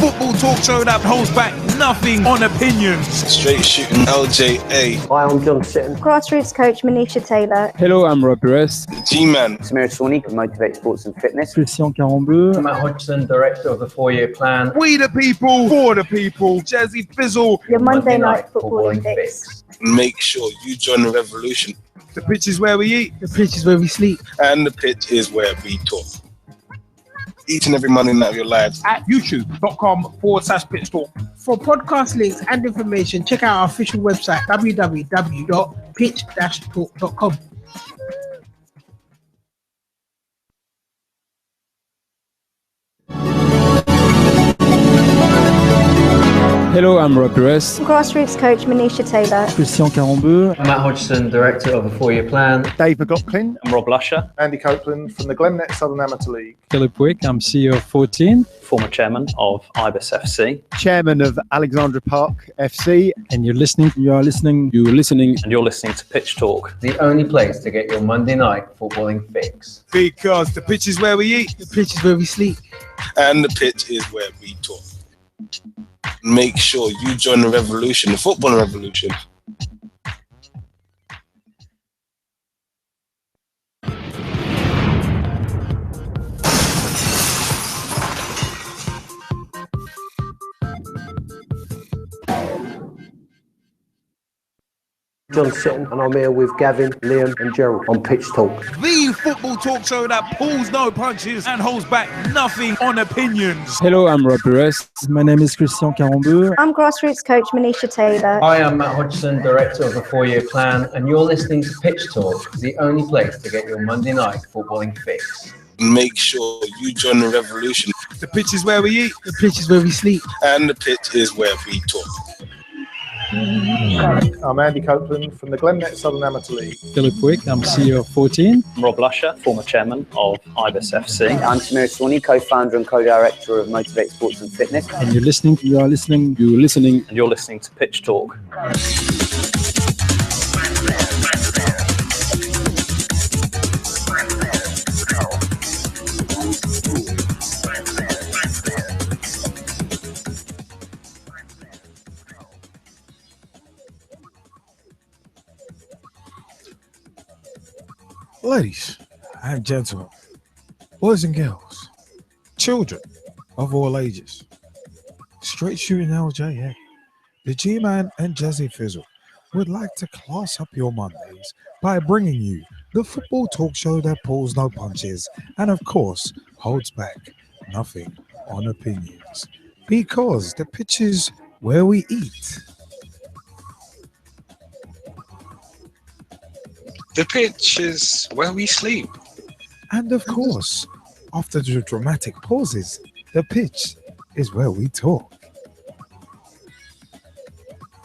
football talk show that holds back nothing on opinions. Straight shooting LJA. Hi, I'm John Sitton. Grassroots coach Manisha Taylor. Hello, I'm Rob Perez. G-Man. Sonley, Motivate Sports and Fitness. Christian Caron-Bleu. Matt Hodgson, Director of the 4-Year Plan. We the people, for the people. Jazzy Fizzle. Your Monday night footballing fix. Make sure you join the revolution. The pitch is where we eat. The pitch is where we sleep. And the pitch is where we talk. Each and every Monday night of your lives. At youtube.com/pitch talk. For podcast links and information, check out our official website, www.pitch-talk.com. Hello, I'm Rob Perez. Grassroots coach Manisha Taylor. Christian Caron-Bleu. Matt Hodgson, Director of the 4-Year Plan. Dave McLaughlin. I'm Rob Lusher. Andy Copeland from the Glennet Southern Amateur League. Philip Wick, I'm CEO of 14. Former Chairman of Ibis FC. Chairman of Alexandra Park FC. And you're listening to Pitch Talk, the only place to get your Monday night footballing fix. Because the pitch is where we eat. The pitch is where we sleep. And the pitch is where we talk. Make sure you join the revolution, the football revolution. John Sitton, and I'm here with Gavin, Liam and Gerald on Pitch Talk. The football talk show that pulls no punches and holds back nothing on opinions. Hello, I'm Rob Perez. My name is Christian Caron-Bleu. I'm grassroots coach Manisha Taylor. Hi, I'm Matt Hodgson, Director of the 4-Year Plan, and you're listening to Pitch Talk, the only place to get your Monday night footballing fix. Make sure you join the revolution. The pitch is where we eat. The pitch is where we sleep. And the pitch is where we talk. I'm Andy Copeland from the Glennet Southern Amateur League. Philip Wick, I'm CEO of 14. I'm Rob Lusher, former Chairman of Ibis FC. I'm Sonley, co-founder and co-director of Motivate Sports and Fitness. And you're listening to Pitch Talk. Ladies and gentlemen, boys and girls, children of all ages, straight shooting LJA, the G-Man and Jazzy Fizzle would like to class up your Mondays by bringing you the football talk show that pulls no punches and of course holds back nothing on opinions, because the pitch is where we eat. The pitch is where we sleep. And of course, after the dramatic pauses, the pitch is where we talk.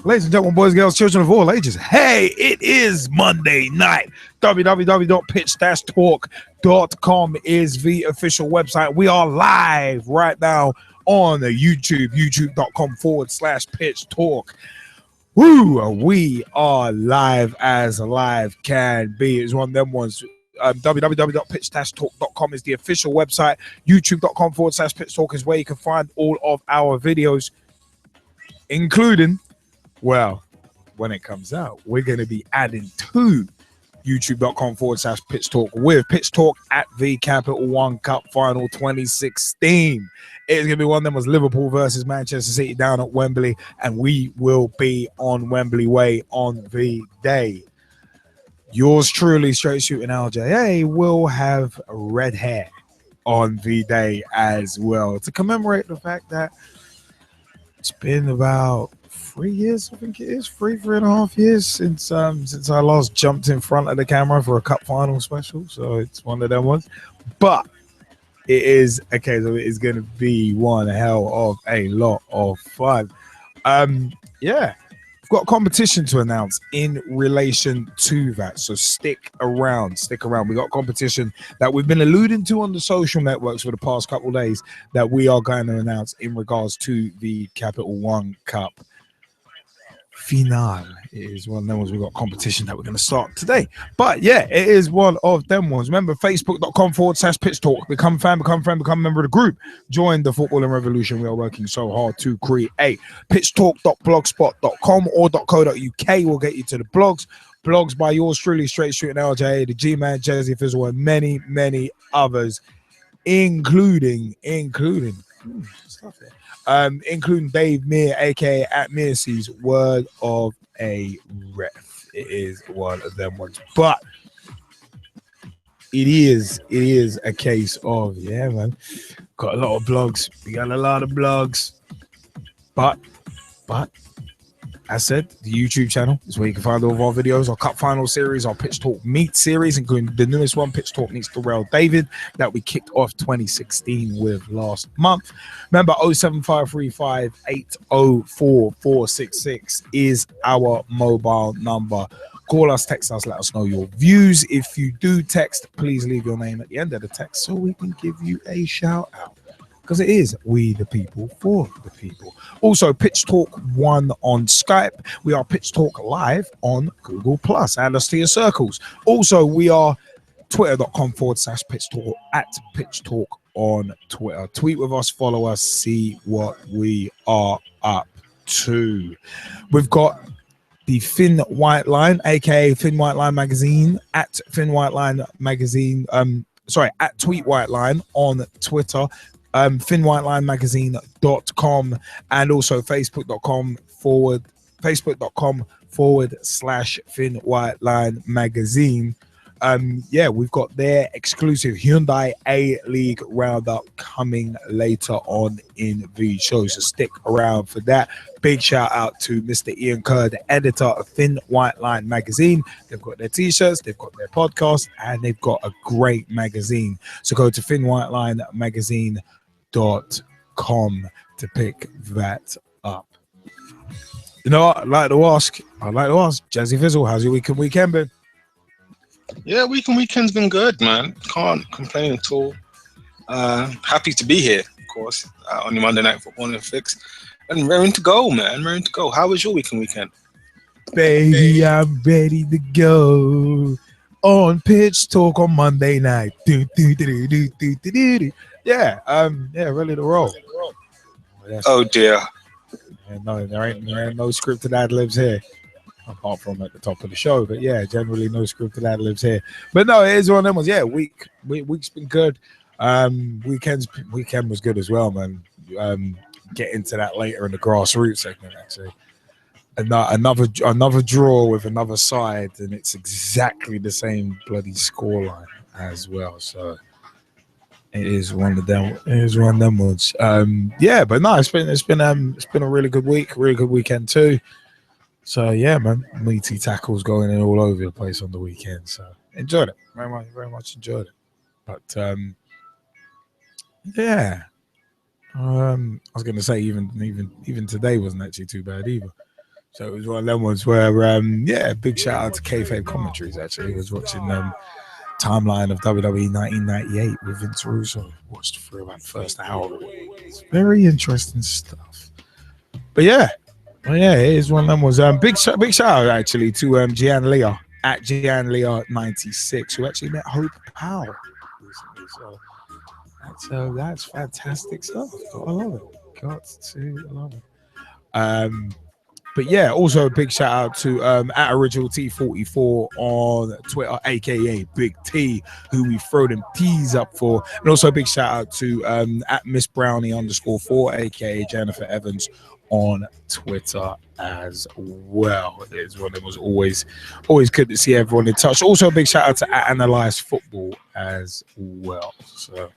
Ladies and gentlemen, boys and girls, children of all ages, hey, it is Monday night. www.pitch-talk.com is the official website. We are live right now on YouTube, youtube.com/pitch talk. Woo! We are live as live can be. It's one of them ones. www.pitch-talk.com is the official website. youtube.com/pitch talk is where you can find all of our videos, including, well, when it comes out, we're going to be adding to youtube.com/pitch talk with Pitch Talk at the Capital One Cup Final 2016. It's going to be one of them was Liverpool versus Manchester City down at Wembley, and we will be on Wembley Way on the day. Yours truly, straight shooting LJA, will have red hair on the day as well to commemorate the fact that it's been about 3 years, I think it is, three and a half years since I last jumped in front of the camera for a cup final special. So it's one of them ones. But it is a case of it is going to be one hell of a lot of fun. Yeah, we've got a competition to announce in relation to that. So stick around. We got a competition that we've been alluding to on the social networks for the past couple of days that we are going to announce in regards to the Capital One Cup Finale. It is one of them ones. We got competition that we're going to start today. But yeah, it is one of them ones. Remember, facebook.com/pitch talk. Become fan, become friend, become a member of the group. Join the footballing revolution. We are working so hard to create. pitchtalk.blogspot.com or .co.uk will get you to the blogs. Blogs by yours truly, Straight Shooting LJ, the G-Man, Jazzy Fizzle, and many, many others, including Dave Meir, aka at Mearcy's Word of a Ref. It is one of them ones, but it is a case of man. Got a lot of blogs. We got a lot of blogs, but as said, the YouTube channel is where you can find all of our videos, our cup final series, our Pitch Talk Meet series, including the newest one, Pitch Talk Meets Darrell David, that we kicked off 2016 with last month. Remember, 07535804466 is our mobile number. Call us, text us, let us know your views. If you do text, please leave your name at the end of the text so we can give you a shout out. Because it is we the people for the people. Also, Pitch Talk 1 on Skype. We are Pitch Talk Live on Google Plus. Add us to your circles. Also, we are twitter.com/Pitch Talk at Pitch Talk on Twitter. Tweet with us, follow us, see what we are up to. We've got the Finn White Line, aka Finn White Line Magazine, at Finn White Line Magazine. At Tweet White Line on Twitter. FinnWhiteLineMagazine.com and also Facebook.com/Finn White Line Magazine. We've got their exclusive Hyundai A-League roundup coming later on in the show, so stick around for that. Big shout out to Mr. Ian Kerr, the editor of Finn White Line Magazine. They've got their t-shirts, they've got their podcast, and they've got a great magazine. So go to FinnWhiteLineMagazine.com to pick that up. You know what? I'd like to ask Jazzy Fizzle, how's your weekend been? Yeah, weekend's been good, man. Can't complain at all. Happy to be here, of course, on the Monday Night Football Fix. And raring to go, man. Raring to go. How was your weekend? Baby, I'm ready to go on Pitch Talk on Monday night. Yeah, ready to roll. Oh dear. No, there ain't no scripted ad libs here, apart from at the top of the show. But yeah, generally no scripted ad libs here. But no, it is one of them ones. Yeah, week's been good. Weekend was good as well, man. Get into that later in the grassroots segment, actually. Another draw with another side, and it's exactly the same bloody scoreline as well. So it is one of them. It is one of them ones. But no, it's been a really good week, really good weekend too. So yeah, man, meaty tackles going in all over the place on the weekend. So enjoyed it very much enjoyed it. But I was gonna say even today wasn't actually too bad either. So it was one of them ones where big shout out to Kayfabe Commentaries. Actually, I was watching timeline of WWE 1998 with Vince Russo. Watched through about the first hour. It's very interesting stuff. But it is one of them ones. Big shout out actually to Gian Leah at Gian Leah 96, who actually met Hope Powell recently. So that's fantastic stuff. Gotta love it. Got to love it. Also a big shout out to at Original T44 on Twitter, aka Big T, who we throw them T's up for. And also a big shout out to at Miss Brownie _4, aka Jennifer Evans on Twitter as well. It's one that was always good to see everyone in touch. Also a big shout out to at Analyze Football as well. So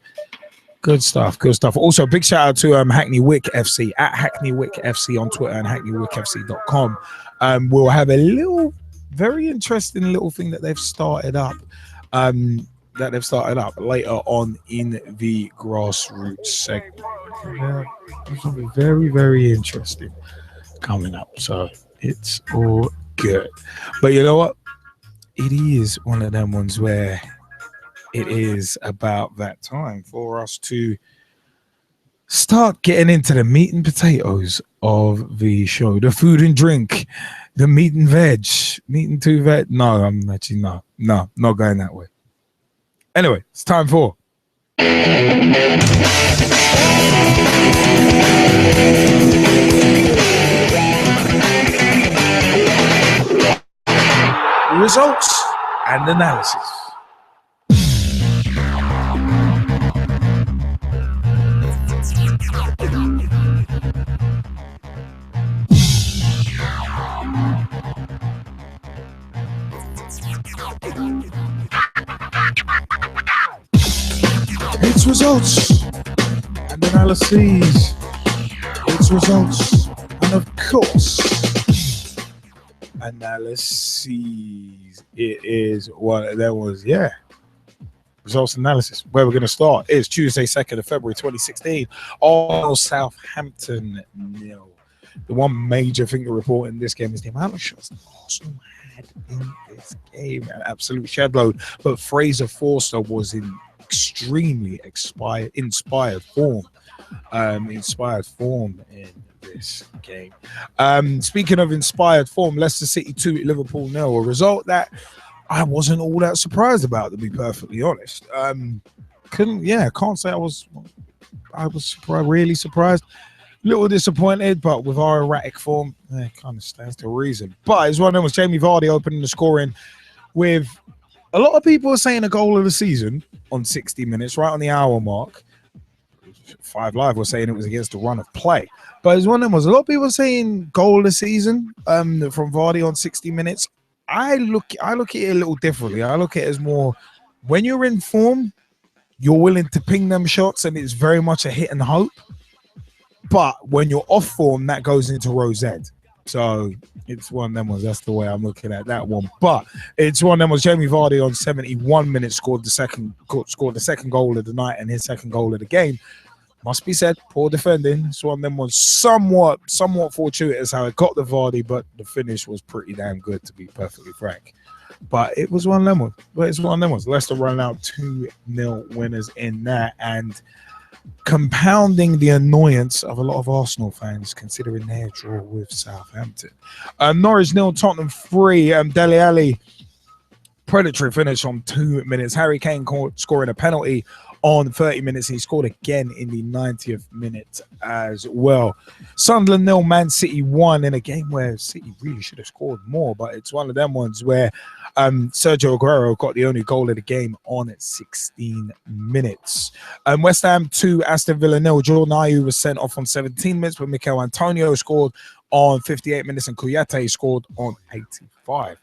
good stuff. Also, big shout out to Hackney Wick FC at Hackney Wick FC on Twitter and hackneywickfc.com. We'll have a very interesting little thing that they've started up. Later on in the grassroots segment. Something very, very interesting coming up. So it's all good. But you know what? It is one of them ones where it is about that time for us to start getting into the meat and potatoes of the show, the food and drink, the meat and veg, meat and two veg. No, I'm actually not going that way. Anyway, it's time for results and analysis. It's results and analyses. It's results and, of course, analyses. It is what there was, results analysis. Where we're going to start is Tuesday, 2nd of February 2016. All Southampton nil. The one major thing to report in this game is the amount of shots Arsenal had in this game. An absolute shed load. But Fraser Forster was in extremely inspired form in this game. Speaking of inspired form, Leicester City 2, Liverpool 0, a result that I wasn't all that surprised about, to be perfectly honest. Can't say I was really surprised. Little disappointed, but with our erratic form, it kind of stands to reason. But it's one of them was Jamie Vardy opening the scoring with a lot of people are saying a goal of the season on 60 minutes, right on the hour mark. 5 Live was saying it was against the run of play. But it's one of them was a lot of people saying goal of the season from Vardy on 60 minutes. I look at it a little differently. I look at it as more when you're in form, you're willing to ping them shots, and it's very much a hit and hope. But when you're off form, that goes into Rosette. So it's one of them ones. That's the way I'm looking at that one. But it's one of them was Jamie Vardy on 71 minutes scored the second goal of the night and his second goal of the game. Must be said, poor defending. It's one of them was somewhat fortuitous how it got the Vardy, but the finish was pretty damn good, to be perfectly frank. But it was one of them ones. Leicester run out 2-0 winners in that, and compounding the annoyance of a lot of Arsenal fans considering their draw with Southampton. Norwich 0, Tottenham 3. Dele Alli, predatory finish on 2 minutes. Harry Kane scoring a penalty on 30 minutes. He scored again in the 90th minute as well. Sunderland 0, Man City 1 in a game where City really should have scored more, but it's one of them ones where Sergio Aguero got the only goal of the game on 16 minutes. West Ham 2, Aston Villa 0. Jordan Ayew was sent off on 17 minutes, but Mikel Antonio scored on 58 minutes and Kouyaté scored on 85.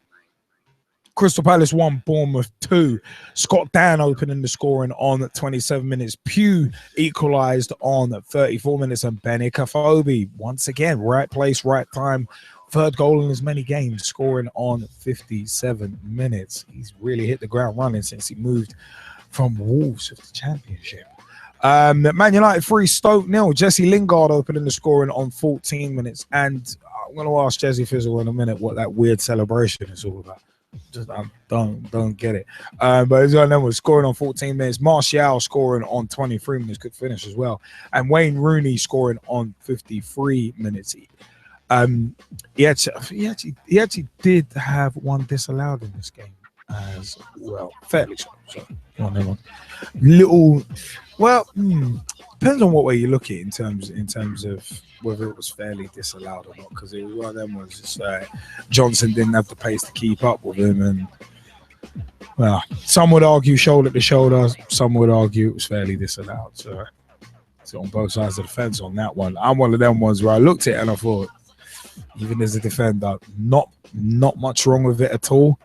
Crystal Palace 1, Bournemouth 2. Scott Dan opening the scoring on 27 minutes. Pugh equalised on 34 minutes. And Benny Kafobi, once again, right place, right time. Third goal in as many games, scoring on 57 minutes. He's really hit the ground running since he moved from Wolves to the Championship. Man United 3, Stoke 0. Jesse Lingard opening the scoring on 14 minutes. And I'm going to ask Jesse Fizzle in a minute what that weird celebration is all about. Just I don't get it. But his other was scoring on 14 minutes. Martial scoring on 23 minutes, good finish as well. And Wayne Rooney scoring on 53 minutes. He actually did have one disallowed in this game as well. Fairly so. Depends on what way you look at it in terms of whether it was fairly disallowed or not, because it was one of them was just Johnson didn't have the pace to keep up with him, and well, some would argue shoulder to shoulder, some would argue it was fairly disallowed. So on both sides of the fence on that one. I'm one of them ones where I looked at it and I thought, even as a defender, not much wrong with it at all.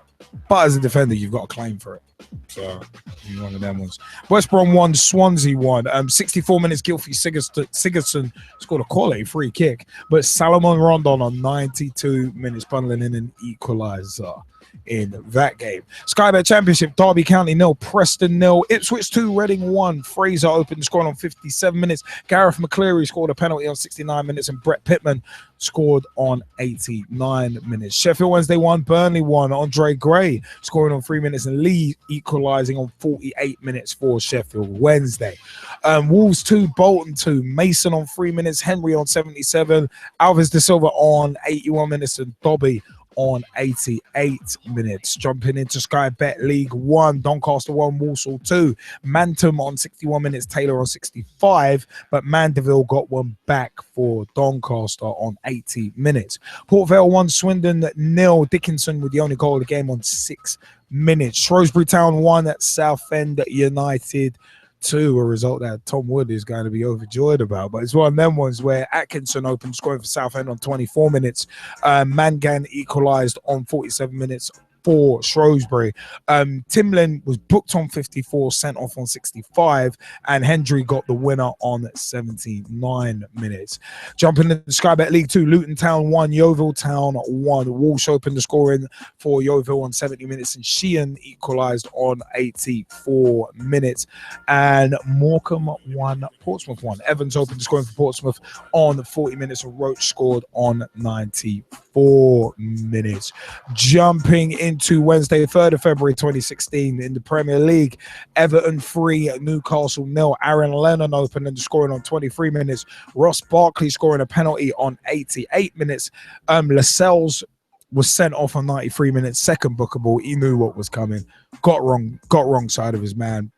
But as a defender, you've got a claim for it. So you're one of them ones. West Brom 1, Swansea 1. 64 minutes, Gylfi Sigurdsson scored a quality free kick. But Salomon Rondon on 92 minutes, bundling in an equaliser in that game. Sky Bet Championship, Derby County 0, Preston 0, Ipswich 2, Reading 1. Fraser opened the scoring on 57 minutes. Gareth McCleary scored a penalty on 69 minutes, and Brett Pittman scored on 89 minutes. Sheffield Wednesday 1, Burnley 1. Andre Gray scoring on 3 minutes, and Lee equalising on 48 minutes for Sheffield Wednesday. Wolves 2, Bolton 2, Mason on 3 minutes, Henry on 77, Alves de Silva on 81 minutes, and Dobby on 88 minutes. Jumping into Sky Bet League 1, Doncaster 1, Walsall 2, Mantum on 61 minutes, Taylor on 65, but Mandeville got one back for Doncaster on 80 minutes. Port Vale 1, Swindon 0, Dickinson with the only goal of the game on 6 minutes. Shrewsbury Town 1 at Southend United 2, a result that Tom Wood is going to be overjoyed about. But it's one of them ones where Atkinson opened scoring for Southend on 24 minutes. Mangan equalised on 47 minutes for Shrewsbury. Timlin was booked on 54, sent off on 65, and Hendry got the winner on 79 minutes. Jumping into Sky Bet League 2, Luton Town 1, Yeovil Town 1. Walsh opened the scoring for Yeovil on 70 minutes, and Sheehan equalised on 84 minutes. And Morecambe 1, Portsmouth 1. Evans opened the scoring for Portsmouth on 40 minutes, and Roach scored on 94 minutes. Jumping into Wednesday, 3rd of February 2016 in the Premier League, Everton 3, Newcastle 0. Aaron Lennon opened and scoring on 23 minutes. Ross Barkley scoring a penalty on 88 minutes. Lascelles was sent off on 93 minutes. Second bookable. He knew what was coming. Got wrong side of his man.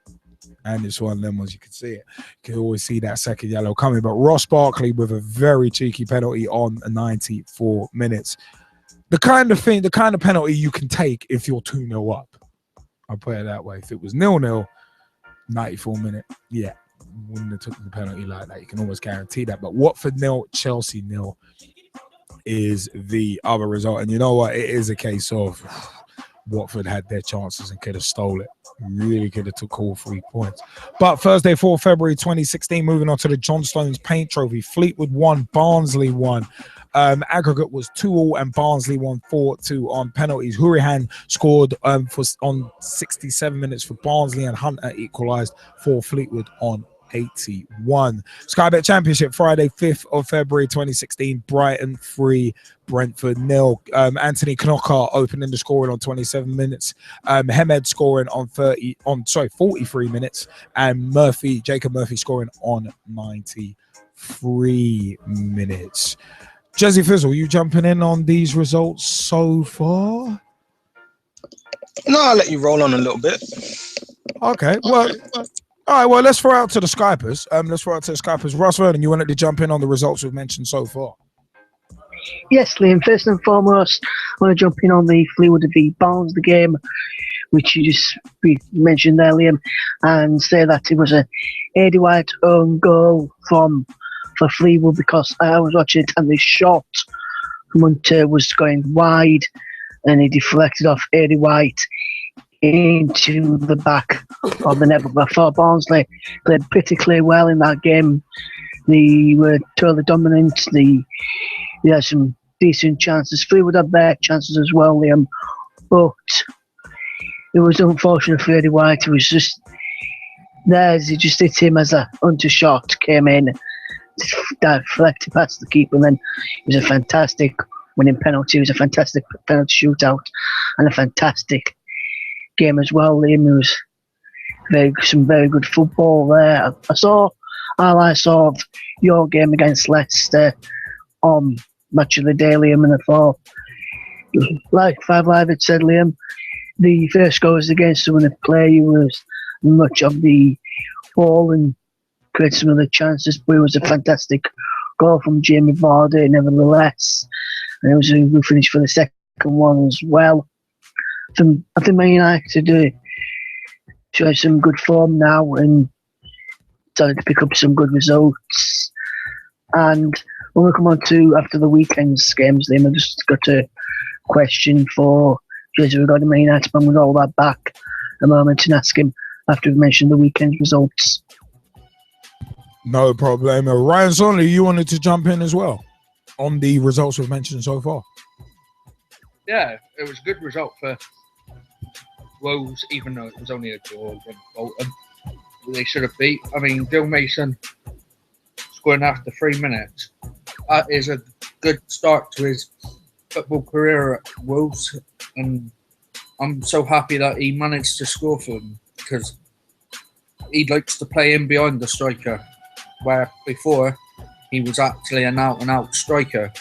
And it's one of them ones you can see it. You can always see that second yellow coming. But Ross Barkley with a very cheeky penalty on 94 minutes. The kind of penalty you can take if you're 2-0 up. I'll put it that way. If it was 0-0, 94 minute, yeah, wouldn't have took the penalty like that. You can almost guarantee that. But Watford 0, Chelsea 0 is the other result. And you know what? It is a case of Watford had their chances and could have stole it. Really could have took all 3 points. But Thursday, 4 February 2016, moving on to the John Stones Paint Trophy. Fleetwood 1, Barnsley 1. Aggregate was 2-2, and Barnsley won 4-2 on penalties. Hurahan scored on 67 minutes for Barnsley, and Hunter equalised for Fleetwood on 81. Sky Bet Championship, Friday, 5th of February 2016. Brighton 3, Brentford 0. Anthony Knocker opening the scoring on 27 minutes. Hemed scoring on 43 minutes, and Jacob Murphy scoring on 93 minutes. Jazzy Fizzle, you jumping in on these results so far? No, I'll let you roll on a little bit. Okay, well, all right, well, let's throw out to the Skypers. Russ Vernon, you wanted to jump in on the results we've mentioned so far? Yes, Liam, first and foremost, I want to jump in on the Fleetwood v Barnsley game, which you just mentioned there, Liam, and say that it was a Eddie White own goal for Fleetwood, because I was watching it and the shot from Hunter was going wide and he deflected off Eddie White into the back of the net. But I thought Barnsley played particularly well in that game. They were totally dominant. They had some decent chances. Fleetwood had their chances as well, Liam, but it was unfortunate for Eddie White. It was just he just hit him as a Hunter shot came in, deflected past the keeper, and then it was a fantastic winning penalty. It was a fantastic penalty shootout and a fantastic game as well, Liam. It was some very good football there. I saw highlights of your game against Leicester on Match of the Day, Liam, and I thought, like Five Live had said, Liam, the first goal was against someone who played was much of the ball and create some of the chances, but it was a fantastic goal from Jamie Vardy nevertheless, and it was a good finish for the second one as well. I think Man United show some good form now and started to pick up some good results. And when we come on to after the weekend's games, Liam, I just got a question for Jason regarding Man United, but we'll roll that back a moment and ask him after we've mentioned the weekend's results. No problem. Ryan Sonley, you wanted to jump in as well on the results we've mentioned so far? Yeah, it was a good result for Wolves, even though it was only a draw against Bolton. They should have beat. I mean, Bill Mason scoring after 3 minutes. That is a good start to his football career at Wolves. And I'm so happy that he managed to score for them because he likes to play in behind the striker, where before he was actually an out-and-out striker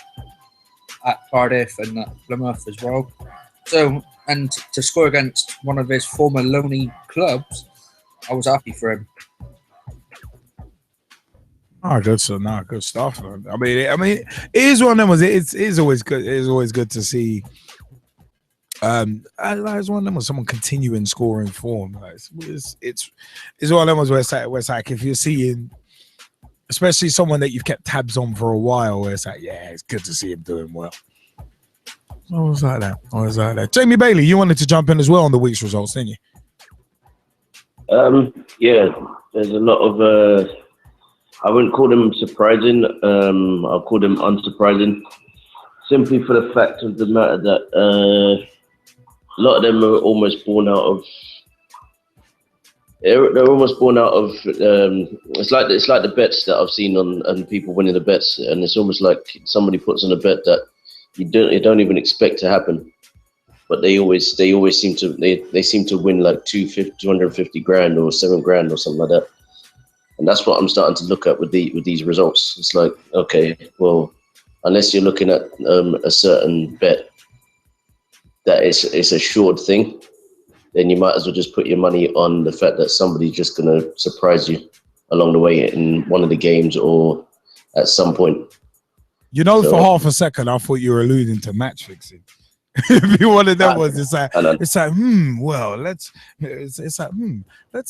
at Cardiff and at Plymouth as well. So, and to score against one of his former lonely clubs, I was happy for him. Oh, good stuff. No, good stuff. I mean, it is one of them. It is always good. It is always good to see. It's one of them was someone continuing scoring form. Like, it's one of them was where it's like if you're seeing, especially someone that you've kept tabs on for a while, where it's like, yeah, it's good to see him doing well. Always like that. Jamie Bailey, you wanted to jump in as well on the week's results, didn't you? Yeah, there's a lot of. I wouldn't call them surprising. I'll call them unsurprising, simply for the fact of the matter that a lot of them are almost born out of. They're almost born out of. It's like the bets that I've seen on people winning the bets, and it's almost like somebody puts on a bet that you don't even expect to happen, but they always seem to win like 250 grand or $7 grand or something like that. And that's what I'm starting to look at with these results. It's like, okay, well, unless you're looking at a certain bet that it's a short thing, then you might as well just put your money on the fact that somebody's just going to surprise you along the way in one of the games or at some point. You know, so, for half a second, I thought you were alluding to match fixing. If you wanted that was, it's like, well, let's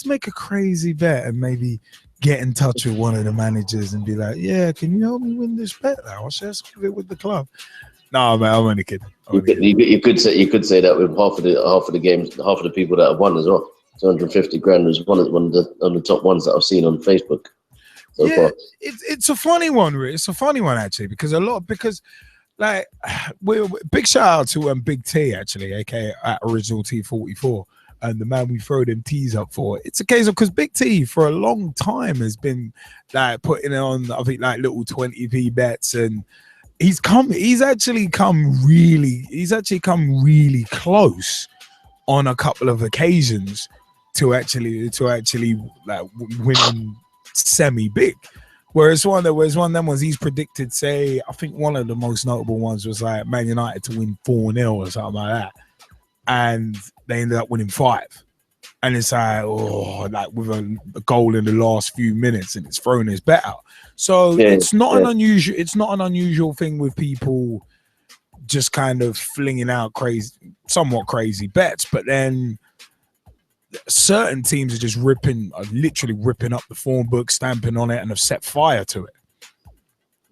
make a crazy bet and maybe get in touch with one of the managers and be like, yeah, can you help me win this bet now? I'll share some of it with the club. No, man, I'm only kidding. You could say that with half of the games, half of the people that have won as well. 250 grand was one of the top ones that I've seen on Facebook. So far. It's a funny one, Rick. It's a funny one actually because like we're big shout out to Big T actually, aka at Original T44. And the man we throw them teas up for. It's a case of because Big T for a long time has been like putting on, I think, like little 20p bets, and he's actually come really close on a couple of occasions to actually like winning semi big. Whereas one of them was he's predicted, say, I think one of the most notable ones was like Man United to win 4-0 or something like that. And they ended up winning 5. And it's like, with a goal in the last few minutes, and it's thrown his bet out. So it's not an unusual thing with people just kind of flinging out somewhat crazy bets, but then certain teams are just literally ripping up the form book, stamping on it, and have set fire to it.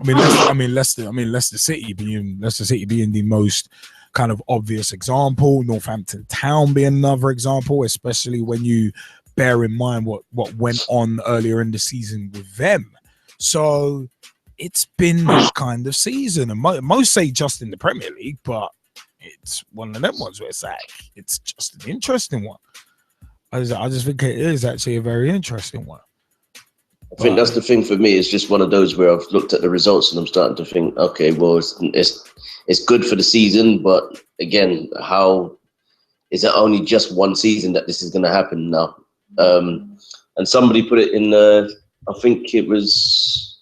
Leicester City being the most kind of obvious example, Northampton Town being another example, especially when you bear in mind what went on earlier in the season with them. So it's been that kind of season, and most say just in the Premier League, but it's one of them ones where it's like it's just an interesting one. I just think it is actually a very interesting one. I think that's the thing for me. It's just one of those where I've looked at the results and I'm starting to think, okay, well, it's good for the season, but again, how is it only just one season that this is going to happen now? And somebody put it in, I think it was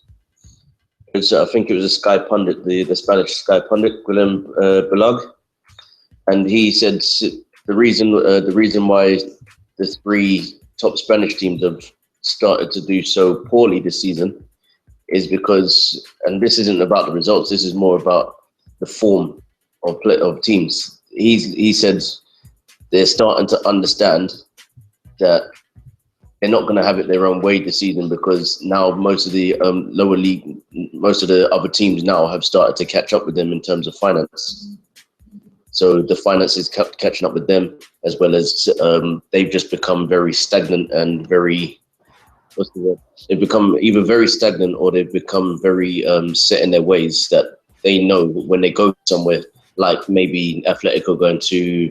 a Sky pundit, the Spanish Sky pundit, Guillem Belag, and he said the reason why the 3 top Spanish teams have started to do so poorly this season is because, and this isn't about the results, this is more about the form of teams. He said they're starting to understand that they're not going to have it their own way this season because now most of the lower league, most of the other teams now have started to catch up with them in terms of finance. So the finance is catching up with them, as well as they've just become very stagnant and very, they've become either very stagnant or they've become very set in their ways that they know when they go somewhere, like maybe Atletico going to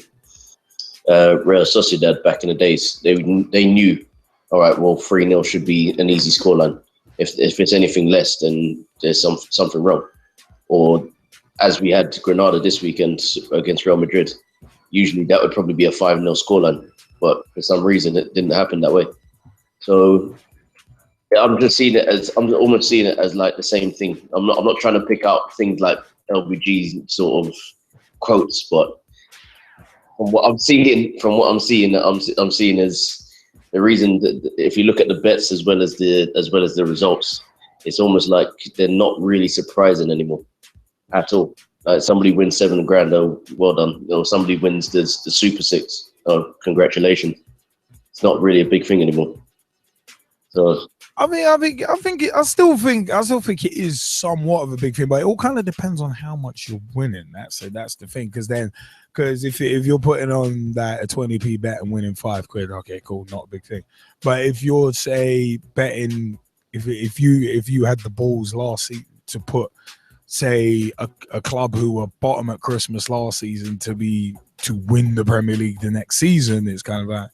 Real Sociedad back in the days, they knew, all right, well, 3-0 should be an easy scoreline. If it's anything less, then there's something wrong. Or as we had Granada this weekend against Real Madrid, usually that would probably be a 5-0 scoreline. But for some reason, it didn't happen that way. So yeah, I'm almost seeing it as like the same thing. I'm not trying to pick out things like LBG's sort of quotes, but from what I'm seeing, I'm seeing as the reason that if you look at the bets as well as the results, it's almost like they're not really surprising anymore at all. Like somebody wins $7,000, oh, well done. Somebody wins the Super Six, oh, congratulations. It's not really a big thing anymore. So I still think it is somewhat of a big thing, but it all kind of depends on how much you're winning. That's the thing, because if you're putting on that a 20p bet and winning £5, okay, cool, not a big thing. But if you're say betting, if you had the balls last season to put, say, a club who were bottom at Christmas last season to win the Premier League the next season, it's kind of like,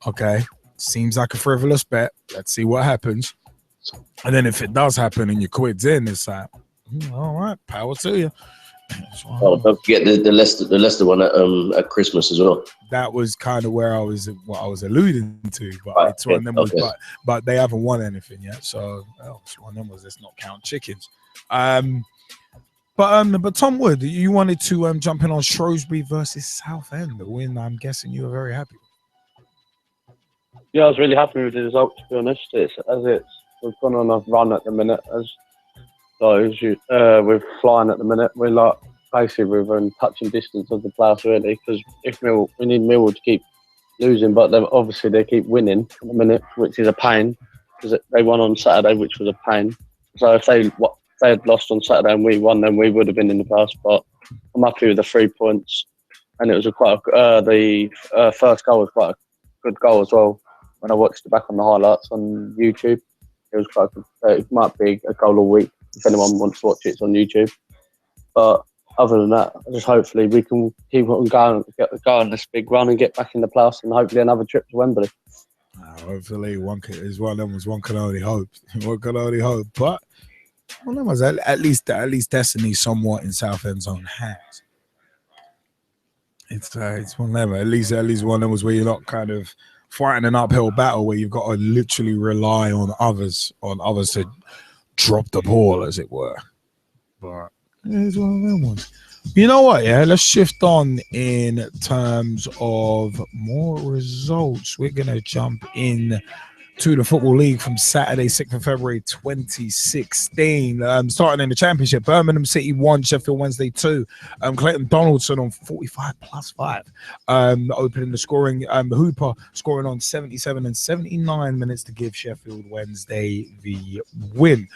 okay, seems like a frivolous bet. Let's see what happens. And then if it does happen and your quid's in, it's like, all right, power to you. Oh, don't forget the Leicester one at Christmas as well. That was kind of what I was alluding to, but it's one of them was, but they haven't won anything yet. So it's one of them was, let's not count chickens. But Tom Wood, you wanted to jump in on Shrewsbury versus Southend, the win. I'm guessing you were very happy. Yeah, I was really happy with the result, to be honest. We've gone on a run at the minute, we're flying at the minute. We're like basically within touching distance of the playoffs really, because we need Millwall to keep losing, but obviously they keep winning at the minute, which is a pain, because they won on Saturday, which was a pain. So if they had lost on Saturday and we won, then we would have been in the playoffs. But I'm happy with the 3 points, and it was the first goal was quite a good goal as well. When I watched it back on the highlights on YouTube, it was quite good. It might be a goal a week if anyone wants to watch it. It's on YouTube. But other than that, just hopefully we can keep on going, go on this big run and get back in the playoffs, and hopefully another trip to Wembley. Hopefully, one can only hope. One can only hope. But one of them was at least destiny somewhat in Southend's own hands. It's one of them. At least one of them was where you're not kind of fighting an uphill battle where you've got to literally rely on others to drop the ball, as it were. But it's one of them ones. You know what? Yeah, let's shift on in terms of more results. We're gonna jump in to the Football League from Saturday, 6th of February 2016. Starting in the Championship, Birmingham City 1, Sheffield Wednesday 2. Clayton Donaldson on 45+5. Opening the scoring. Hooper scoring on 77 and 79 minutes to give Sheffield Wednesday the win.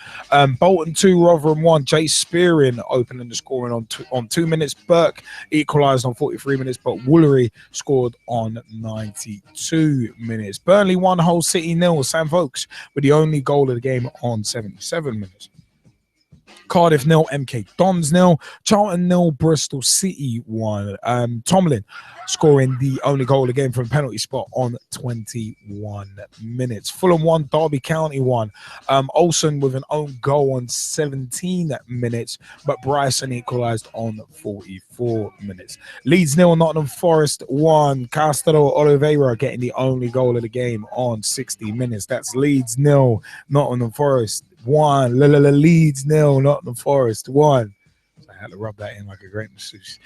Bolton 2, Rotherham 1. Jay Spearing opening the scoring on 2 minutes. Burke equalised on 43 minutes, but Woolery scored on 92 minutes. Burnley 1, Hull City 0. Sam Vokes with the only goal of the game on 77 minutes. Cardiff 0, MK Dons 0, Charlton 0, Bristol City 1. Tomlin scoring the only goal of the game from penalty spot on 21 minutes. Fulham 1, Derby County 1. Olsen with an own goal on 17 minutes, but Bryson equalised on 44 minutes. Leeds 0, Nottingham Forest 1. Castro Oliveira getting the only goal of the game on 60 minutes. That's Leeds 0, Nottingham Forest 1. Leeds 0, Nottingham Forest 1. I had to rub that in like a great masseuse.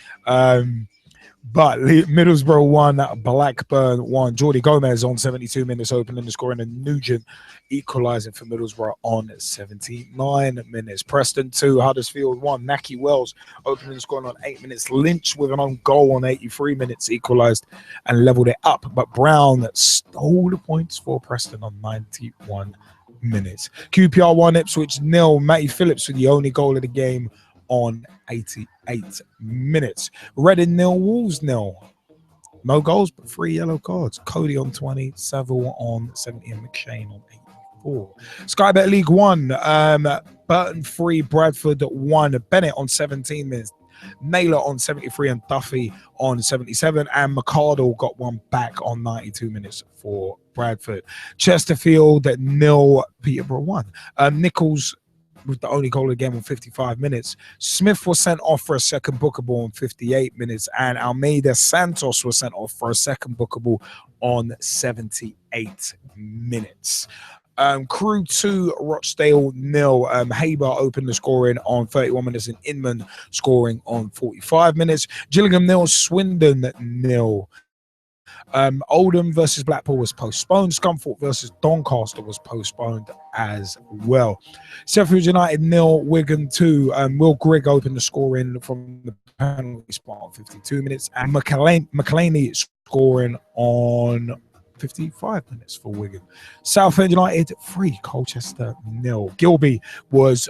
But Middlesbrough 1, Blackburn 1. Jordi Gomez on 72 minutes opening the scoring, and Nugent equalising for Middlesbrough on 79 minutes. Preston 2, Huddersfield 1. Naki Wells opening the scoring on 8 minutes. Lynch with an own goal on 83 minutes equalised and levelled it up. But Brown stole the points for Preston on 91 minutes. QPR 1, Ipswich 0. Matty Phillips with the only goal of the game on 88 minutes. Reading 0, Wolves 0. No goals, but 3 yellow cards. Cody on 20, Saville on 70, and McShane on 84. Sky Bet League 1, Burton 3, Bradford 1. Bennett on 17 minutes. Naylor on 73 and Duffy on 77, and McCardle got one back on 92 minutes for Bradford. Chesterfield 0, Peterborough 1. Nichols with the only goal of the game on 55 minutes. Smith was sent off for a second bookable on 58 minutes, and Almeida Santos was sent off for a second bookable on 78 minutes. Crew 2, Rochdale 0. Haber opened the scoring on 31 minutes and Inman scoring on 45 minutes. Gillingham 0, Swindon 0. Oldham versus Blackpool was postponed. Scunthorpe versus Doncaster was postponed as well. Sheffield United 0, Wigan 2. Will Grigg opened the scoring from the penalty spot on 52 minutes, and McElhaney scoring on 55 minutes for Wigan. Southend United 3, Colchester 0. Gilby was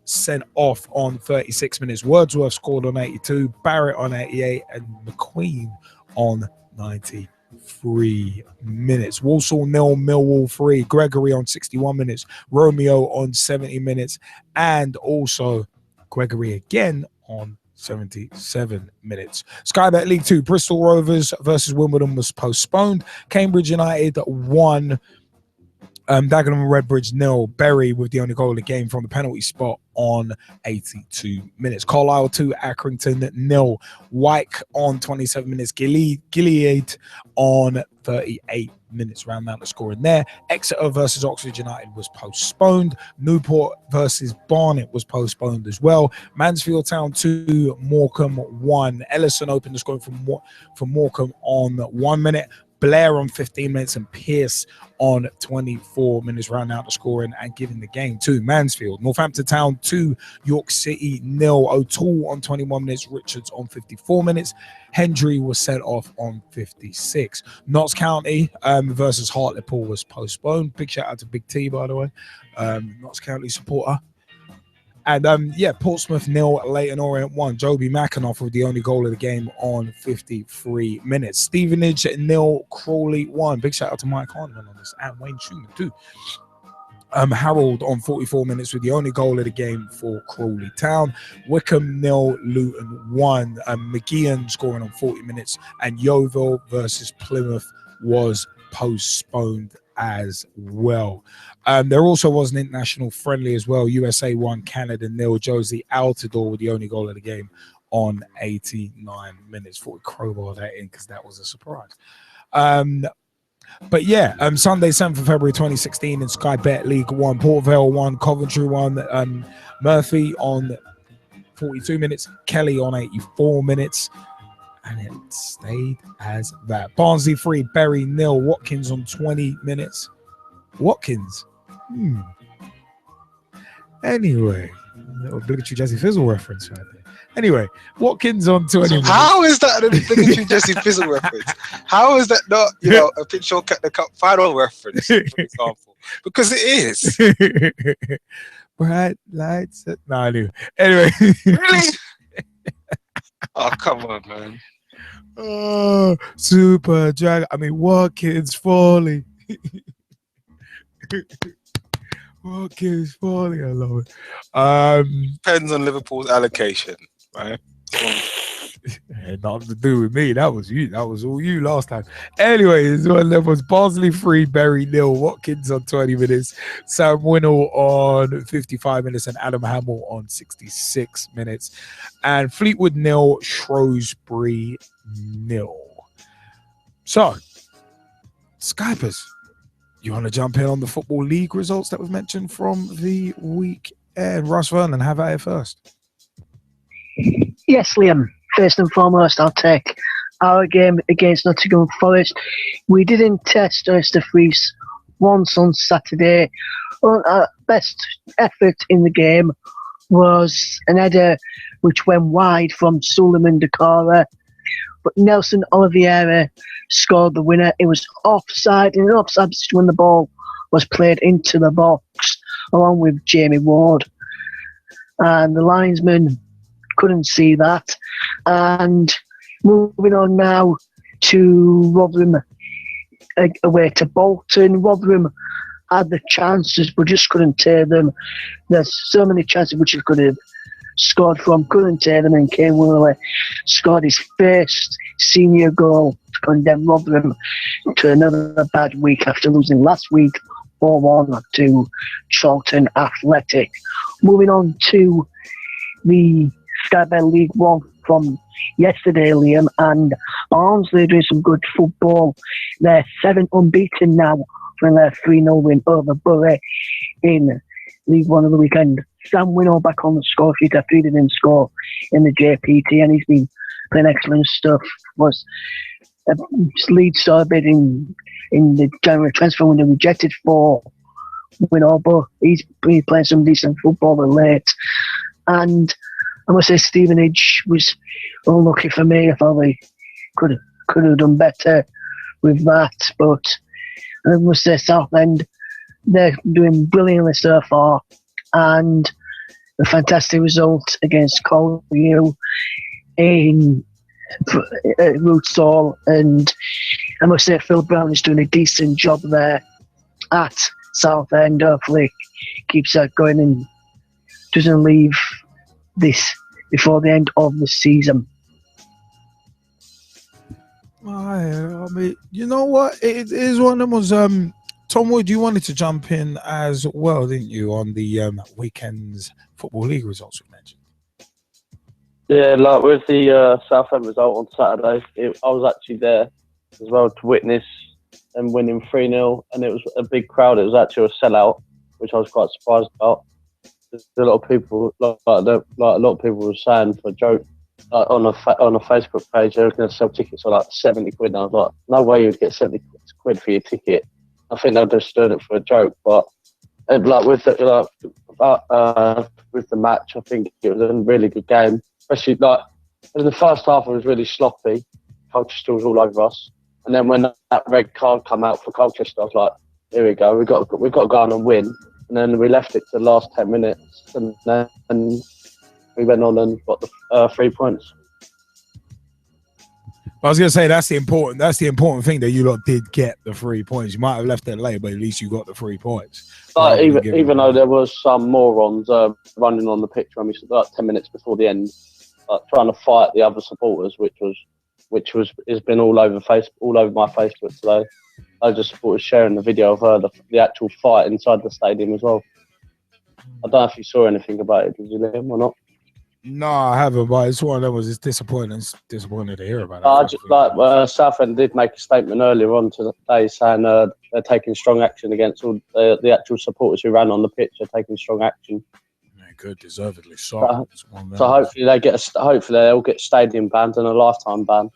sent off on 36 minutes. Wordsworth scored on 82, Barrett on 88, and McQueen on 93 minutes. Walsall 0, Millwall 3. Gregory on 61 minutes. Romeo on 70 minutes, and also Gregory again on 77 minutes. Sky Bet League 2, Bristol Rovers versus Wimbledon was postponed. Cambridge United 1, Dagenham Redbridge 0. Berry with the only goal of the game from the penalty spot on 82 minutes. Carlisle 2, Accrington 0. Wyke on 27 minutes. Gilead on 38 minutes. Round out the scoring there. Exeter versus Oxford United was postponed. Newport versus Barnet was postponed as well. Mansfield Town 2, Morecambe 1. Ellison opened the scoring for Morecambe on 1 minute. Blair on 15 minutes and Pearce on 24 minutes, round out the scoring and giving the game to Mansfield. Northampton Town 2, York City 0. O'Toole on 21 minutes, Richards on 54 minutes. Hendry was sent off on 56. Notts County versus Hartlepool was postponed. Big shout out to Big T, by the way, Notts County supporter. And Portsmouth 0, Leyton Orient 1. Joby McAnuff with the only goal of the game on 53 minutes. Stevenage 0, Crawley 1. Big shout out to Mike Harniman on this, and Wayne Schumann too. Harold on 44 minutes with the only goal of the game for Crawley Town. Wickham 0, Luton 1. McGeehan scoring on 40 minutes, and Yeovil versus Plymouth was postponed as well. There also was an international friendly as well. USA 1, Canada 0. Josie Altidore with the only goal of the game on 89 minutes. Thought we'd crowbar that in because that was a surprise. But yeah, Sunday 7th of February 2016 in Sky Bet League 1, Port Vale 1, Coventry 1, Murphy on 42 minutes, Kelly on 84 minutes, and it stayed as that. Barnsley 3, Bury 0, Watkins on 20 minutes. Watkins? Anyway, obligatory Jesse Fizzle reference right there. Anyway, Watkins on 20 minutes. How is that an obligatory Jesse Fizzle reference? How is that not, a Pitch at the Cup final reference, for example? Because it is. Bright lights. No, I knew. Anyway. Really? Oh, come on, man. Oh, Super Dragon. I mean, Watkins Foley. Watkins Foley. I love it. Depends on Liverpool's allocation, right? Had nothing to do with me. That was you. That was all you last time. Anyway, this one there was Barnsley 3, Bury 0, Watkins on 20 minutes, Sam Winnell on 55 minutes, and Adam Hamill on 66 minutes. And Fleetwood 0, Shrewsbury 0. So, Skypers, you want to jump in on the Football League results that was mentioned from the week? And Russ Vernon, have at it first. Yes, Liam. First and foremost, I'll take our game against Nottingham Forest. We didn't test Oyster Freeze once on Saturday. Our best effort in the game was an header which went wide from Suleiman Dakara, but Nelson Oliveira scored the winner. It was offside, in an offside position when the ball was played into the box, along with Jamie Ward. And the linesman couldn't see that. And moving on now to Rotherham, away to Bolton. Rotherham had the chances but just couldn't take them. There's so many chances which he could have scored from, couldn't take them, and Kane Woolley scored his first senior goal to condemn Rotherham to another bad week after losing last week 4-1 to Charlton Athletic. Moving on to the Sky Bet League One from yesterday, Liam, and Barnsley are doing some good football. They're 7 unbeaten now from their 3-0 win over Bury in League One of the weekend. Sam Winnow back on the score sheet after he didn't score in the JPT, and he's been playing excellent stuff. Was Leeds saw a bid in the January transfer window, rejected for Winnow, but he's been playing some decent football of late. And I must say Stevenage was unlucky for me. I thought they could have done better with that, but I must say Southend, they're doing brilliantly so far, and a fantastic result against Colview in Rootsall, and I must say Phil Brown is doing a decent job there at Southend. Hopefully keeps that going and doesn't leave this before the end of the season. I mean, you know what? It is one of them was Tom Wood, you wanted to jump in as well, didn't you, on the weekend's Football League results we mentioned? Yeah, like with the Southend result on Saturday, I was actually there as well to witness them winning 3-0, and it was a big crowd. It was actually a sellout, which I was quite surprised about. There's a lot of people, like a lot of people were saying for a joke, on a Facebook page, they were going to sell tickets for like 70 quid. And I was like, no way you'd get 70 quid for your ticket. I think they're just doing it for a joke. But like with the match, I think it was a really good game. Especially like in the first half, it was really sloppy. Colchester was all over us, and then when that red card came out for Colchester, I was like, here we go, we've got to go on and win. And then we left it to the last 10 minutes, and then we went on and got the 3 points. I was gonna say that's the important thing, that you lot did get the 3 points. You might have left it late, but at least you got the 3 points. But even though there was some morons running on the pitch when we like 10 minutes before the end, trying to fight the other supporters, which has been all over my Facebook today. Loads of supporters sharing the video of the actual fight inside the stadium as well. I don't know if you saw anything about it, did you, Liam, or not? No, I haven't, but it's one of them was disappointing to hear about it. Southend did make a statement earlier on today saying they're taking strong action against all the actual supporters who ran on the pitch. They're taking strong action. Yeah, good, deservedly so. So hopefully they'll get stadium banned and a lifetime ban.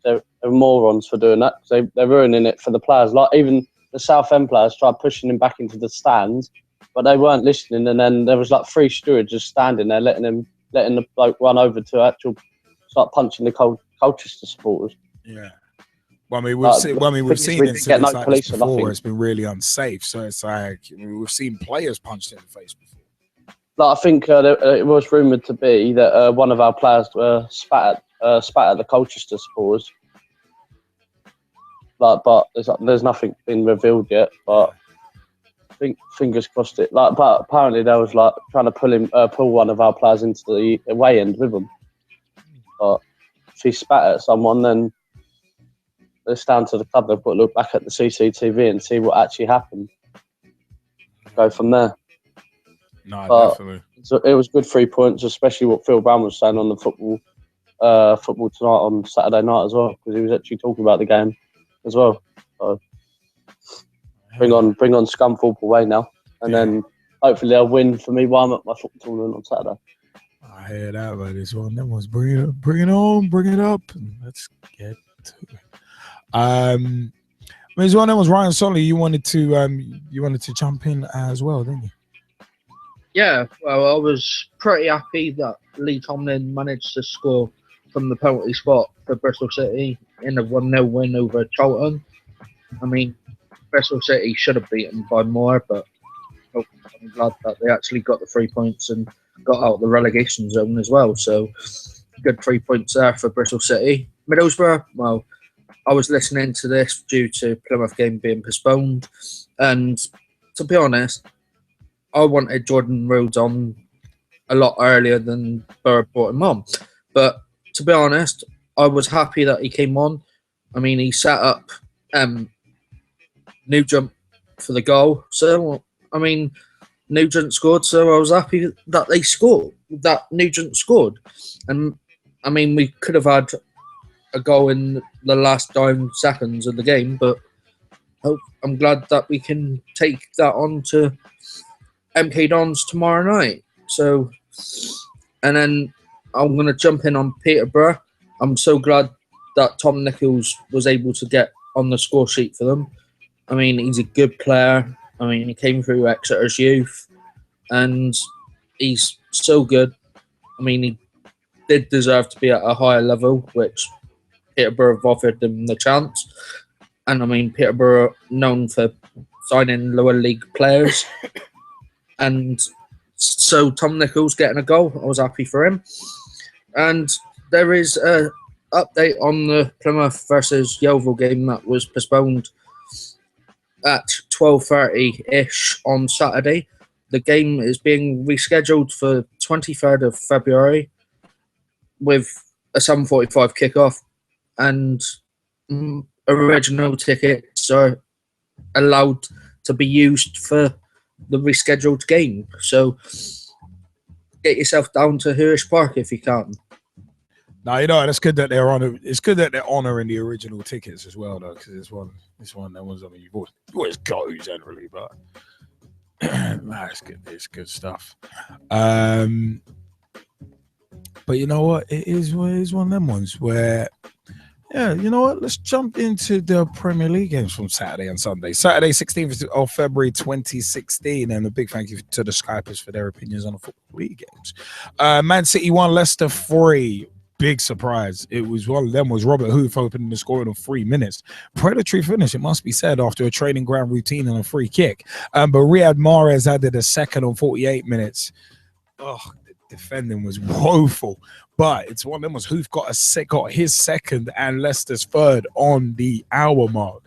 They're morons for doing that. They're ruining it for the players. Like even the Southend players tried pushing him back into the stands, but they weren't listening. And then there was like 3 stewards just standing there, letting the bloke run over to start punching the Colchester supporters. Yeah. Well, I mean, we've seen incidents like this before. It's been really unsafe. So it's like we've seen players punched in the face before. Like I think it was rumoured to be that one of our players spat at the Colchester supporters. But there's nothing been revealed yet. But I think fingers crossed it. But apparently there was trying to pull one of our players into the away end with him. But if he spat at someone, then it's down to the club. They've got to look back at the CCTV and see what actually happened. Go from there. No, definitely. So it was good 3 points, especially what Phil Brown was saying on the football tonight on Saturday night as well, because he was actually talking about the game as well. So bring on scum football away now, and then hopefully they'll win for me while I'm at my football tournament on Saturday. I hear that about this one. That was bring it up, and let's get to it. There's one that was Ryan Sonley. You wanted to jump in as well, didn't you? Yeah, well, I was pretty happy that Lee Tomlin managed to score from the penalty spot for Bristol City in a 1-0 win over Charlton. I mean, Bristol City should have beaten by more, but I'm glad that they actually got the 3 points and got out of the relegation zone as well. So, good 3 points there for Bristol City. Middlesbrough, well, I was listening to this due to Plymouth game being postponed, and to be honest, I wanted Jordan Rhodes on a lot earlier than Borough brought him on. But to be honest, I was happy that he came on. I mean, he set up Nugent for the goal. So, I mean, Nugent scored, so I was happy that they scored, that Nugent scored. And, I mean, we could have had a goal in the last 9 seconds of the game, but I'm glad that we can take that on to MK Dons tomorrow night. So, and then I'm going to jump in on Peterborough. I'm so glad that Tom Nichols was able to get on the score sheet for them. I mean, he's a good player. I mean, he came through Exeter's youth, and he's so good. I mean, he did deserve to be at a higher level, which Peterborough have offered him the chance. And I mean, Peterborough known for signing lower league players. And so Tom Nichols getting a goal, I was happy for him. And there is an update on the Plymouth versus Yeovil game that was postponed at 12:30-ish on Saturday. The game is being rescheduled for 23rd of February with a 7:45 kickoff, and original tickets are allowed to be used for the rescheduled game. So get yourself down to Hurish Park if you can. Now, you know, it's good that they're on. It's good that they're honouring the original tickets as well, though, because it's one that was. I mean, you always go generally, but nah, it's good. It's good stuff. But you know what? It is one of them ones where, yeah, you know what? Let's jump into the Premier League games from Saturday and Sunday. Saturday, 16th of February, 2016, and a big thank you to the Skypers for their opinions on the Football League games. Man City 1, Leicester 3. Big surprise. It was one of them was Robert Hoof opening the scoring in 3 minutes. Predatory finish, it must be said, after a training ground routine and a free kick. But Riyad Mahrez added a second on 48 minutes. Oh, the defending was woeful. But it's one of them was Hoof got his second and Leicester's third on the hour mark.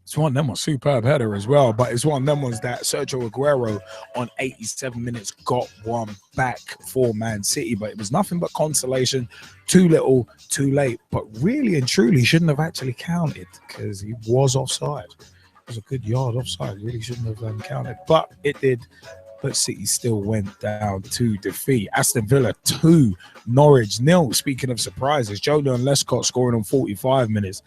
It's one of them was superb header as well, but it's one of them ones that Sergio Aguero on 87 minutes got one back for Man City, but it was nothing but consolation. Too little, too late, but really and truly shouldn't have actually counted because he was offside. It was a good yard offside. Really shouldn't have counted, but it did. But City still went down to defeat. Aston Villa 2, Norwich 0. Speaking of surprises, Joleon Lescott scoring on 45 minutes.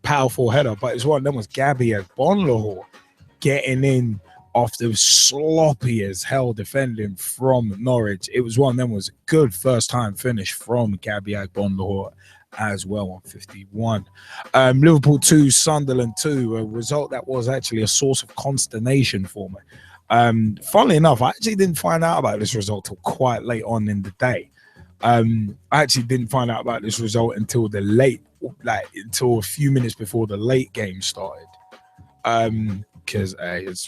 Powerful header, but it's one of them was Gabby Agbonlahor getting in off the sloppy as hell defending from Norwich. It was one of them was a good first time finish from Gabby Agbonlahor as well on 51. Liverpool 2, Sunderland 2, a result that was actually a source of consternation for me. Funnily enough, I actually didn't find out about this result till quite late on in the day. I actually didn't find out about this result until until a few minutes before the late game started. Because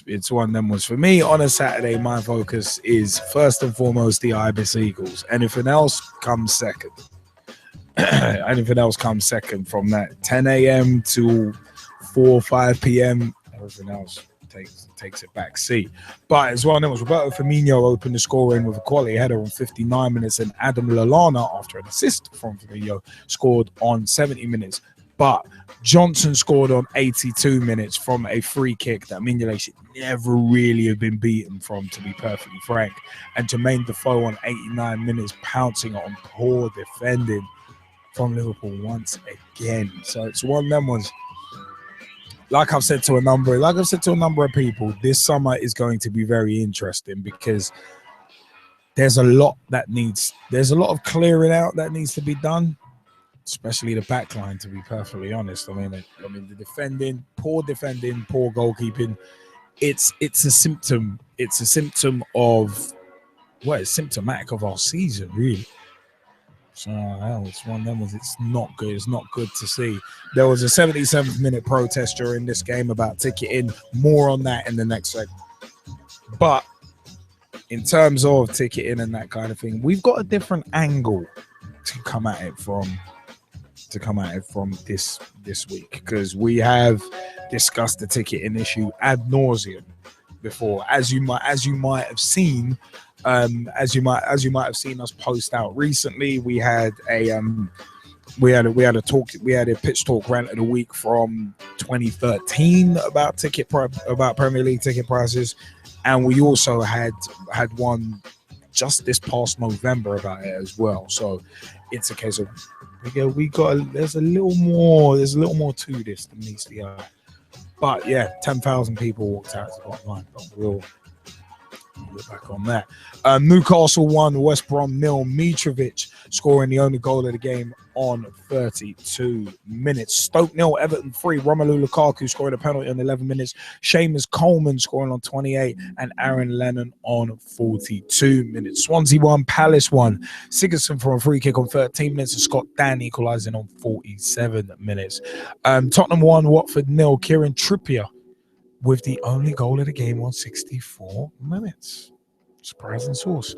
it's one of them was for me on a Saturday. My focus is first and foremost the Ibis Eagles. Anything else comes second. Anything else comes second from that 10 a.m. to 4 or 5 p.m. Everything else takes it back seat. But as well, there was Roberto Firmino opened the scoring with a quality header on 59 minutes, and Adam Lallana, after an assist from Firmino, scored on 70 minutes. But Johnson scored on 82 minutes from a free kick that Mignolet should never really have been beaten from, to be perfectly frank. And Jermaine Defoe on 89 minutes pouncing on poor defending from Liverpool once again. So it's one of them ones. Like I've said to a number of people, this summer is going to be very interesting because there's a lot of clearing out that needs to be done, especially the back line, to be perfectly honest. I mean the defending, poor goalkeeping. It's a symptom of it's symptomatic of our season, really. So it's one of them ones. It's not good. It's not good to see. There was a 77th minute protest during this game about ticketing. More on that in the next segment. But in terms of ticketing and that kind of thing, we've got a different angle to come at it from this week, because we have discussed the ticketing issue ad nauseum before, as you might have seen. As you might have seen us post out recently, we had a we had a pitch talk rant of the week from 2013 about about Premier League ticket prices, and we also had one just this past November about it as well. So it's a case of there's a little more to this than meets the eye. But yeah, 10,000 people walked out to the bottom line. But we'll look back on that. Newcastle 1, West Brom 0. Mitrovic scoring the only goal of the game on 32 minutes. Stoke 0, Everton 3. Romelu Lukaku scoring a penalty on 11 minutes. Seamus Coleman scoring on 28, and Aaron Lennon on 42 minutes. Swansea 1, Palace 1. Sigurdsson from a free kick on 13 minutes, and Scott Dan equalising on 47 minutes. Tottenham 1, Watford 0. Kieran Trippier with the only goal of the game on 64 minutes. Surprising source.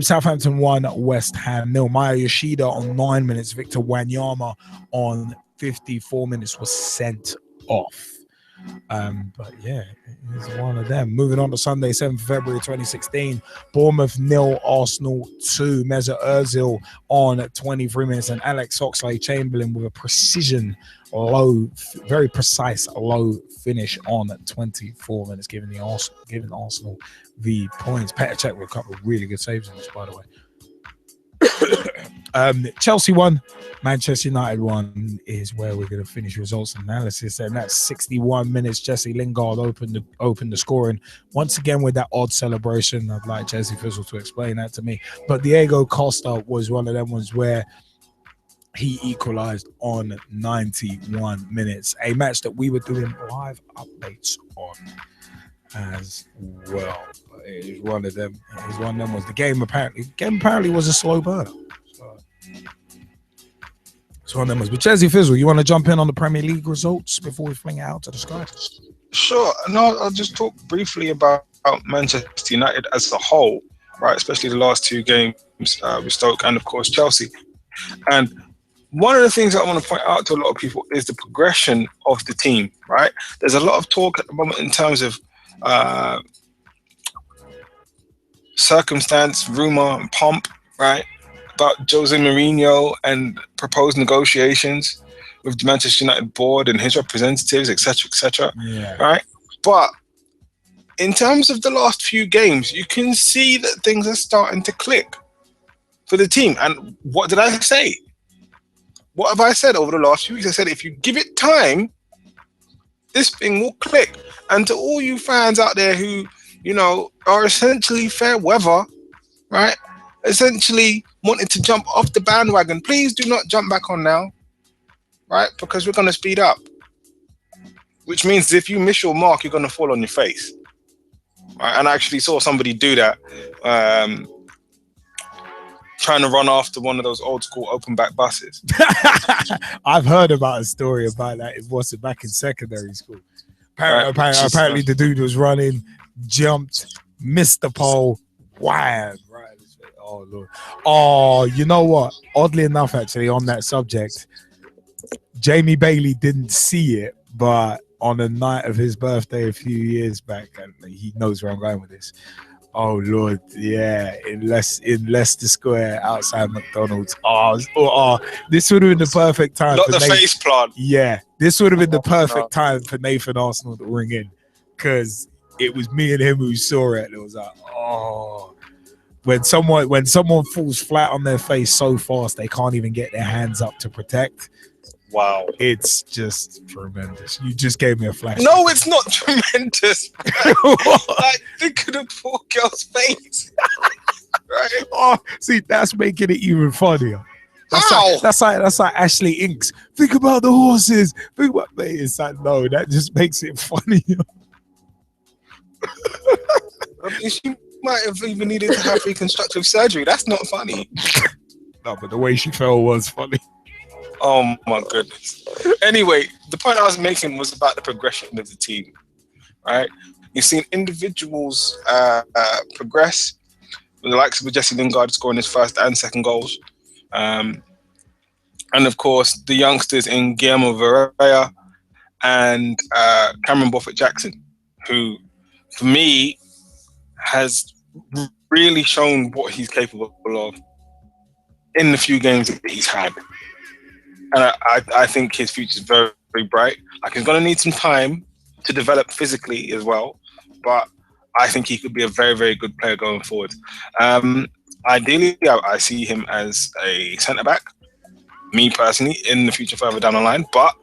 Southampton 1, West Ham 0. Maya Yoshida on 9 minutes. Victor Wanyama on 54 minutes was sent off. But yeah, it's one of them. Moving on to Sunday, 7th February 2016. Bournemouth 0, Arsenal 2. Mesut Ozil on 23 minutes, and Alex Oxlade-Chamberlain with a very precise low finish on 24 minutes, giving Arsenal the points. Petr Cech with a couple of really good saves in this, by the way. Chelsea 1, Manchester United 1 is where we're going to finish results analysis, and that's 61 minutes. Jesse Lingard opened the scoring once again with that odd celebration. I'd like Jesse Fizzle to explain that to me, but Diego Costa was one of them ones where he equalized on 91 minutes, a match that we were doing live updates on as well. But it was one of them. Was the game apparently was a slow burner. So one of them was. But Jesse Fizzle, you want to jump in on the Premier League results before we fling it out to the sky? Sure. No, I'll just talk briefly about Manchester United as a whole, right? Especially the last two games with Stoke and, of course, Chelsea. And one of the things that I want to point out to a lot of people is the progression of the team, right? There's a lot of talk at the moment in terms of circumstance, rumor, and pomp, right? About Jose Mourinho and proposed negotiations with the Manchester United board and his representatives, etc., yeah. Right? But in terms of the last few games, you can see that things are starting to click for the team. And what did I say? What have I said over the last few weeks? I said, if you give it time, this thing will click. And to all you fans out there who, are essentially fair weather, right? Essentially wanted to jump off the bandwagon, please do not jump back on now, right? Because we're going to speed up. Which means if you miss your mark, you're going to fall on your face. Right? And I actually saw somebody do that. Trying to run after one of those old school open back buses. I've heard about a story about that. It was back in secondary school. Apparently the dude was running, jumped, missed the pole, wham, right. Oh Lord. Oh, you know what? Oddly enough, actually, on that subject, Jamie Bailey didn't see it, but on the night of his birthday a few years back, and he knows where I'm going with this. Oh Lord, yeah, in Leicester Square outside McDonald's. This would have been the perfect time. Not the face plant. Yeah, this would have been the perfect time for Nathan Arsenal to ring in, because it was me and him who saw it. And it was like, when someone falls flat on their face so fast they can't even get their hands up to protect. Wow, it's just tremendous. You just gave me a flash. No, it's not tremendous. Like, think of the poor girl's face. Right? Oh, see, that's making it even funnier. That's like Ashley Inks. Think about the horses. Think about me. It's like, no, that just makes it funnier. She might have even needed to have reconstructive surgery. That's not funny. No, but the way she fell was funny. Oh my goodness. Anyway, the point I was making was about the progression of the team, right? You've seen individuals progress, with the likes of Jesse Lingard scoring his first and second goals. And of course, the youngsters in Guillermo Varela and Cameron Boffett-Jackson, who, for me, has really shown what he's capable of in the few games that he's had. and I think his future is very, very bright. Like, he's going to need some time to develop physically as well, but I think he could be a very, very good player going forward. Ideally, I see him as a centre back, me personally, in the future further down the line. But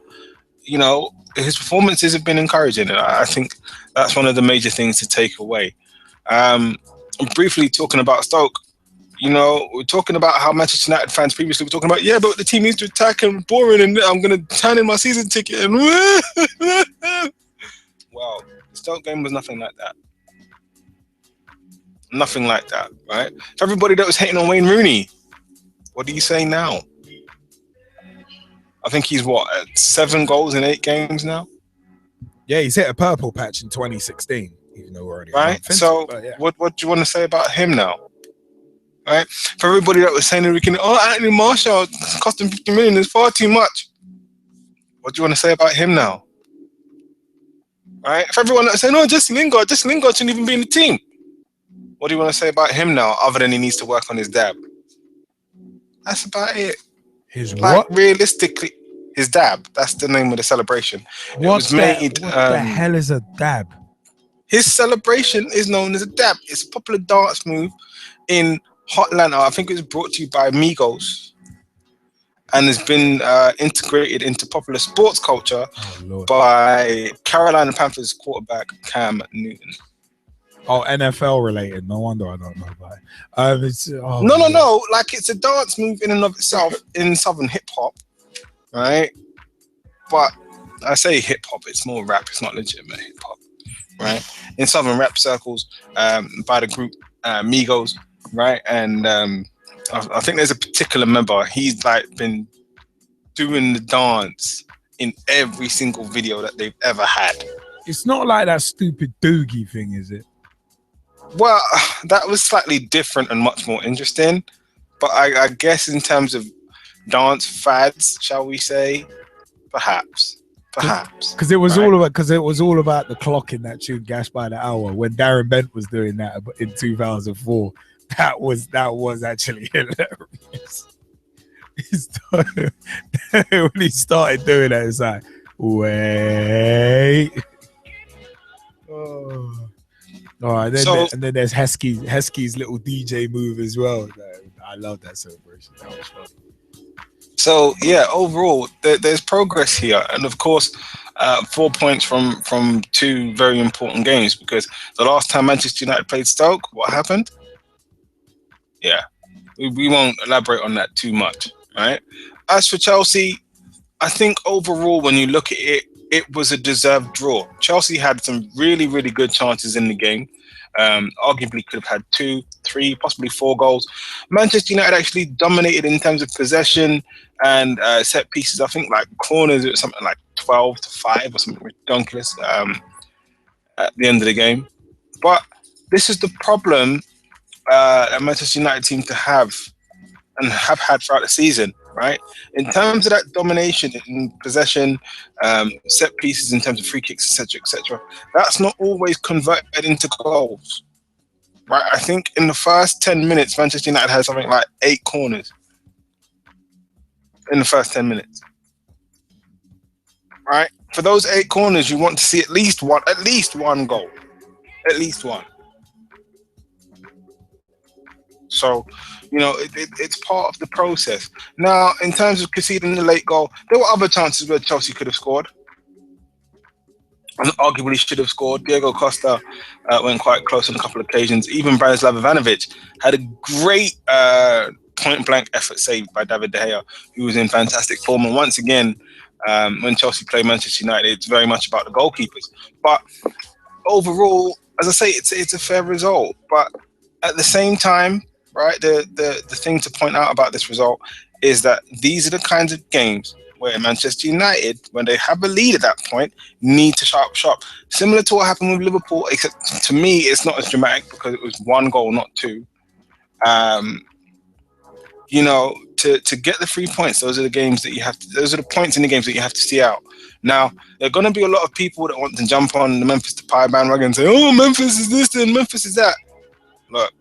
you know, his performances have been encouraging, and I think that's one of the major things to take away. Briefly talking about Stoke, you know, we're talking about how Manchester United fans previously were talking about, yeah, but the team needs to attack and boring, and I'm going to turn in my season ticket. And well, the Stoke game was nothing like that. Nothing like that, right? For everybody that was hating on Wayne Rooney, what do you say now? I think he's what, at 7 goals in 8 games now? Yeah, he's hit a purple patch in 2016, even though we're already right. So, yeah. what do you want to say about him now? Right? For everybody that was saying that we can, Anthony Martial cost him 50 million, is far too much. What do you want to say about him now? Right? For everyone that's saying, Jesse Lingard shouldn't even be in the team. What do you want to say about him now, other than he needs to work on his dab? That's about it. His like, what? Realistically, his dab. That's the name of the celebration. It was made. What the hell is a dab? His celebration is known as a dab. It's a popular dance move in Atlanta. I think it was brought to you by Migos, and has been integrated into popular sports culture by Carolina Panthers quarterback Cam Newton. Oh, NFL related. No wonder I don't know about it. No. Like, it's a dance move in and of itself in Southern hip hop, right? But I say hip hop, it's more rap. It's not legitimate hip hop, right? In Southern rap circles, by the group Migos, right? And I think there's a particular member. He's like been doing the dance in every single video that they've ever had. It's not like that stupid Doogie thing, is it? Well, that was slightly different and much more interesting. But I guess in terms of dance fads, shall we say, perhaps. Because it was all about the clock in that tune, Gash by the Hour, when Darren Bent was doing that in 2004. That was actually hilarious. When he started doing that, it's like, wait. Oh. All right, and then there's Heskey's little DJ move as well. I love that celebration. That was fun. So yeah, overall, there's progress here, and of course, 4 points from 2 very important games. Because the last time Manchester United played Stoke, what happened? Yeah, we won't elaborate on that too much, right? As for Chelsea, I think overall, when you look at it, it was a deserved draw. Chelsea had some really, really good chances in the game. Arguably could have had 2, 3, possibly 4 goals. Manchester United actually dominated in terms of possession and set pieces. I think like corners, it was something like 12-5 or something ridiculous at the end of the game. But this is the problem that Manchester United seem to have and have had throughout the season. Right, in terms of that domination in possession, set pieces, in terms of free kicks, etc., that's not always converted into goals. Right, I think in the first 10 minutes, Manchester United had something like 8 corners in the first 10 minutes. Right, for those 8 corners, you want to see at least one goal, at least one. So, you know, it's part of the process. Now, in terms of conceding the late goal, there were other chances where Chelsea could have scored. And arguably should have scored. Diego Costa went quite close on a couple of occasions. Even Branislav Ivanovic had a great point-blank effort saved by David De Gea, who was in fantastic form. And once again, when Chelsea play Manchester United, it's very much about the goalkeepers. But overall, as I say, it's a fair result. But at the same time, right, the thing to point out about this result is that these are the kinds of games where Manchester United, when they have a lead at that point, need to sharp. Similar to what happened with Liverpool, except to me, it's not as dramatic because it was 1 goal, not 2. You know, to get the 3 points, those are the games that you have to. Those are the points in the games that you have to see out. Now, there are going to be a lot of people that want to jump on the Memphis Depay bandwagon and say, "Oh, Memphis is this and Memphis is that." Look.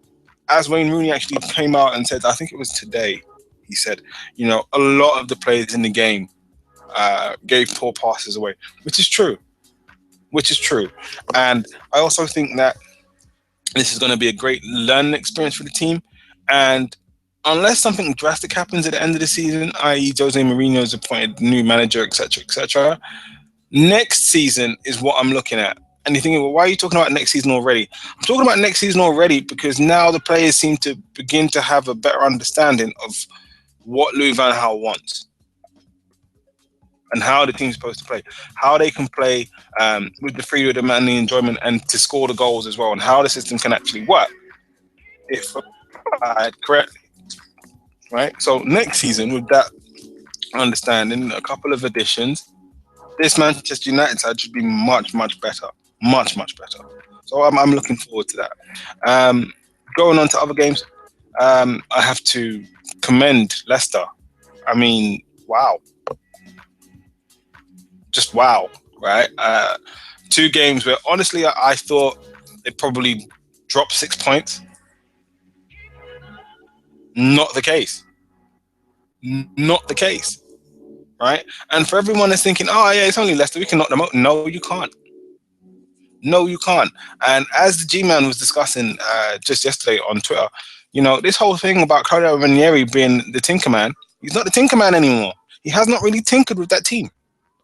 As Wayne Rooney actually came out and said, I think it was today, He said, you know, a lot of the players in the game gave poor passes away, which is true. And I also think that this is going to be a great learning experience for the team. And unless something drastic happens at the end of the season, i.e. Jose Mourinho's appointed new manager, etc., next season is what I'm looking at. And you're thinking, well, why are you talking about next season already? I'm talking about next season already because now the players seem to begin to have a better understanding of what Louis van Gaal wants and how the team's supposed to play, how they can play with the freedom and the enjoyment and to score the goals as well, and how the system can actually work if applied correctly, right? So next season, with that understanding, a couple of additions, this Manchester United side should be much, much better. Much, much better. So I'm looking forward to that. Going on to other games, I have to commend Leicester. I mean, wow. Just wow, right? 2 games where, honestly, I thought they probably dropped 6 points. Not the case. Not the case, right? And for everyone that's thinking, oh, yeah, it's only Leicester, we can knock them out. No, you can't. No, you can't. And as the G-Man was discussing just yesterday on Twitter, you know, this whole thing about Claudio Ranieri being the Tinkerman, he's not the Tinkerman anymore. He has not really tinkered with that team.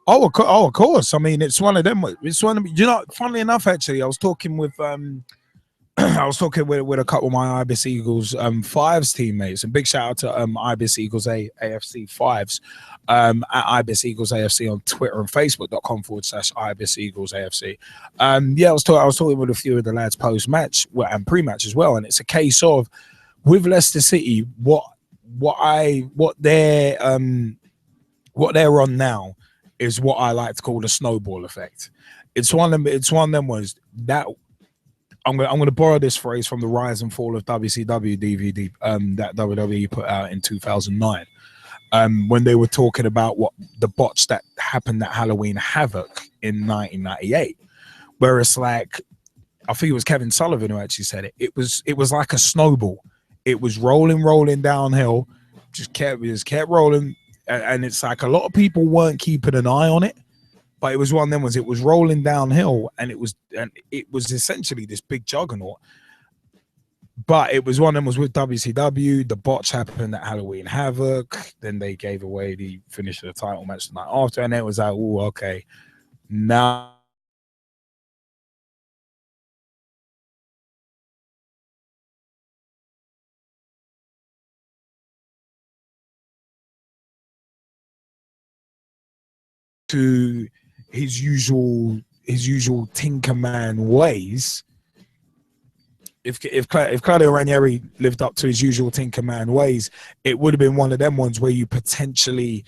Oh, of course. I mean, it's one of them. It's one of, you know, funnily enough, actually, I was talking with with a couple of my Ibis Eagles fives teammates, and big shout out to Ibis Eagles AFC fives at Ibis Eagles AFC on Twitter and Facebook.com/Ibis Eagles AFC. Yeah, I was talking with a few of the lads post match and pre match as well, and it's a case of with Leicester City what they're on now is what I like to call the snowball effect. It's one of them was that. I'm going to borrow this phrase from the Rise and Fall of WCW DVD that WWE put out in 2009, when they were talking about what the botch that happened at Halloween Havoc in 1998, where it's like, I think it was Kevin Sullivan who actually said it. It was like a snowball. It was rolling downhill, just kept rolling, and it's like a lot of people weren't keeping an eye on it. But it was one of them it was rolling downhill, and it was essentially this big juggernaut. But it was one of them with WCW. The botch happened at Halloween Havoc. Then they gave away the finish of the title match the night after, and it was like, oh, okay, now. To his usual Tinkerman ways. If Claudio Ranieri lived up to his usual Tinkerman ways, it would have been one of them ones where you potentially,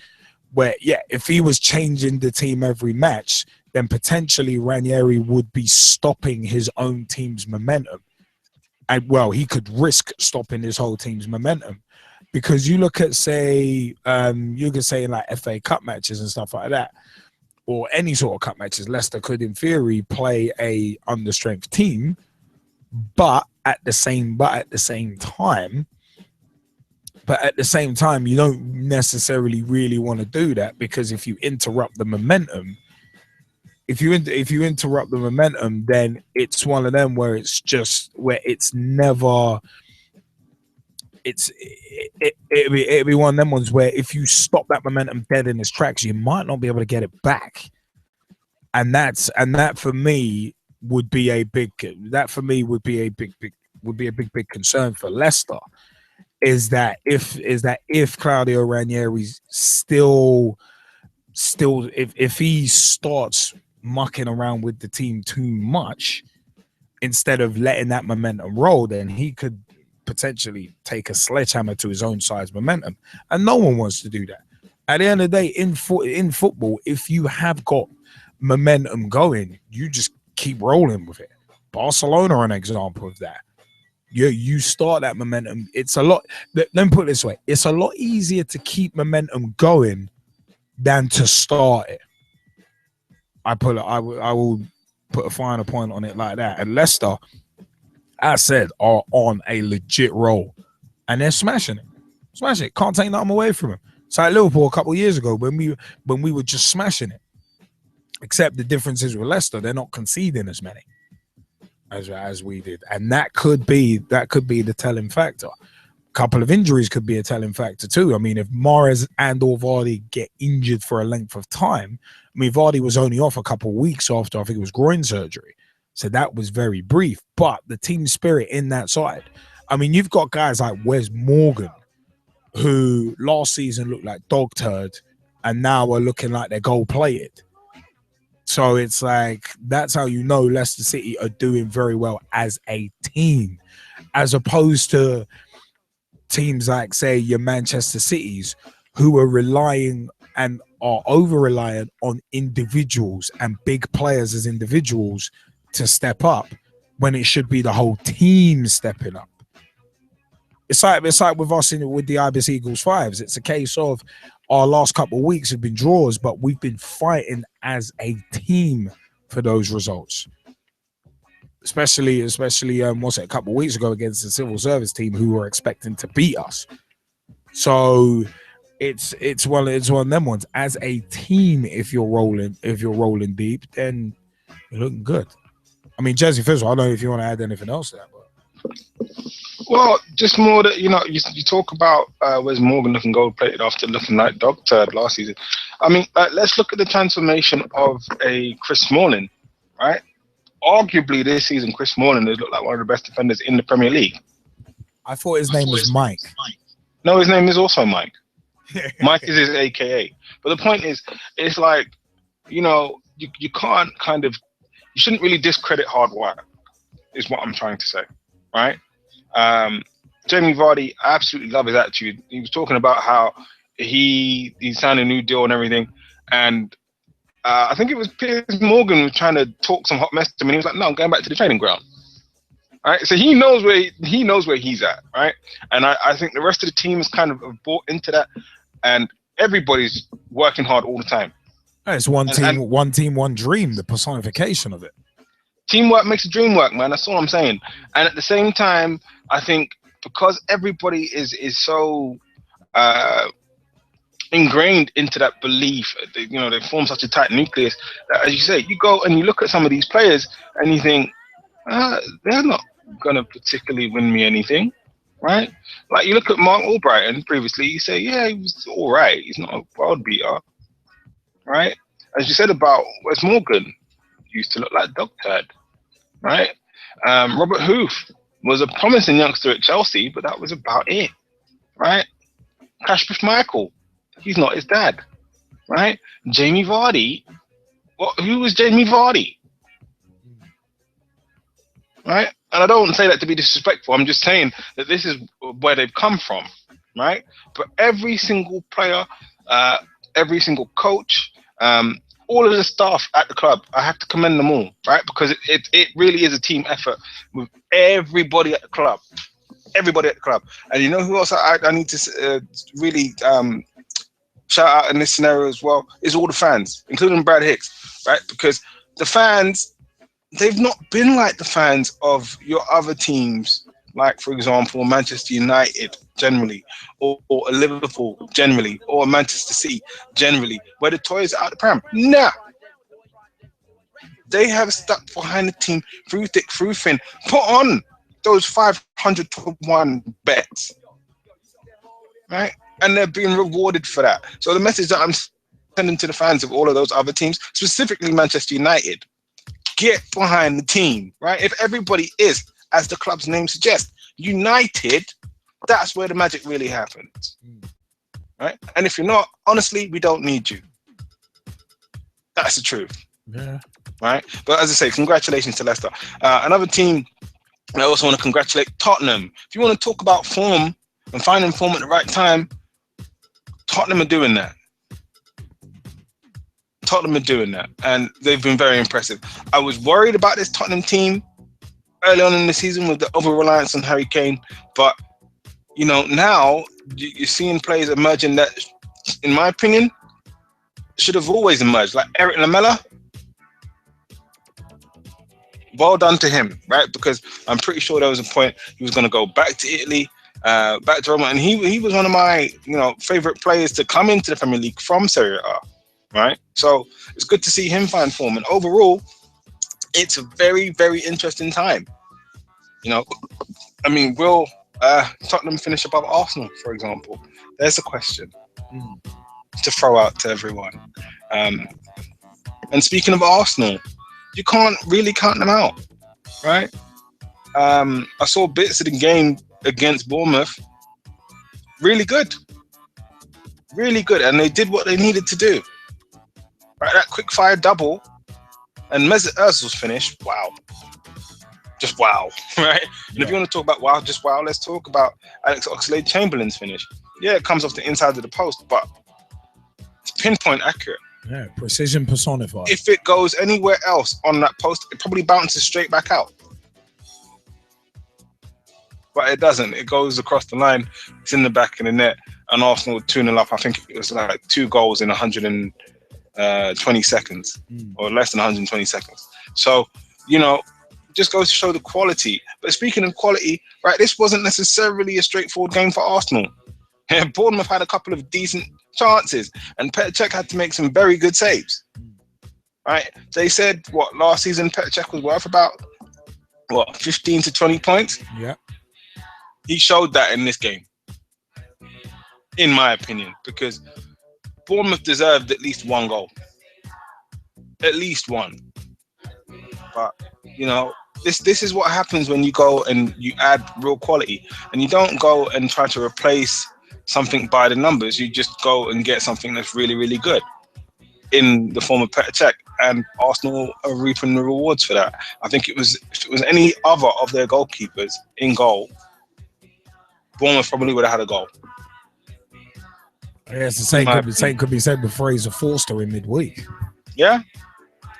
if he was changing the team every match, then potentially Ranieri would be stopping his own team's momentum. And well, he could risk stopping his whole team's momentum, because you look at, say, you could say like FA Cup matches and stuff like that, or any sort of cup matches, Leicester could, in theory, play a understrength team, but at the same time, you don't necessarily really want to do that, because if you interrupt the momentum, then it's one of them where it's never. It'd be one of them ones where if you stop that momentum dead in its tracks, you might not be able to get it back, and that for me would be a big concern for Leicester. Is that if Claudio Ranieri's still if he starts mucking around with the team too much instead of letting that momentum roll, then he could potentially take a sledgehammer to his own side's momentum, and no one wants to do that. At the end of the day, in football, if you have got momentum going, you just keep rolling with it. Barcelona are an example of that. You start that momentum. It's a lot. Let me put it this way: it's a lot easier to keep momentum going than to start it. I will put a finer point on it like that. And Leicester, I said, are on a legit roll, and they're smashing it. Smash it. Can't take nothing away from him. It's like Liverpool a couple of years ago when we were just smashing it. Except the difference is with Leicester, they're not conceding as many as we did, and that could be the telling factor. A couple of injuries could be a telling factor too. I mean, if Mahrez and or Vardy get injured for a length of time, I mean, Vardy was only off a couple of weeks after I think it was groin surgery, so that was very brief. But the team spirit in that side, I mean, you've got guys like Wes Morgan, who last season looked like dog turd, and now are looking like they're gold plated. So it's like, that's how you know Leicester City are doing very well as a team, as opposed to teams like, say, your Manchester Cities, who are relying and are over-reliant on individuals and big players as individuals to step up when it should be the whole team stepping up. It's like with us with the Ibis Eagles 5s. It's a case of our last couple of weeks have been draws, but we've been fighting as a team for those results. Especially, a couple of weeks ago against the civil service team who were expecting to beat us. So it's one of them ones. As a team, if you're rolling deep, then you're looking good. I mean, Jesse Fizzle, I don't know if you want to add anything else to that, but well, just more that you talk about Wes Morgan looking gold plated after looking like dog turd last season. I mean, let's look at the transformation of a Chris Smalling, right? Arguably this season, Chris Smalling has looked like one of the best defenders in the Premier League. I thought his name was Mike. No, his name is also Mike. Mike is his AKA. But the point is, it's like, you can't you shouldn't really discredit hard work, is what I'm trying to say, right? Jamie Vardy, I absolutely love his attitude. He was talking about how he signed a new deal and everything, and I think it was Piers Morgan was trying to talk some hot mess to him, and he was like, "No, I'm going back to the training ground." Right, so he knows where he's at, right? And I think the rest of the team is kind of bought into that, and everybody's working hard all the time. It's one team, one dream. The personification of it. Teamwork makes the dream work, man. That's all I'm saying. And at the same time, I think because everybody is so ingrained into that belief, they form such a tight nucleus that, as you say, you go and you look at some of these players and you think, they're not gonna particularly win me anything, right? Like you look at Mark Albrighton previously, you say, yeah, he was all right. He's not a world beater, right? As you said about Wes Morgan, used to look like dog turd, right? Robert Hoof was a promising youngster at Chelsea, but that was about it, right? Kasper Schmeichel, he's not his dad, right? Jamie Vardy, who was Jamie Vardy? Right? And I don't say that to be disrespectful. I'm just saying that this is where they've come from, right? But every single player, every single coach, all of the staff at the club, I have to commend them all, right? Because it really is a team effort with everybody at the club. Everybody at the club. And you know who else I need to really shout out in this scenario as well is all the fans, including Brad Hicks, right? Because the fans, they've not been like the fans of your other teams, like, for example, Manchester United generally, or Liverpool generally, or Manchester City generally, where the toys are out the pram. No. They have stuck behind the team through thick, through thin, put on those 500 to 1 bets, right? And they're being rewarded for that. So the message that I'm sending to the fans of all of those other teams, specifically Manchester United, get behind the team, right? If everybody is, as the club's name suggests, united, that's where the magic really happens, right? And if you're not, honestly, we don't need you. That's the truth. Yeah. Right? But as I say, congratulations to Leicester. Another team I also want to congratulate, Tottenham. If you want to talk about form and finding form at the right time, Tottenham are doing that. Tottenham are doing that, and they've been very impressive. I was worried about this Tottenham team early on in the season with the over-reliance on Harry Kane, but now you're seeing players emerging that, in my opinion, should have always emerged, like Eric Lamela. Well done to him, right? Because I'm pretty sure there was a point he was going to go back to Italy, back to Roma, and he was one of my favorite players to come into the Premier League from Serie A, right? So it's good to see him find form, and overall, it's a very, very interesting time. I mean, will Tottenham finish above Arsenal, for example? There's a question to throw out to everyone. And speaking of Arsenal, you can't really count them out, right? I saw bits of the game against Bournemouth. Really good. Really good. And they did what they needed to do. Right, that quick fire double and Mesut Ozil's finish. Wow. Just wow, right? And if you want to talk about wow, just wow, let's talk about Alex Oxlade-Chamberlain's finish. Yeah, it comes off the inside of the post, but it's pinpoint accurate. Yeah, precision personified. If it goes anywhere else on that post, it probably bounces straight back out. But it doesn't. It goes across the line. It's in the back of the net. And Arsenal 2-0 up. I think it was like 2 goals in 120 seconds or less than 120 seconds. So, just goes to show the quality. But speaking of quality, right, this wasn't necessarily a straightforward game for Arsenal. Bournemouth had a couple of decent chances, and Petr Cech had to make some very good saves. Right? They said, last season Petr Cech was worth about, 15 to 20 points? Yeah. He showed that in this game, in my opinion, because Bournemouth deserved at least 1 goal. At least 1. But, this is what happens when you go and you add real quality, and you don't go and try to replace something by the numbers. You just go and get something that's really, really good in the form of Petr Cech, and Arsenal are reaping the rewards for that. I think if it was any other of their goalkeepers in goal, Bournemouth probably would have had a goal. Yeah, it's the same could be said with Fraser Forster in midweek. Yeah.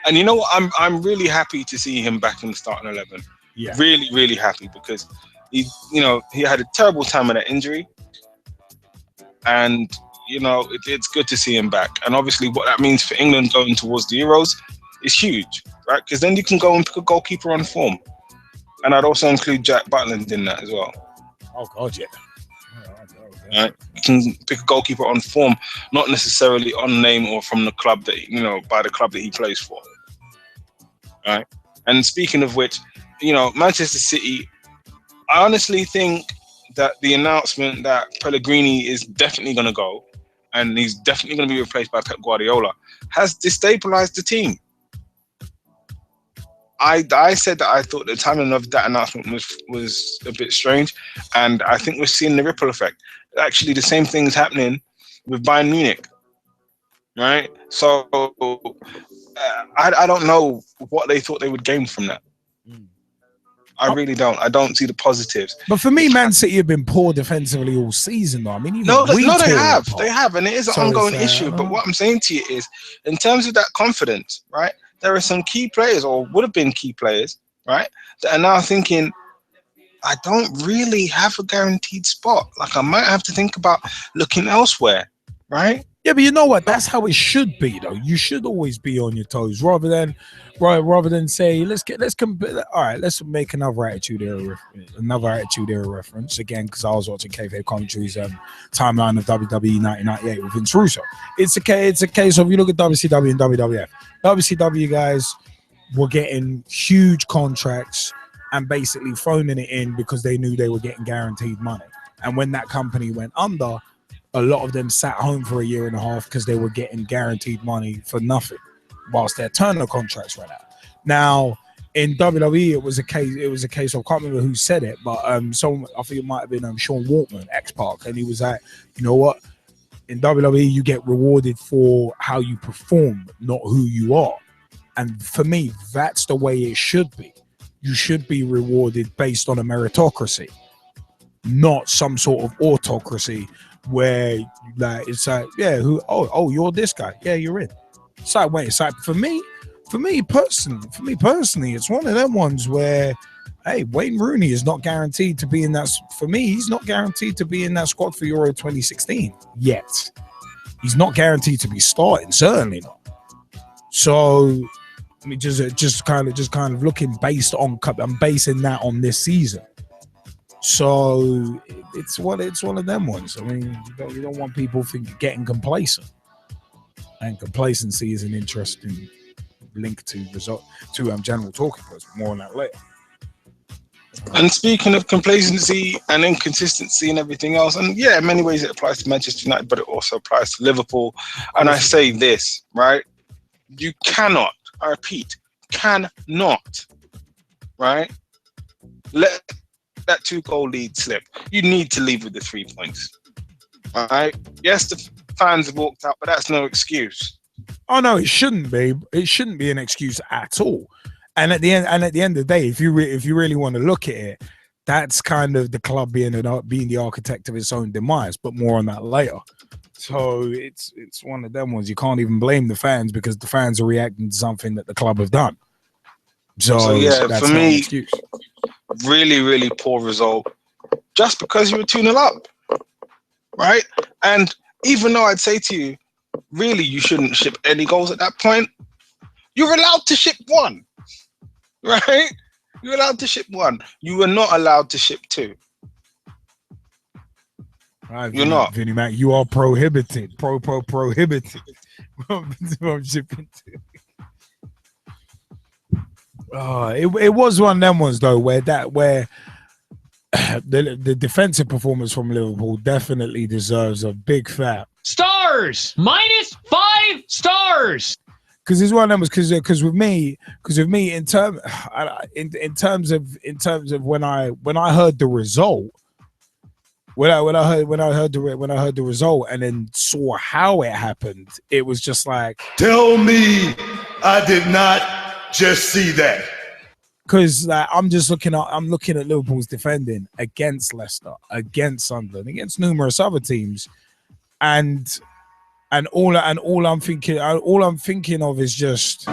And you know what? I'm really happy to see him back in the starting 11. Yeah. Really, really happy, because he had a terrible time with that injury. And, it's good to see him back. And obviously what that means for England going towards the Euros is huge, right? Because then you can go and pick a goalkeeper on form. And I'd also include Jack Butland in that as well. Oh, God, yeah. Right? You can pick a goalkeeper on form, not necessarily on name or from the club that, by the club that he plays for. Right? And speaking of which, Manchester City, I honestly think that the announcement that Pellegrini is definitely going to go and he's definitely going to be replaced by Pep Guardiola has destabilized the team. I said that I thought the timing of that announcement was a bit strange, and I think we're seeing the ripple effect. Actually, the same thing is happening with Bayern Munich, right? So I don't know what they thought they would gain from that. I really don't. I don't see the positives. But for me, Man City have been poor defensively all season, though. I mean, they have, and it is an ongoing issue. But what I'm saying to you is, in terms of that confidence, right? There are some key players, or would have been key players, right, that are now thinking, I don't really have a guaranteed spot. Like, I might have to think about looking elsewhere, right? Yeah, but you know what? That's how it should be, though. You should always be on your toes, rather than say, let's make another attitude era reference again, because I was watching Kayfabe Commentary's timeline of WWE 1998 with Vince Russo. It's a case of, you look at WCW and WWF. WCW guys were getting huge contracts and basically phoning it in because they knew they were getting guaranteed money. And when that company went under, a lot of them sat home for a year and a half because they were getting guaranteed money for nothing, whilst their Turner contracts ran out. Now, in WWE, it was a case of, I can't remember who said it, but I think it might have been Sean Waltman, X-Pac, and he was like, you know what? In WWE, you get rewarded for how you perform, not who you are. And for me, that's the way it should be. You should be rewarded based on a meritocracy, not some sort of autocracy where it's like, yeah, you're this guy, yeah, you're in. It's like for me personally, it's one of them ones where, hey, Wayne Rooney is not guaranteed to be in that. For me, he's not guaranteed to be in that squad for Euro 2016 yet. He's not guaranteed to be starting, certainly not. So, I mean, just kind of looking basing that on this season. So it's one of them ones. I mean, you don't want people getting complacent, and complacency is an interesting link to general talking points. More on that later. And speaking of complacency and inconsistency and everything else, and yeah, in many ways it applies to Manchester United, but it also applies to Liverpool. And I say this, right? You cannot, I repeat, cannot, right, let that 2-goal lead slip. You need to leave with the 3 points. All right? Yes, the fans have walked out, but that's no excuse. Oh no, it shouldn't be. It shouldn't be an excuse at all. And at the end of the day, if you really want to look at it, that's kind of the club being the architect of its own demise. But more on that later. So it's one of them ones. You can't even blame the fans because the fans are reacting to something that the club have done. So yeah, that's for not an me, excuse. really, really poor result. Just because you were 2-0 up, right? And even though I'd say to you, really, you shouldn't ship any goals at that point. You're allowed to ship 1. Right? You're allowed to ship 1. You were not allowed to ship 2. Right, You're not. Vinny Mac, you are prohibited. Prohibited from shipping 2. It was one of them ones though where the defensive performance from Liverpool definitely deserves a big fat stars. -5 stars. Because it's one of them. Because with me, in terms of when I heard the result, when I heard the result, and then saw how it happened, it was just like, tell me I did not just see that. Because I'm looking at Liverpool's defending against Leicester, against Sunderland, against numerous other teams, and all I'm thinking of is just, hey,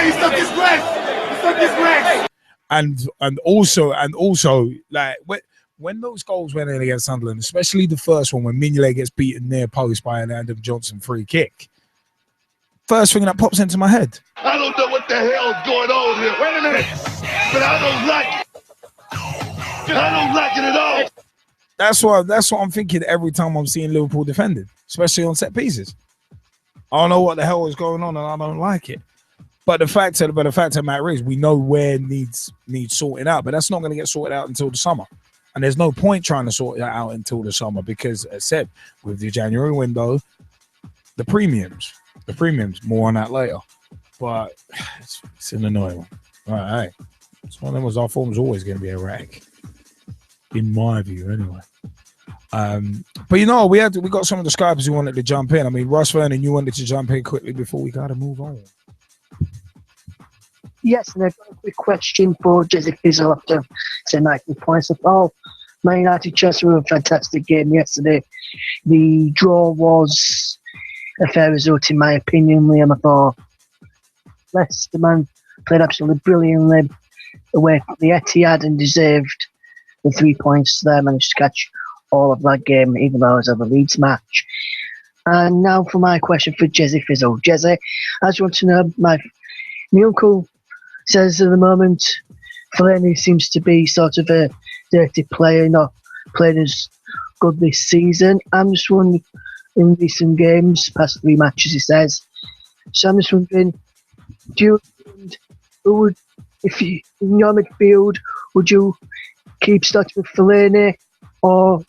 he stuck his leg. And also like when those goals went in against Sunderland, especially the first one when Mignolet gets beaten near post by an Adam Johnson free kick, first thing that pops into my head, I don't know what the hell's going on here. Wait a minute, but I don't like it. I don't like it at all. That's what I'm thinking every time I'm seeing Liverpool defending, especially on set pieces. I don't know what the hell is going on, and I don't like it. But the fact of the matter is, we know where needs sorting out, but that's not going to get sorted out until the summer. And there's no point trying to sort that out until the summer because, as I said, with the January window, the premiums, more on that later. But it's an annoying one. All right, it's one of them was our form's always going to be erratic. In my view, anyway. But you know, we got some of the Skypers who wanted to jump in. I mean, Russ Vernon, you wanted to jump in quickly before we gotta move on. Yes, and I've got a quick question for Jesse Fizzle after saying 19 points of all. Man United just were a fantastic game yesterday. The draw was a fair result in my opinion, Liam. I thought Leicester man played absolutely brilliantly away from the Etihad and deserved the 3 points there. Managed to catch all of that game, even though it was a Leeds match. And now for my question for Jesse Fizzle. Jesse, I just want to know, my uncle says at the moment Fellaini seems to be sort of a dirty player, not playing as good this season. I'm just wondering, in recent games, past 3 matches, he says. So I'm just wondering, if you, in your midfield, would you keep starting with Fellaini, or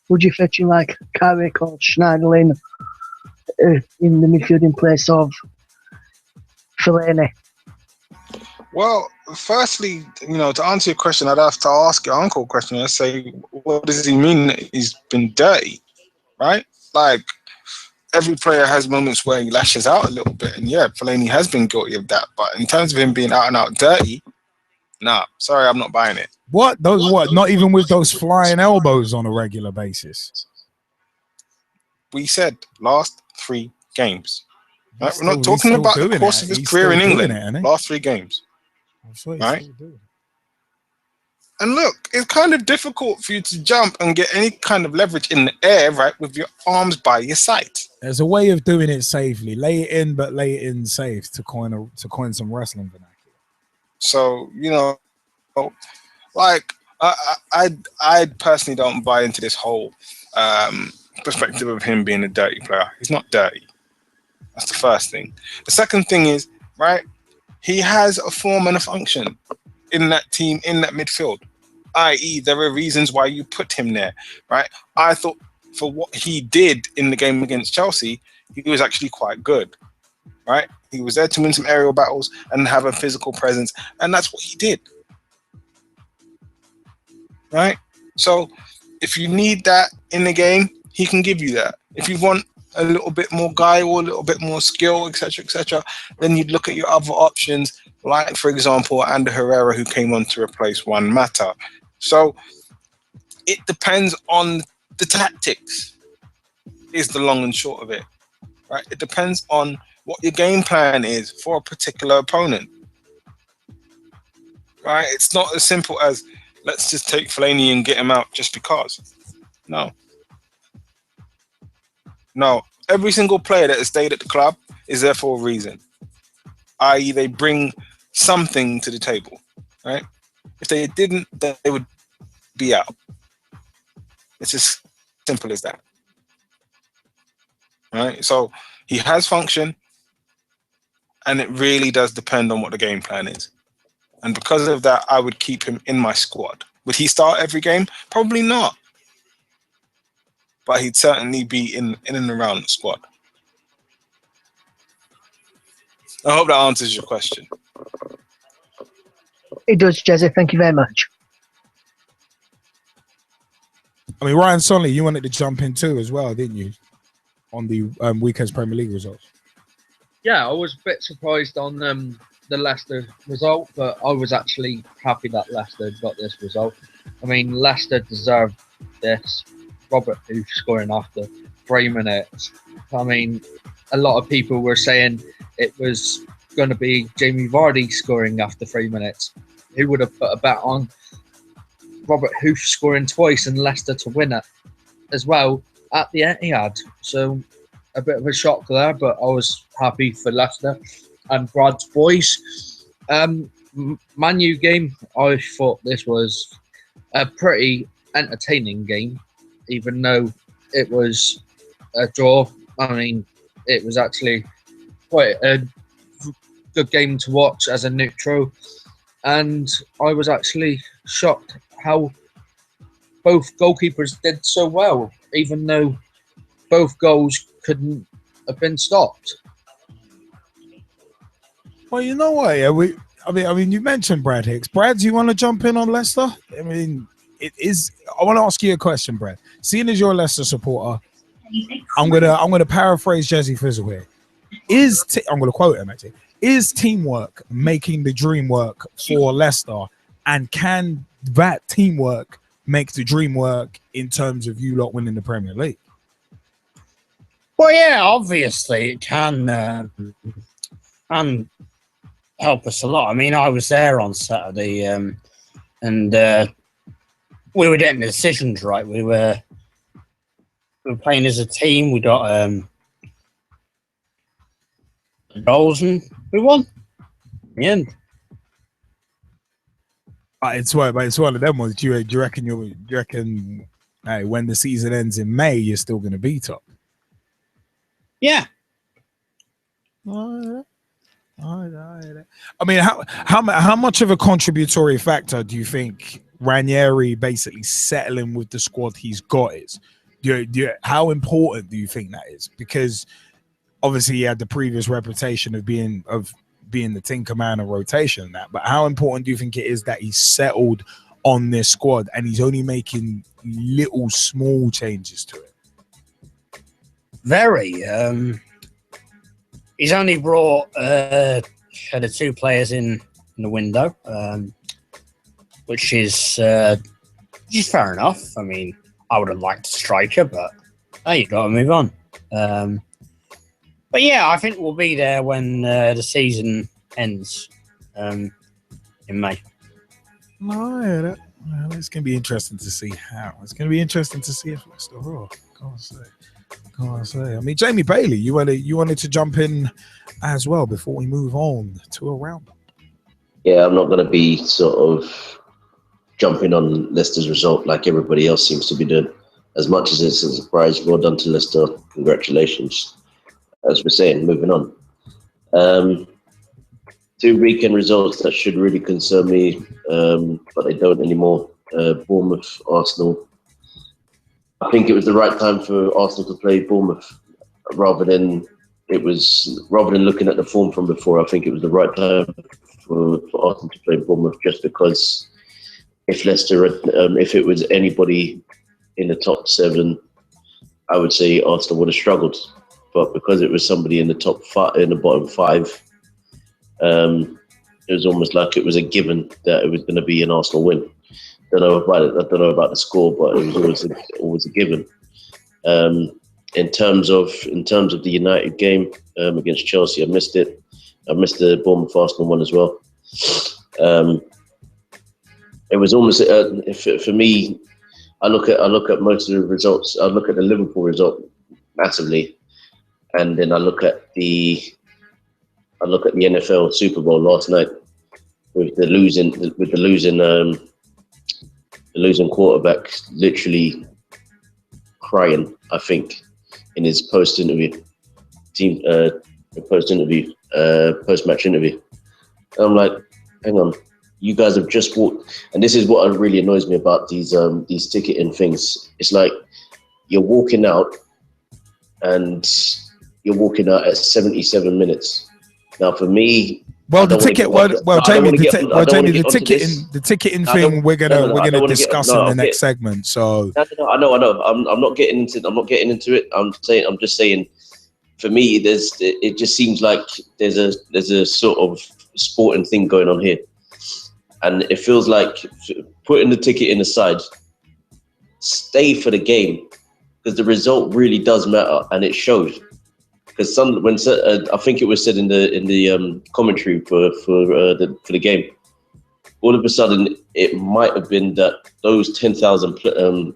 would you fetch in like Carrick or Schneiderlin in the midfield in place of Fellaini? Well, firstly, to answer your question, I'd have to ask your uncle a question and say, what does he mean that he's been dirty, right? Like, every player has moments where he lashes out a little bit, and yeah, Fellaini has been guilty of that. But in terms of him being out and out dirty, nah, sorry, I'm not buying it. What? Those what? Not even with those flying elbows on a regular basis. We said last 3 games. Right? We're not talking about the course of his career in England. Last 3 games. Right? And look, it's kind of difficult for you to jump and get any kind of leverage in the air, right, with your arms by your side. There's a way of doing it safely. Lay it in, but lay it in safe, to coin some wrestling vernacular. So, like, I personally don't buy into this whole perspective of him being a dirty player. He's not dirty. That's the first thing. The second thing is, right, he has a form and a function in that team, in that midfield, i.e. there are reasons why you put him there, right? I thought for what he did in the game against Chelsea, he was actually quite good, right? He was there to win some aerial battles and have a physical presence, and that's what he did, right? So if you need that in the game, he can give you that. If you want a little bit more guile or a little bit more skill, etc., then you'd look at your other options, like, for example, Ander Herrera, who came on to replace Juan Mata. So it depends on the tactics, is the long and short of it, right? It depends on what your game plan is for a particular opponent, right? It's not as simple as, let's just take Fellaini and get him out just because. No, every single player that has stayed at the club is there for a reason, i.e. they bring something to the table, right? If they didn't, then they would be out. It's as simple as that, right? So he has function, and it really does depend on what the game plan is. And because of that, I would keep him in my squad. Would he start every game? Probably not. But he'd certainly be in and around the squad. I hope that answers your question. It does, Jesse. Thank you very much. I mean, Ryan Sonley, you wanted to jump in too as well, didn't you? On the weekend's Premier League results. Yeah, I was a bit surprised on the Leicester result, but I was actually happy that Leicester got this result. I mean, Leicester deserved this. Robert Huth scoring after 3 minutes. I mean, a lot of people were saying it was going to be Jamie Vardy scoring after 3 minutes. Who would have put a bet on Robert Huth scoring twice and Leicester to win it as well at the Etihad? So a bit of a shock there, but I was happy for Leicester and Brad's boys. Man U game, I thought this was a pretty entertaining game, even though it was a draw. I mean, it was actually quite a good game to watch as a neutral. And I was actually shocked how both goalkeepers did so well, even though both goals couldn't have been stopped. Well, you know what? Yeah, I mean, you mentioned Brad Hicks. Brad, do you want to jump in on Leicester? I mean, it is. I want to ask you a question, Brad. Seeing as you're a Leicester supporter, I'm gonna paraphrase Jesse Fizzle here. I'm gonna quote him actually. Is teamwork making the dream work for Leicester, and can that teamwork make the dream work in terms of you lot winning the Premier League? Well, yeah, obviously it can help us a lot. I mean, I was there on Saturday, and we were getting the decisions right. We were playing as a team. We got goals and we won in the end. It's one of them ones. Do you reckon hey, when the season ends in May, you're still going to be top? Yeah. I mean, how much of a contributory factor do you think Ranieri basically settling with the squad he's got is? How important do you think that is? Because obviously he had the previous reputation of being the tinker man of rotation and that, but how important do you think it is that he's settled on this squad and he's only making little small changes to it? Very. He's only brought the 2 players in the window, which is fair enough. I mean, I would have liked a striker, but you got to move on. But yeah, I think we'll be there when the season ends in May. Well, it's going to be interesting to see how. It's going to be interesting to see if Leicester. Oh, can't say. I mean, Jamie Bailey, you wanted to jump in as well before we move on to a roundup. Yeah, I'm not going to be sort of jumping on Leicester's result like everybody else seems to be doing. As much as it's a surprise, well done to Leicester. Congratulations. As we're saying, moving on. 2 weekend results that should really concern me, but they don't anymore. Bournemouth, Arsenal. I think it was the right time for Arsenal to play Bournemouth rather than looking at the form from before. I think it was the right time for Arsenal to play Bournemouth, just because if Leicester, if it was anybody in the top 7, I would say Arsenal would have struggled. But because it was somebody in the top 5, in the bottom 5, it was almost like it was a given that it was going to be an Arsenal win. I don't know about the score, but it was always a given. In terms of the United game against Chelsea, I missed it. I missed the Bournemouth Arsenal one as well. It was almost for me. I look at most of the results. I look at the Liverpool result massively, and then I look at the NFL Super Bowl last night with the losing quarterback literally crying, I think, in his post match interview. And I'm like, hang on, you guys have just walked, and this is what really annoys me about these ticketing things. It's like you're walking out, and you're walking out at 77 minutes. Now, for me, the ticketing thing we're gonna discuss in the next segment. So I know. I'm not getting into it. I'm just saying. For me, it just seems like there's a sort of sporting thing going on here, and it feels like putting the ticketing aside, stay for the game, because the result really does matter, and it shows. Because I think it was said in the commentary for the game, all of a sudden it might have been that those 10,000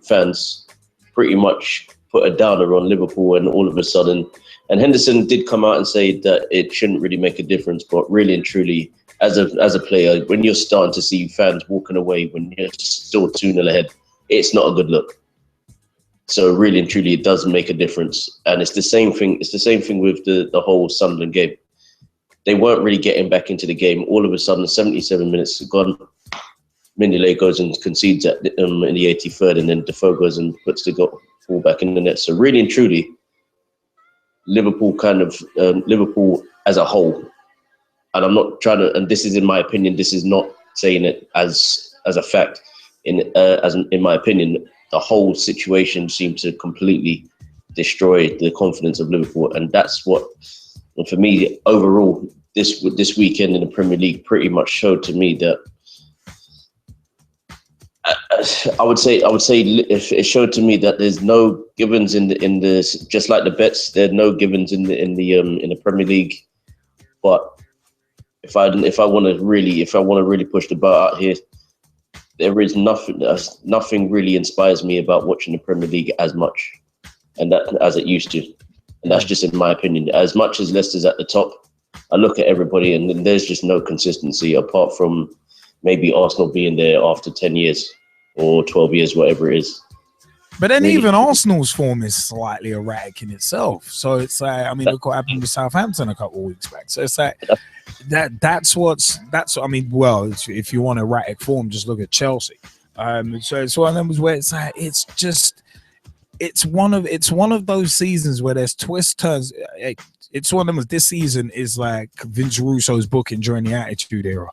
fans pretty much put a downer on Liverpool, and all of a sudden, and Henderson did come out and say that it shouldn't really make a difference, but really and truly, as a player, when you're starting to see fans walking away when you're still 2-0 ahead, it's not a good look. So really and truly, it does make a difference, and it's the same thing. It's the same thing with the whole Sunderland game. They weren't really getting back into the game. All of a sudden, 77 minutes gone. Mignolet goes and concedes in the 83rd, and then Defoe goes and puts the goal back in the net. So really and truly, Liverpool Liverpool as a whole, and I'm not trying to. And this is in my opinion. This is not saying it as a fact. In my opinion, the whole situation seemed to completely destroy the confidence of Liverpool, and that's what, for me, overall, this weekend in the Premier League pretty much showed to me that I would say if it showed to me that there's no givens in this, just like the bets, there's no givens in the Premier League. But if I want to really push the boat out here, there is nothing really inspires me about watching the Premier League as much, and that as it used to, and that's just in my opinion. As much as Leicester's at the top, I look at everybody, and there's just no consistency apart from maybe Arsenal being there after 10 years or 12 years, whatever it is. But then even Arsenal's form is slightly erratic in itself. So it's like, I mean, look what happened with Southampton a couple of weeks back. So it's like that's I mean, well, if you want erratic form, just look at Chelsea. So it's one of them where it's like it's one of those seasons where there's twists, turns. It's one of them. This season is like Vince Russo's booking during the Attitude Era,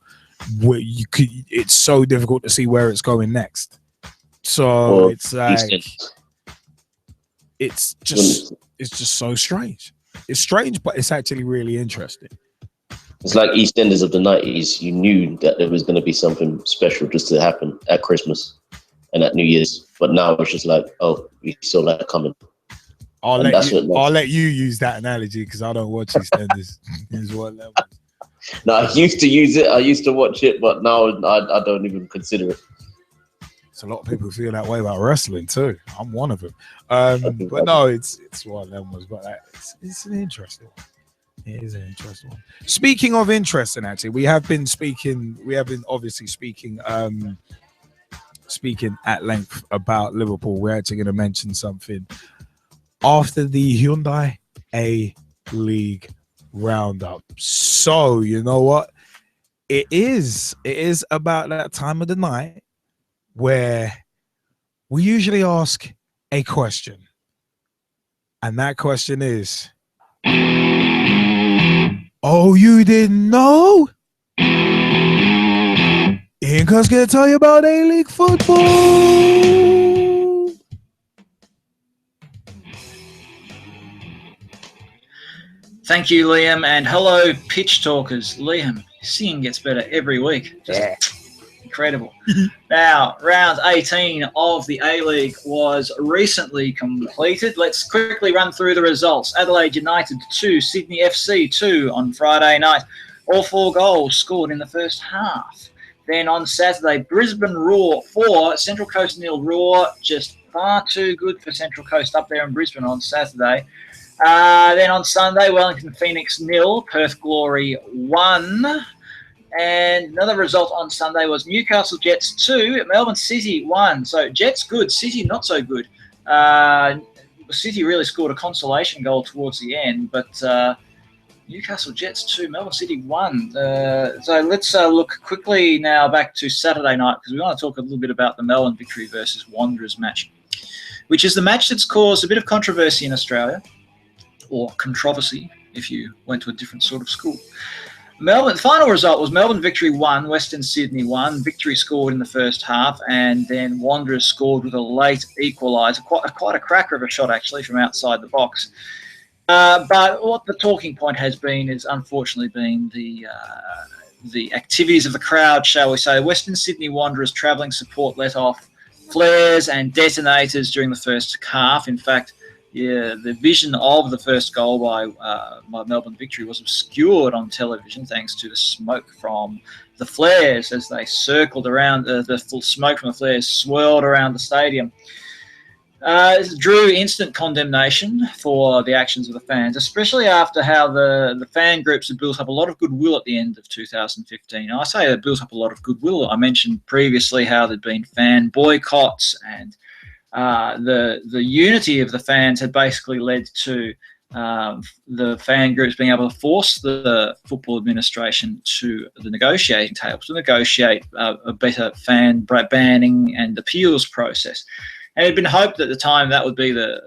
where it's so difficult to see where it's going next. So it's like it's just so strange. It's strange, but it's actually really interesting. It's like EastEnders of the 90s. You knew that there was going to be something special just to happen at Christmas and at New Year's, but now it's just like, oh, we saw that coming. I'll let you use that analogy because I don't watch EastEnders. Is what level. No, I used to use it. I used to watch it, but now I don't even consider it. A lot of people feel that way about wrestling too. I'm one of them. But no, it's one of them was. But it's an interesting one. It is an interesting one. Speaking of interesting, actually, we have been obviously speaking speaking at length about Liverpool, we're actually going to mention something after the Hyundai A-League roundup. So, you know what? It is about that time of the night where we usually ask a question. And that question is, oh, you didn't know? Ian Cuss gonna tell you about A-League football. Thank you, Liam, and hello, pitch talkers. Liam, singing gets better every week. Just incredible. Now, round 18 of the A-League was recently completed. Let's quickly run through the results. Adelaide United 2, Sydney FC 2 on Friday night. All 4 goals scored in the first half. Then on Saturday, Brisbane Roar 4, Central Coast 0. Roar just far too good for Central Coast up there in Brisbane on Saturday. Then on Sunday, Wellington Phoenix 0, Perth Glory 1. And another result on Sunday was Newcastle Jets 2, Melbourne City 1. So Jets good, City not so good. City really scored a consolation goal towards the end, but Newcastle Jets 2, Melbourne City 1. So let's look quickly now back to Saturday night, because we want to talk a little bit about the Melbourne Victory versus Wanderers match, which is the match that's caused a bit of controversy in Australia, or controversy if you went to a different sort of school. The final result was Melbourne Victory 1, Western Sydney 1. Victory scored in the first half, and then Wanderers scored with a late equaliser. Quite a cracker of a shot, actually, from outside the box. But what the talking point has been is, unfortunately, been the activities of the crowd, shall we say. Western Sydney Wanderers travelling support let off flares and detonators during the first half. In fact, the vision of the first goal by Melbourne Victory was obscured on television thanks to the smoke from the flares as they circled around. The full smoke from the flares swirled around the stadium. This drew instant condemnation for the actions of the fans, especially after how the fan groups had built up a lot of goodwill at the end of 2015. I say they built up a lot of goodwill. I mentioned previously how there'd been fan boycotts, and the unity of the fans had basically led to the fan groups being able to force the football administration to the negotiating table to negotiate a better fan banning and appeals process. And it had been hoped at the time that would be the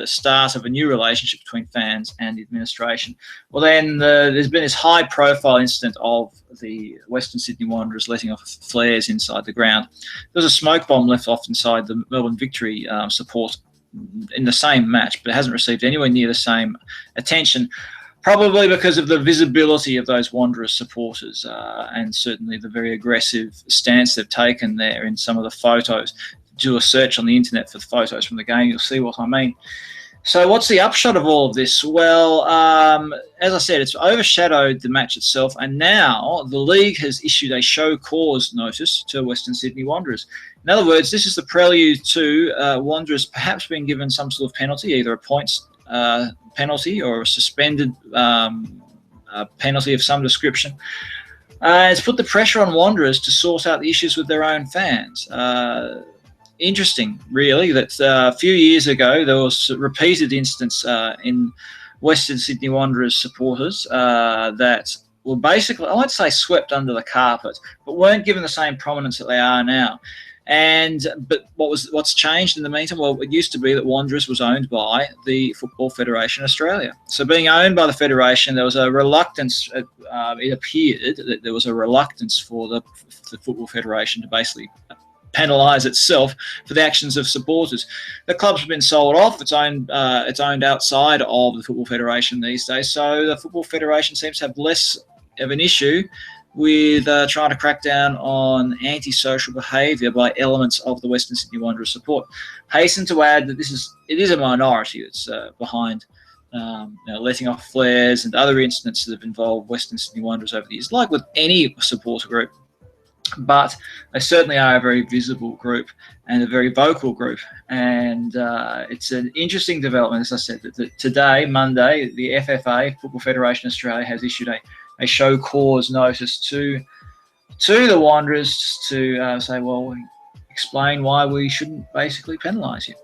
start of a new relationship between fans and the administration. Well, then there's been this high-profile incident of the Western Sydney Wanderers letting off flares inside the ground. There was a smoke bomb left off inside the Melbourne Victory support in the same match, but it hasn't received anywhere near the same attention, probably because of the visibility of those Wanderers supporters and certainly the very aggressive stance they've taken there in some of the photos. Do a search on the internet for the photos from the game, you'll see what I mean. So what's the upshot of all of this? Well, as I said, it's overshadowed the match itself, and now the league has issued a show cause notice to Western Sydney Wanderers. In other words, this is the prelude to Wanderers perhaps being given some sort of penalty, either a points penalty or a suspended penalty of some description. It's put the pressure on Wanderers to sort out the issues with their own fans. Interesting, really, that a few years ago there was a repeated instance in Western Sydney Wanderers supporters that were basically, I won't say swept under the carpet, but weren't given the same prominence that they are now. But what's changed in the meantime? Well, it used to be that Wanderers was owned by the Football Federation Australia. So being owned by the Federation, there was a reluctance, it appeared that there was a reluctance for the Football Federation to basically penalise itself for the actions of supporters. The club's been sold off. It's owned outside of the Football Federation these days. So the Football Federation seems to have less of an issue with trying to crack down on antisocial behaviour by elements of the Western Sydney Wanderers support. Hasten to add that it is a minority that's behind letting off flares and other incidents that have involved Western Sydney Wanderers over the years, like with any supporter group. But they certainly are a very visible group and a very vocal group. And it's an interesting development, as I said, that today, Monday, the FFA, Football Federation Australia, has issued a show cause notice to the Wanderers to say, well, explain why we shouldn't basically penalise you.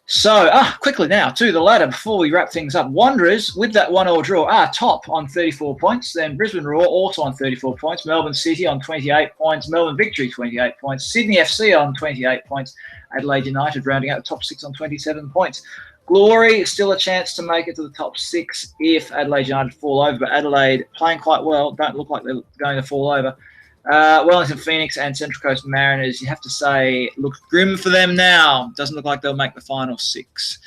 So, quickly now to the ladder before we wrap things up. Wanderers, with that 1-1 draw, are top on 34 points. Then Brisbane Roar also on 34 points. Melbourne City on 28 points. Melbourne Victory, 28 points. Sydney FC on 28 points. Adelaide United rounding out the top 6 on 27 points. Glory, still a chance to make it to the top 6 if Adelaide United fall over. But Adelaide playing quite well. Don't look like they're going to fall over. Wellington Phoenix and Central Coast Mariners, you have to say, looks grim for them now. Doesn't look like they'll make the final 6.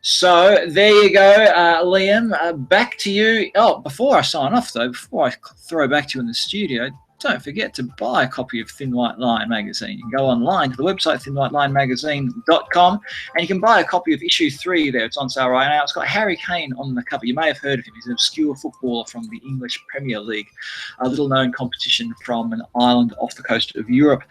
So there you go, Liam. Back to you. Oh, before I sign off, though, before I throw back to you in the studio, don't forget to buy a copy of Thin White Line magazine. You can go online to the website, thinwhitelinemagazine.com, and you can buy a copy of issue 3 there. It's on sale right now. It's got Harry Kane on the cover. You may have heard of him. He's an obscure footballer from the English Premier League, a little-known competition from an island off the coast of Europe.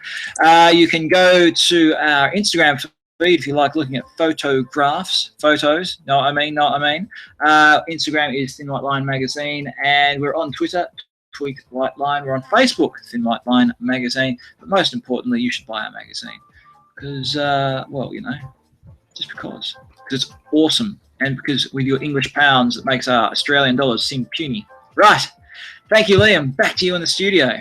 You can go to our Instagram feed if you like looking at photos. Know what I mean? Instagram is Thin White Line Magazine, and we're on Twitter, Tweet White Line. We're on Facebook, Thin White Line Magazine. But most importantly, you should buy our magazine because, well, you know, just because it's awesome, and because with your English pounds, it makes our Australian dollars seem puny. Right. Thank you, Liam. Back to you in the studio.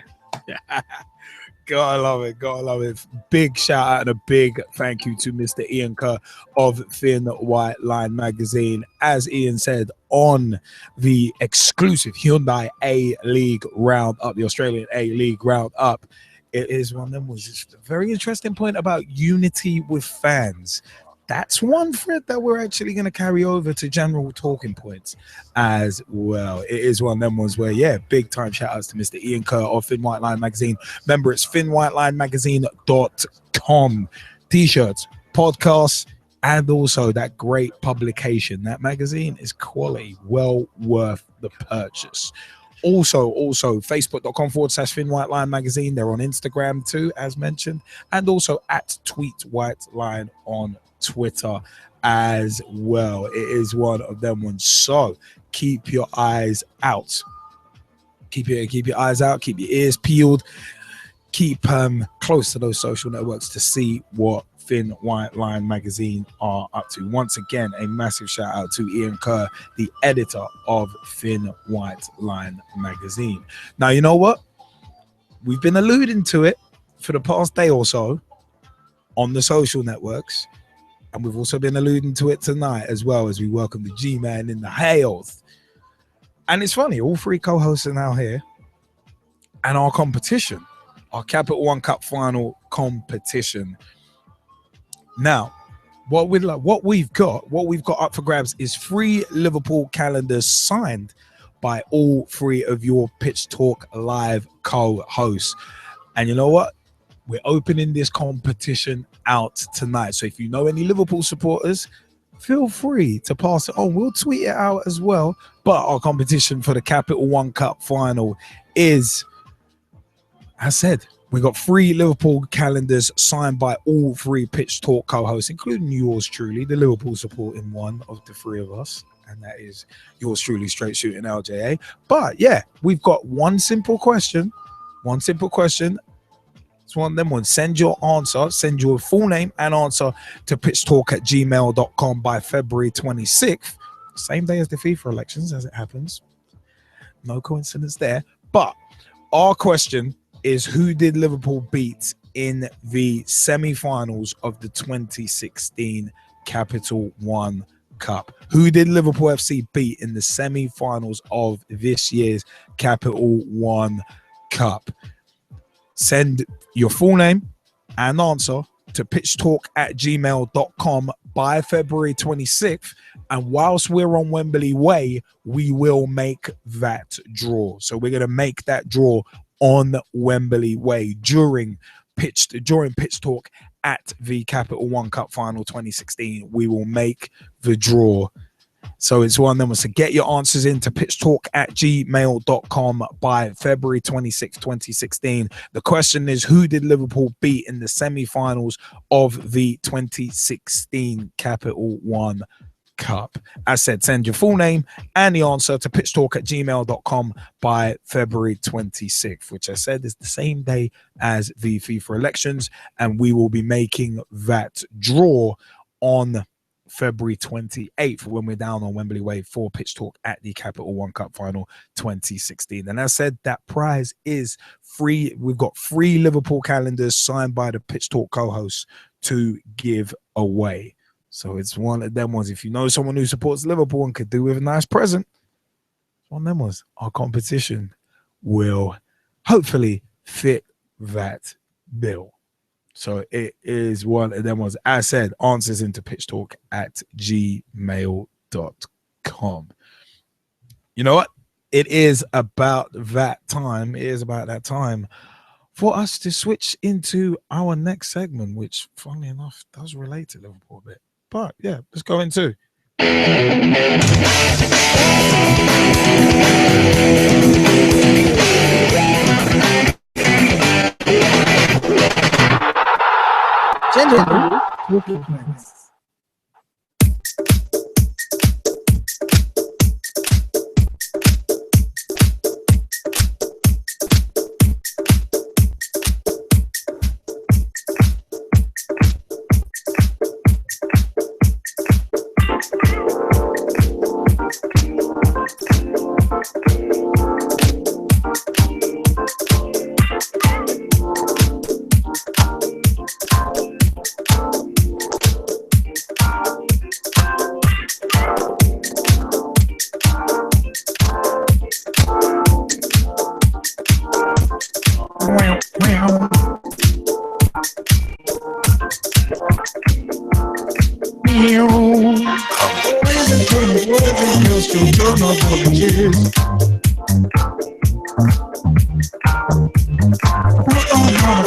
Gotta love it. Big shout out and a big thank you to Mr. Ian Kerr of Thin White Line Magazine. As Ian said, on the exclusive Hyundai A-League Roundup, the Australian A-League Roundup, it is one of them was just a very interesting point about unity with fans. That's one thread that we're actually going to carry over to general talking points as well. It is one of them ones where, yeah, big time shout outs to Mr. Ian Kerr of Thin White Line Magazine. Remember, it's thinwhitelinemagazine.com. T-shirts, podcasts, and also that great publication. That magazine is quality, well worth the purchase. Also, facebook.com/Thin White Line Magazine. They're on Instagram too, as mentioned, and also at Tweet White Line on Twitter as well. It is one of them ones. So keep your eyes out. Keep your eyes out. Keep your ears peeled. Keep close to those social networks to see what Thin White Line Magazine are up to. Once again, a massive shout out to Ian Kerr, the editor of Thin White Line Magazine. Now, you know what? We've been alluding to it for the past day or so on the social networks. And we've also been alluding to it tonight as well as we welcome the G-Man in the house. And it's funny, all 3 co-hosts are now here. And our competition, our Capital One Cup final competition. Now, what we've got up for grabs is 3 Liverpool calendars signed by all 3 of your Pitch Talk Live co-hosts. And you know what? We're opening this competition out tonight. So if you know any Liverpool supporters, feel free to pass it on. We'll tweet it out as well. But our competition for the Capital One Cup final is, as said, we got 3 Liverpool calendars signed by all 3 Pitch Talk co-hosts, including yours truly, the Liverpool supporting one of the 3 of us. And that is yours truly, Straight Shooting LJA. But yeah, we've got one simple question. It's one of them ones. Send your answer, send your full name and answer to pitchtalk@gmail.com by February 26th. Same day as the FIFA elections, as it happens. No coincidence there. But our question is, who did Liverpool beat in the semi-finals of the 2016 Capital One Cup? Who did Liverpool FC beat in the semi-finals of this year's Capital One Cup? Send your full name and answer to pitchtalk@gmail.com by February 26th. And whilst we're on Wembley Way, we will make that draw. So we're going to make that draw on Wembley Way during Pitch Talk at the Capital One Cup Final 2016. We will make the draw. So it's one of them was to get your answers into pitchtalk@gmail.com by February 26, 2016. The question is, who did Liverpool beat in the semi-finals of the 2016 Capital One Cup. As said, send your full name and the answer to pitchtalk@gmail.com by February 26th, which I said is the same day as the FIFA elections, and we will be making that draw on February 28th when we're down on Wembley Way for Pitch Talk at the Capital One Cup Final 2016. And as I said, that prize is free. We've got 3 Liverpool calendars signed by the Pitch Talk co-hosts to give away. So it's one of them ones. If you know someone who supports Liverpool and could do with a nice present, it's one of them ones. Our competition will hopefully fit that bill. So it is one of them ones. As said, answers into pitchtalk@gmail.com. You know what? It is about that time. It is about that time for us to switch into our next segment, which, funnily enough, does relate to Liverpool a bit. But yeah, let's go into.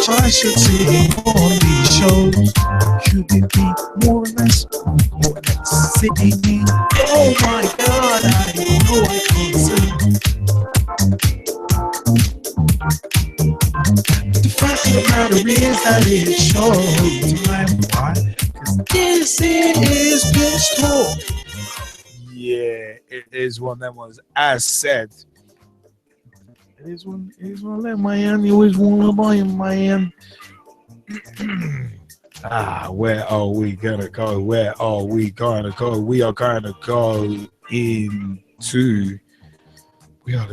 I should see on these shows. You can be more or less sitting. Oh my God, I know I can't see. The fact of the matter is that it's showtime. Why? Because this is Pitch Talk. Yeah, it is one of them ones. As said, it is one of them, man. You always want to buy him, man. Where are we gonna go? Where are we gonna go? We are gonna go into. We are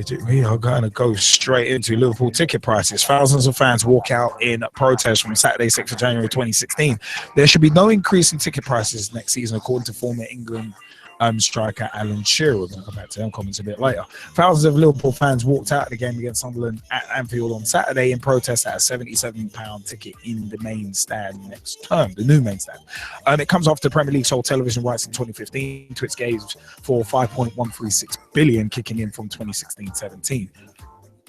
going to go straight into Liverpool ticket prices. Thousands of fans walk out in protest from Saturday, 6th of January 2016. There should be no increase in ticket prices next season, according to former England striker Alan Shearer. We're going to come back to them comments a bit later. Thousands of Liverpool fans walked out of the game against Sunderland at Anfield on Saturday in protest at a £77 ticket in the main stand next term, the new main stand. It comes after Premier League sold television rights in 2015 to its games for $5.136 billion, kicking in from 2016-17.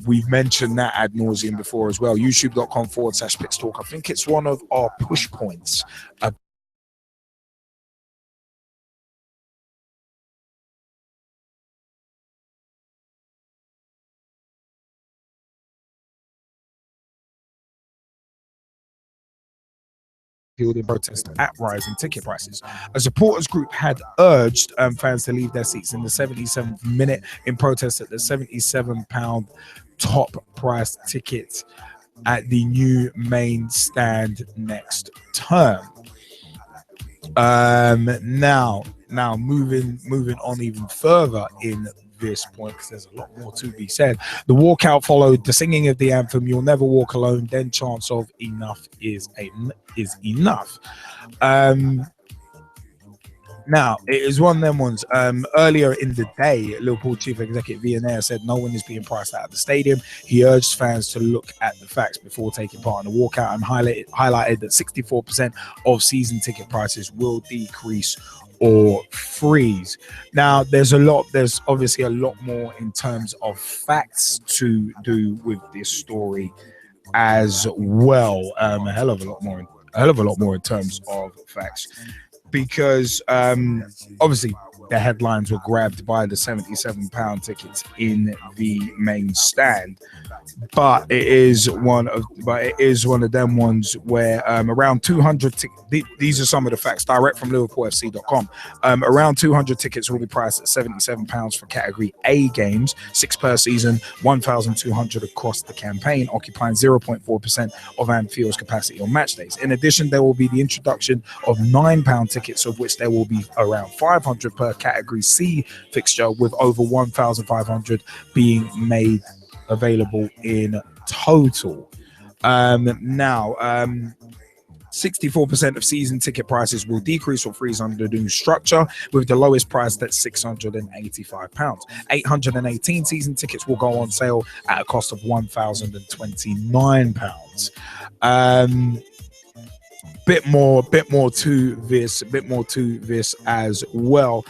We've mentioned that ad nauseum before as well. YouTube.com/PitsTalk. I think it's one of our push points. In protest at rising ticket prices. A supporters group had urged fans to leave their seats in the 77th minute in protest at the £77 top price ticket at the new main stand next term. Now moving on even further in this point, because there's a lot more to be said. The walkout followed the singing of the anthem "You'll Never Walk Alone," then chants of "Enough is enough." Now, it is one of them ones. Earlier in the day, Liverpool Chief Executive Vianney said no one is being priced out of the stadium. He urged fans to look at the facts before taking part in the walkout and highlighted that 64% of season ticket prices will decrease or freeze. Now, there's obviously a lot more in terms of facts to do with this story as well. A hell of a lot more in terms of facts. because obviously the headlines were grabbed by the £77 tickets in the main stand, but it is one of them ones where around 200 these are some of the facts direct from liverpoolfc.com. Around 200 tickets will be priced at £77 for category A games, 6 per season, 1,200 across the campaign, occupying 0.4% of Anfield's capacity on match days. In addition, there will be the introduction of £9 tickets, of which there will be around 500 per category C fixture, with over 1,500 being made available in total. 64% of season ticket prices will decrease or freeze under the new structure, with the lowest price at £685. 818 season tickets will go on sale at a cost of £1,029. Bit more to this as well.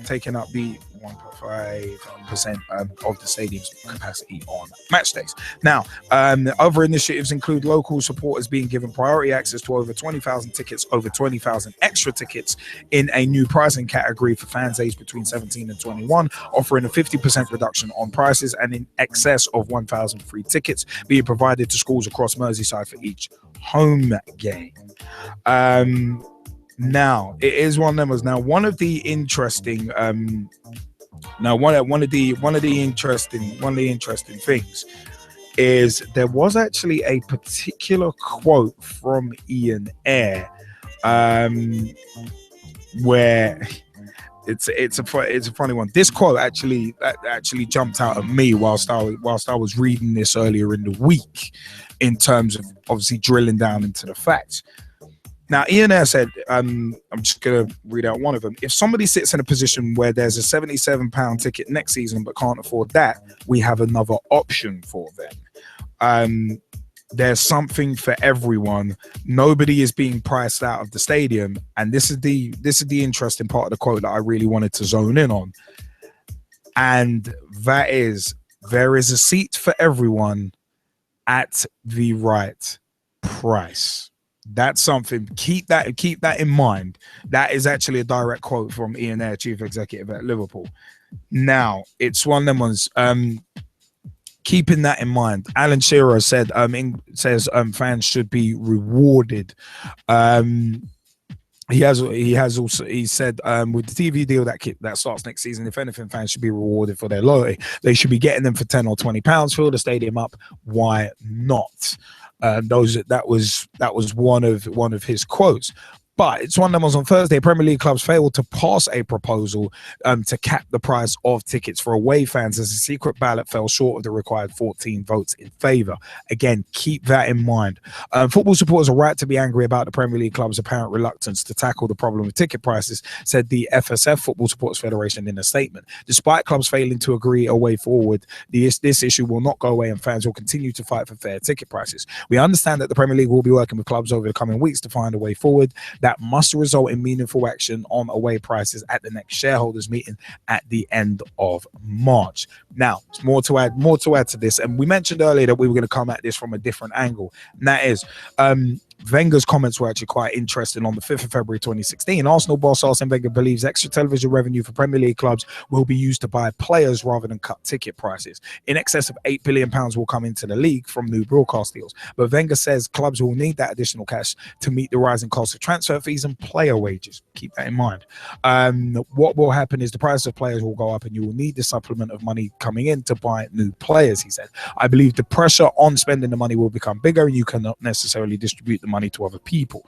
Taking up the 1.5% of the stadium's capacity on match days. Now, other initiatives include local supporters being given priority access to over 20,000 tickets, over 20,000 extra tickets in a new pricing category for fans aged between 17 and 21, offering a 50% reduction on prices, and in excess of 1,000 free tickets being provided to schools across Merseyside for each home game. Now, it is one of them. Now, one of the interesting interesting things is there was actually a particular quote from Ian Ayre, where it's a funny one. This quote actually jumped out at me whilst I was reading this earlier in the week, in terms of obviously drilling down into the facts. Now, Ian Ayre said, I'm just going to read out one of them. If somebody sits in a position where there's a £77 ticket next season but can't afford that, we have another option for them. There's something for everyone. Nobody is being priced out of the stadium. And this is the interesting part of the quote that I really wanted to zone in on. And that is, there is a seat for everyone at the right price. That's something. Keep that in mind. That is actually a direct quote from Ian Ayre, chief executive at Liverpool. Now, it's one of them ones. Keeping that in mind, Alan Shearer said fans should be rewarded. He said with the TV deal that starts next season, if anything, fans should be rewarded for their loyalty. They should be getting them for £10 or £20. Fill the stadium up. Why not? That was one of his quotes. But it's one of them was on Thursday. Premier League clubs failed to pass a proposal to cap the price of tickets for away fans, as a secret ballot fell short of the required 14 votes in favour. Again, keep that in mind. Football supporters are right to be angry about the Premier League club's apparent reluctance to tackle the problem of ticket prices, said the FSF, Football Supporters Federation, in a statement. Despite clubs failing to agree a way forward, this issue will not go away, and fans will continue to fight for fair ticket prices. We understand that the Premier League will be working with clubs over the coming weeks to find a way forward that must result in meaningful action on away prices at the next shareholders meeting at the end of March. Now, there's more to add to this, and we mentioned earlier that we were going to come at this from a different angle, and that is Wenger's comments were actually quite interesting. On the 5th of February 2016, Arsenal boss Arsene Wenger believes extra television revenue for Premier League clubs will be used to buy players rather than cut ticket prices. In excess of £8 billion will come into the league from new broadcast deals, but Wenger says clubs will need that additional cash to meet the rising cost of transfer fees and player wages. Keep that in mind. What will happen is the price of players will go up, and you will need the supplement of money coming in to buy new players, he said. I believe the pressure on spending the money will become bigger, and you cannot necessarily distribute the money to other people.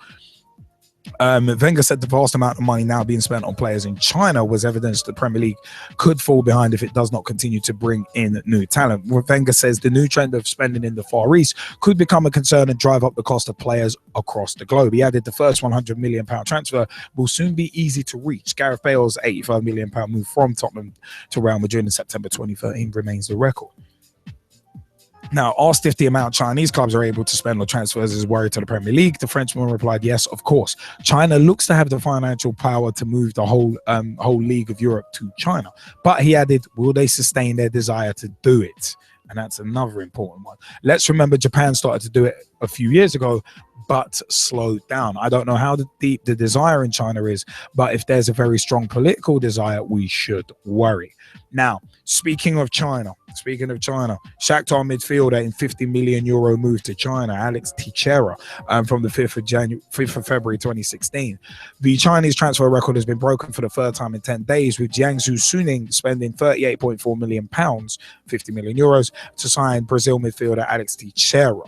Wenger said the vast amount of money now being spent on players in China was evidence the Premier League could fall behind if it does not continue to bring in new talent. Wenger says the new trend of spending in the Far East could become a concern and drive up the cost of players across the globe. He added the first £100 million transfer will soon be easy to reach. Gareth Bale's £85 million move from Tottenham to Real Madrid in September 2013 remains the record. Now, asked if the amount Chinese clubs are able to spend on transfers is worried to the Premier League, the Frenchman replied, yes, of course. China looks to have the financial power to move the whole League of Europe to China. But he added, will they sustain their desire to do it? And that's another important one. Let's remember Japan started to do it a few years ago, but slowed down. I don't know how deep the desire in China is, but if there's a very strong political desire, we should worry. Now, speaking of China, Shakhtar midfielder in €50 million move to China, Alex Teixeira, from the 5th of February 2016. The Chinese transfer record has been broken for the third time in 10 days, with Jiangsu Suning spending £38.4 million, €50 million, to sign Brazil midfielder Alex Teixeira.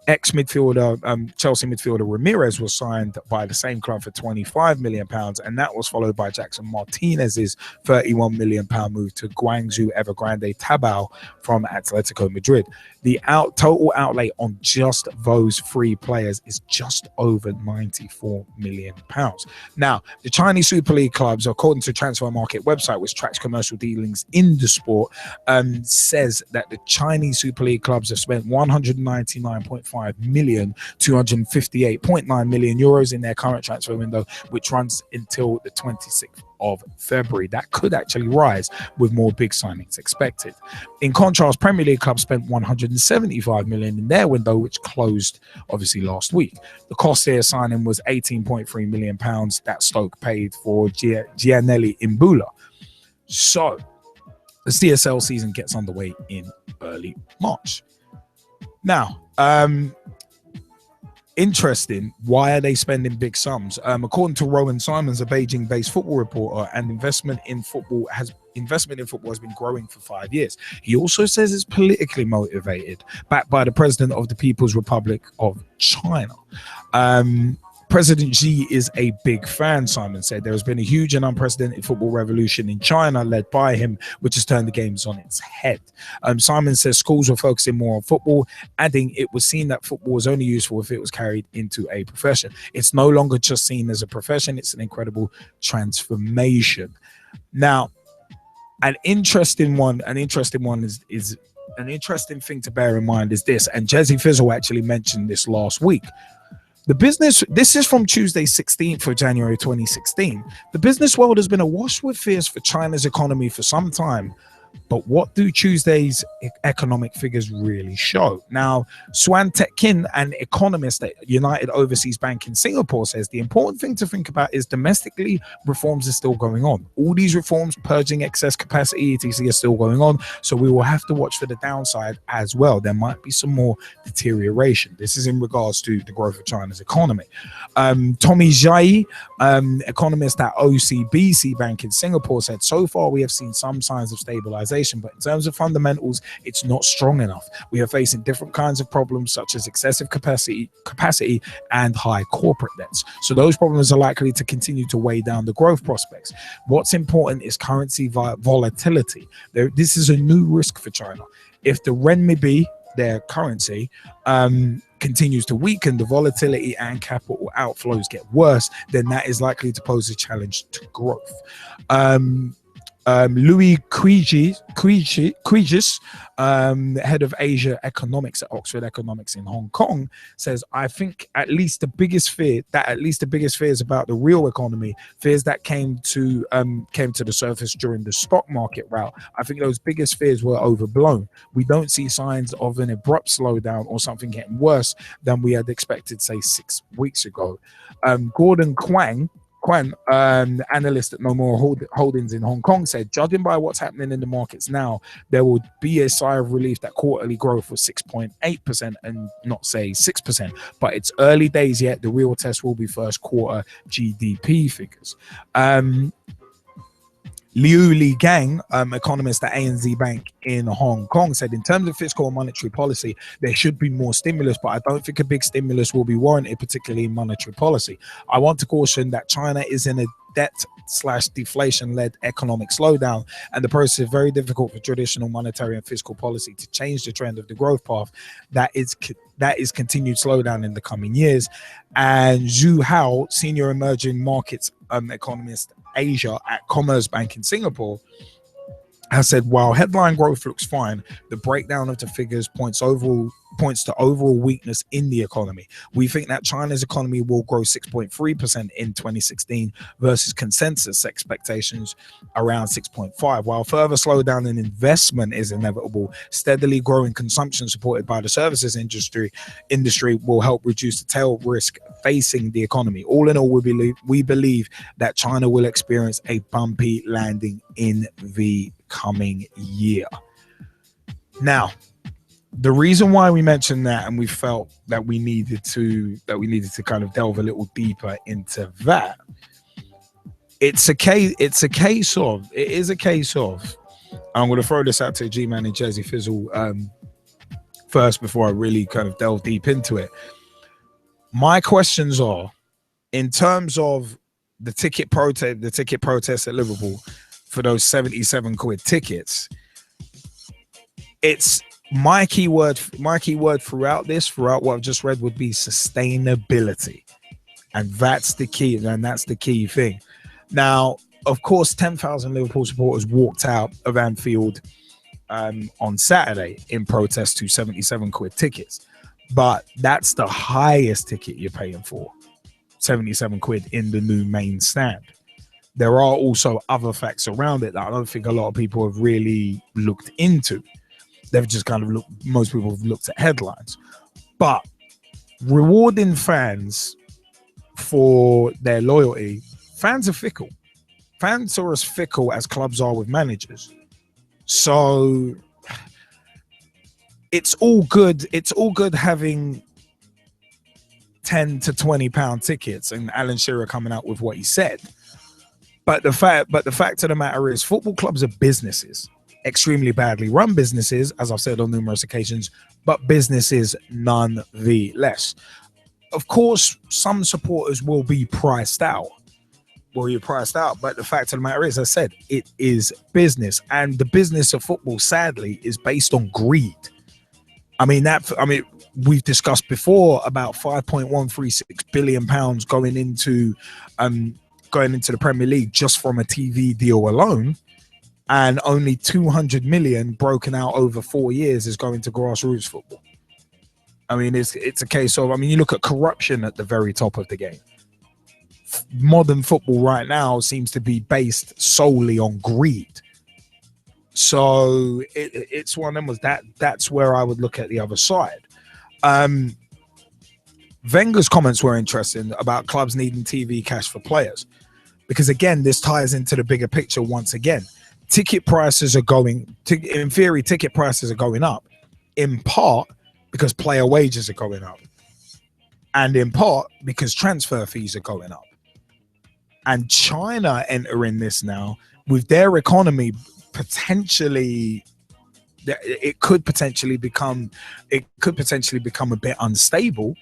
Ex-midfielder, Chelsea midfielder Ramirez was signed by the same club for £25 million, and that was followed by Jackson Martinez's £31 million move to Guangzhou Evergrande Tabao from Atletico Madrid. The total outlay on just those three players is just over £94 million. Now, the Chinese Super League clubs, according to Transfer Market website, which tracks commercial dealings in the sport, says that the Chinese Super League clubs have spent €199.5 million, €258.9 million in their current transfer window, which runs until the 26th of February. That could actually rise with more big signings expected. In contrast, Premier League clubs spent €175 million in their window, which closed obviously last week. The cost here signing was £18.3 million that Stoke paid for Gianelli Imbula. So the CSL season gets underway in early March. Now, interesting, why are they spending big sums? According to Rowan Simons, a Beijing-based football reporter, and investment in football has been growing for 5 years. He also says it's politically motivated, backed by the president of the People's Republic of China. President Xi is a big fan, Simon said. There has been a huge and unprecedented football revolution in China led by him, which has turned the games on its head. Simon says schools were focusing more on football, adding it was seen that football was only useful if it was carried into a profession. It's no longer just seen as a profession. It's an incredible transformation. Now, an interesting thing to bear in mind is this, and Jesse Fizzle actually mentioned this last week. This is from Tuesday, 16th of January 2016. The business world has been awash with fears for China's economy for some time. But what do Tuesday's economic figures really show? Now, Swan Tek Kin, an economist at United Overseas Bank in Singapore, says the important thing to think about is domestically reforms are still going on. All these reforms, purging excess capacity, etc., are still going on. So we will have to watch for the downside as well. There might be some more deterioration. This is in regards to the growth of China's economy. Tommy Zhai, economist at OCBC Bank in Singapore, said so far we have seen some signs of stabilization, but in terms of fundamentals, it's not strong enough. We are facing different kinds of problems such as excessive capacity and high corporate debts. So those problems are likely to continue to weigh down the growth prospects. What's important is currency volatility. This is a new risk for China. If the renminbi, their currency, continues to weaken, the volatility and capital outflows get worse, then that is likely to pose a challenge to growth. Louis Quigis, head of Asia economics at Oxford Economics in Hong Kong, says, I think at least the biggest fears about the real economy, fears that came to the surface during the stock market rout, I think those biggest fears were overblown. We don't see signs of an abrupt slowdown or something getting worse than we had expected, say, 6 weeks ago. Gordon Kwang, analyst at No More Holdings in Hong Kong, said, judging by what's happening in the markets now, there will be a sigh of relief that quarterly growth was 6.8% and not say 6%. But it's early days yet. The real test will be first quarter GDP figures. Liu Li Gang, economist at ANZ Bank in Hong Kong, said in terms of fiscal and monetary policy, there should be more stimulus, but I don't think a big stimulus will be warranted, particularly in monetary policy. I want to caution that China is in a debt/deflation-led economic slowdown, and the process is very difficult for traditional monetary and fiscal policy to change the trend of the growth path that is continued slowdown in the coming years. And Zhu Hao, senior emerging markets economist Asia at Commerce Bank in Singapore, has said, while headline growth looks fine, the breakdown of the figures points to overall weakness in the economy. We think that China's economy will grow 6.3% in 2016 versus consensus expectations around 6.5. While further slowdown in investment is inevitable, steadily growing consumption supported by the services industry will help reduce the tail risk facing the economy. All in all, we believe that China will experience a bumpy landing in the coming year. Now, the reason why we mentioned that, and we felt that we needed to kind of delve a little deeper into that, it is a case of, I'm going to throw this out to G-Man and Jersey Fizzle first before I really kind of delve deep into it. My questions are, in terms of the ticket protest at Liverpool for those 77 quid tickets, it's my key word throughout what I've just read would be sustainability, and that's the key thing. Now, of course, 10,000 Liverpool supporters walked out of Anfield on Saturday in protest to 77 quid tickets, but that's the highest ticket you're paying for, 77 quid in the new main stand. There are also other facts around it that I don't think a lot of people have really looked into. They've just kind of most people have looked at headlines. But rewarding fans for their loyalty, fans are fickle. Fans are as fickle as clubs are with managers. So it's all good having 10 to 20 pound tickets and Alan Shearer coming out with what he said. But the fact of the matter is, football clubs are businesses, extremely badly run businesses, as I've said on numerous occasions, but businesses nonetheless. Of course, some supporters will be priced out. But the fact of the matter is, as I said, it is business, and the business of football, sadly, is based on greed. We've discussed before about £5.136 billion going into the Premier League just from a TV deal alone, and only 200 million broken out over 4 years is going to grassroots football. It's a case of, you look at corruption at the very top of the game. Modern football right now seems to be based solely on greed. So it's one of them. That's where I would look at the other side. Wenger's comments were interesting about clubs needing TV cash for players, because again, this ties into the bigger picture once again. Ticket prices are going up, in part because player wages are going up, and in part because transfer fees are going up. And China entering this now with their economy potentially, it could potentially become a bit unstable.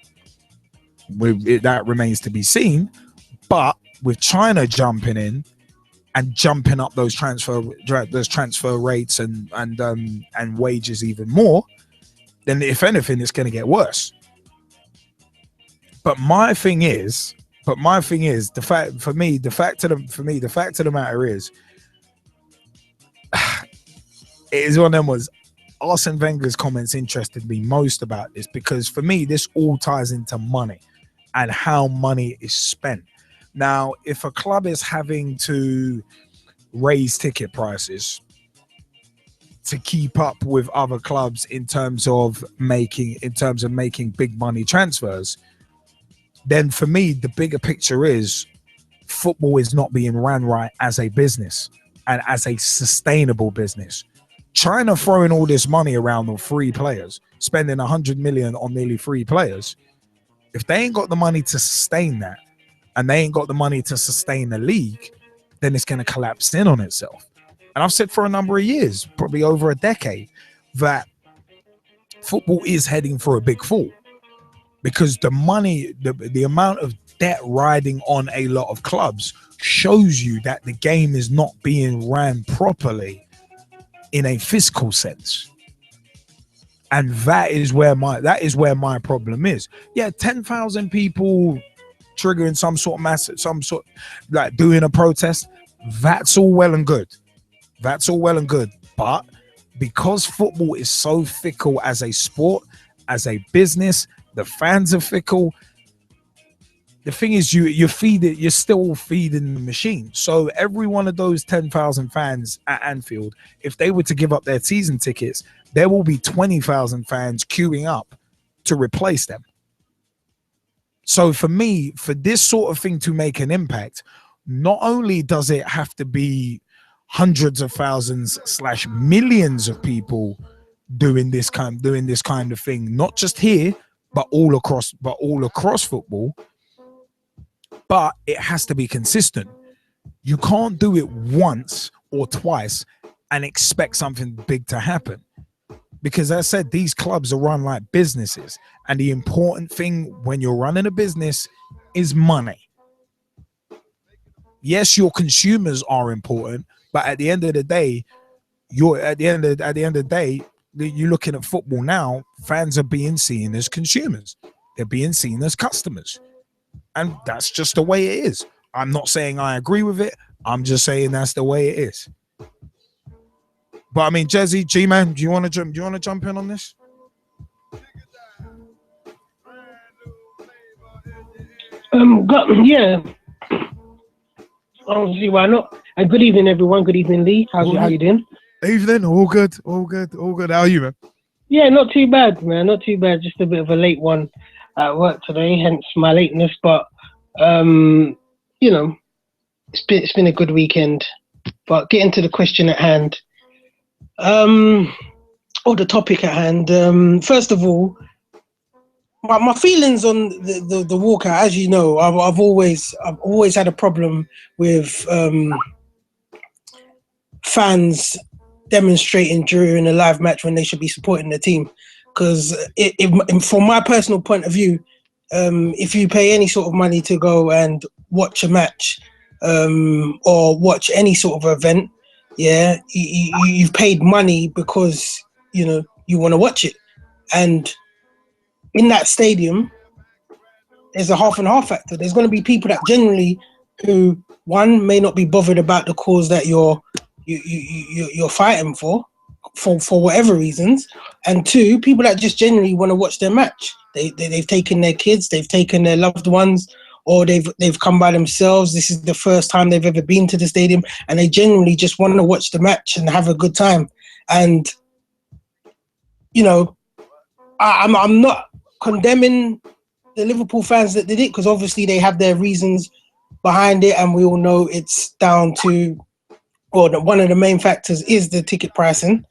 That remains to be seen. But with China jumping in and jumping up those transfer rates and wages even more, then if anything, it's going to get worse. But my thing is, the fact of the matter is, it is one of them. Was Arsene Wenger's comments interested me most about this, because for me, this all ties into money and how money is spent. Now, if a club is having to raise ticket prices to keep up with other clubs in terms of making big money transfers, then for me, the bigger picture is football is not being ran right as a business and as a sustainable business. China throwing all this money around on free players, spending 100 million on nearly free players. If they ain't got the money to sustain that, and they ain't got the money to sustain the league, then it's going to collapse in on itself. And I've said for a number of years, probably over a decade, that football is heading for a big fall, because the money, the amount of debt riding on a lot of clubs shows you that the game is not being ran properly in a fiscal sense. And that is where my problem is. Yeah, 10,000 people triggering some sort like doing a protest, that's all well and good. That's all well and good. But because football is so fickle as a sport, as a business, the fans are fickle. The thing is, you're still feeding the machine. So every one of those 10,000 fans at Anfield, if they were to give up their season tickets, there will be 20,000 fans queuing up to replace them. So for me, for this sort of thing to make an impact, not only does it have to be hundreds of thousands / millions of people doing this kind of thing, not just here, but all across football. But it has to be consistent. You can't do it once or twice and expect something big to happen. Because as I said, these clubs are run like businesses. And the important thing when you're running a business is money. Yes, your consumers are important, but at the end of the day, you're looking at football now, fans are being seen as consumers. They're being seen as customers. And that's just the way it is. I'm not saying I agree with it. I'm just saying that's the way it is. But I mean, Jezzy, G-Man, do you want to jump in on this? Yeah. I don't see why not. And good evening, everyone. Good evening, Lee. How you doing? Evening. All good. How are you, man? Yeah, not too bad, man. Not too bad. Just a bit of a late one at work today, hence my lateness. But you know, it's been a good weekend. But getting to the question at hand, or the topic at hand. First of all, my feelings on the walkout. As you know, I've always had a problem with fans demonstrating during a live match when they should be supporting the team. Because from my personal point of view, if you pay any sort of money to go and watch a match or watch any sort of event, yeah, you've paid money because you know you want to watch it. And in that stadium, there's a half and half factor. There's going to be people that generally who, one, may not be bothered about the cause that you're fighting for whatever reasons, and two, people that just generally want to watch their match. They've taken their kids, they've taken their loved ones, or they've come by themselves. This is the first time they've ever been to the stadium, and they generally just want to watch the match and have a good time. And you know, I'm not condemning the Liverpool fans that did it, because obviously they have their reasons behind it, and we all know it's down to, well, one of the main factors is the ticket pricing.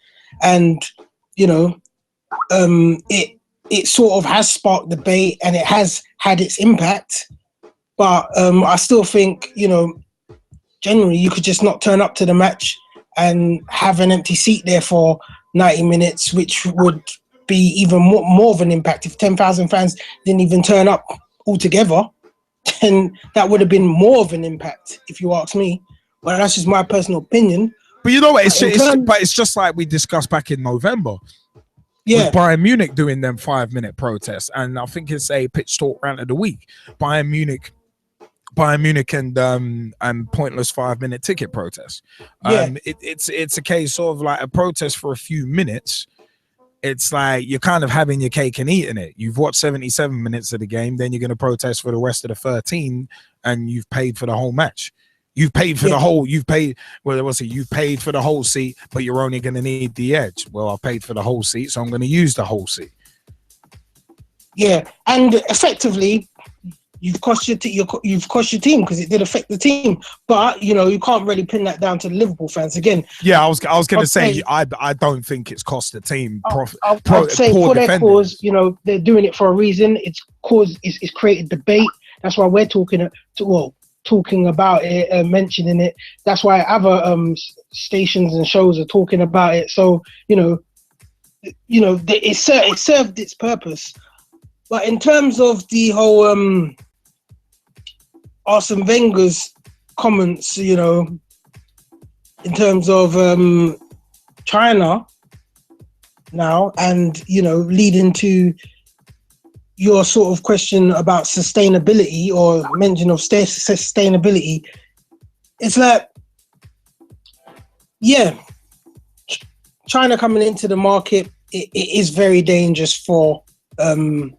And you know, it sort of has sparked debate and it has had its impact, but I still think, you know, generally you could just not turn up to the match and have an empty seat there for 90 minutes, which would be even more of an impact. If 10,000 fans didn't even turn up altogether, then that would have been more of an impact, if you ask me. Well, that's just my personal opinion. But you know what? It's just like we discussed back in November. Yeah. With Bayern Munich doing them 5-minute protests, and I think it's a pitch talk rant of the week. Bayern Munich and pointless 5-minute ticket protests. It's a case of like a protest for a few minutes. It's like you're kind of having your cake and eating it. You've watched 77 minutes of the game, then you're going to protest for the rest of the 13, and you've paid for the whole match. You've paid for the whole. You've paid. Well, what's it? You paid for the whole seat, but you're only going to need the edge. Well, I paid for the whole seat, so I'm going to use the whole seat. Yeah, and effectively, you've cost your team because it did affect the team. But you know, you can't really pin that down to the Liverpool fans again. Yeah, I was going to say I don't think it's cost the team. I'd say for their cause, you know, they're doing it for a reason. It's created debate. That's why we're talking about it, mentioning it. That's why other stations and shows are talking about it. So you know, it served its purpose. But in terms of the whole Arsene Wenger's comments, you know, in terms of China now, and you know, leading to your sort of question about sustainability or mention of sustainability, it's like yeah, China coming into the market, it is very dangerous for the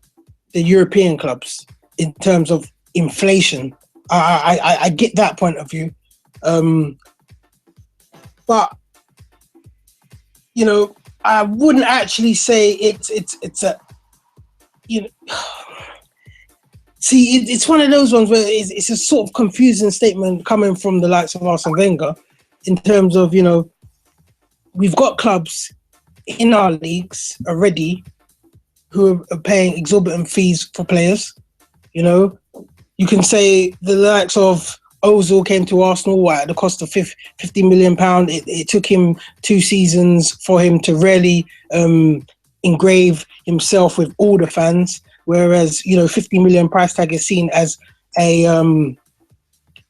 European clubs in terms of inflation. I get that point of view, but I wouldn't actually say it's a See, it's one of those ones where it's a sort of confusing statement coming from the likes of Arsene Wenger in terms of, we've got clubs in our leagues already who are paying exorbitant fees for players. You can say the likes of Ozil came to Arsenal at the cost of £50 million. It took him 2 seasons for him to really engrave himself with all the fans. Whereas, 50 million price tag is seen as a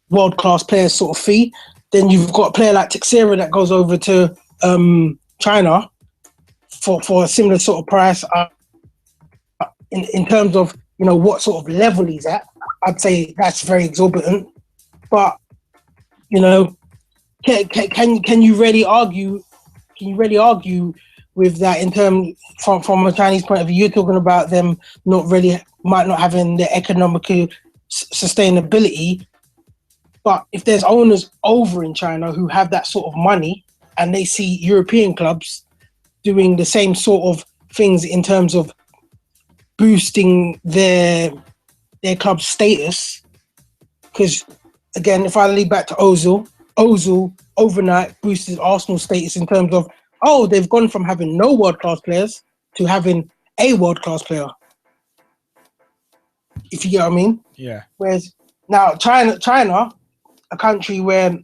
world-class player sort of fee. Then you've got a player like Teixeira that goes over to China for a similar sort of price. In terms of, what sort of level he's at, I'd say that's very exorbitant. But, can you really argue? Can you really argue with that in terms from a Chinese point of view? You're talking about them might not having the economical sustainability, but if there's owners over in China who have that sort of money and they see European clubs doing the same sort of things in terms of boosting their club's status, because again, if I lead back to Ozil overnight boosted Arsenal's status in terms of, they've gone from having no world-class players to having a world-class player. If you get what I mean? Yeah. Whereas now China, a country where,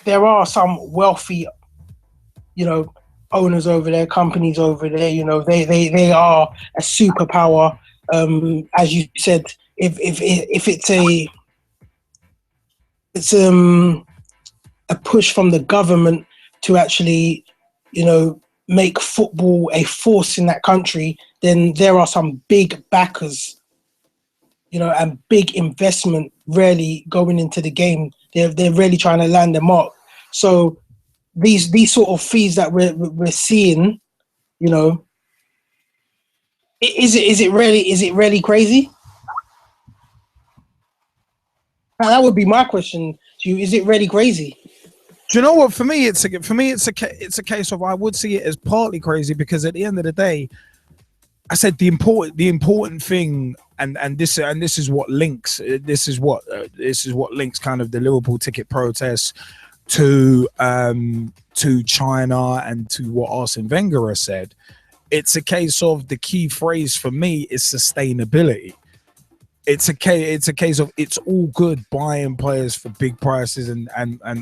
there are some wealthy, owners over there, companies over there, they are a superpower. As you said, if it's a push from the government to actually, make football a force in that country, then there are some big backers, and big investment really going into the game. They're really trying to land their mark. So these sort of fees that we're seeing, is it really crazy? Now, that would be my question to you. Is it really crazy? Do you know what? For me, it's a case of, I would see it as partly crazy, because at the end of the day, I said the important thing, and this is what links links kind of the Liverpool ticket protests to China and to what Arsene Wenger has said. It's a case of, the key phrase for me is sustainability. It's a case of, it's all good buying players for big prices and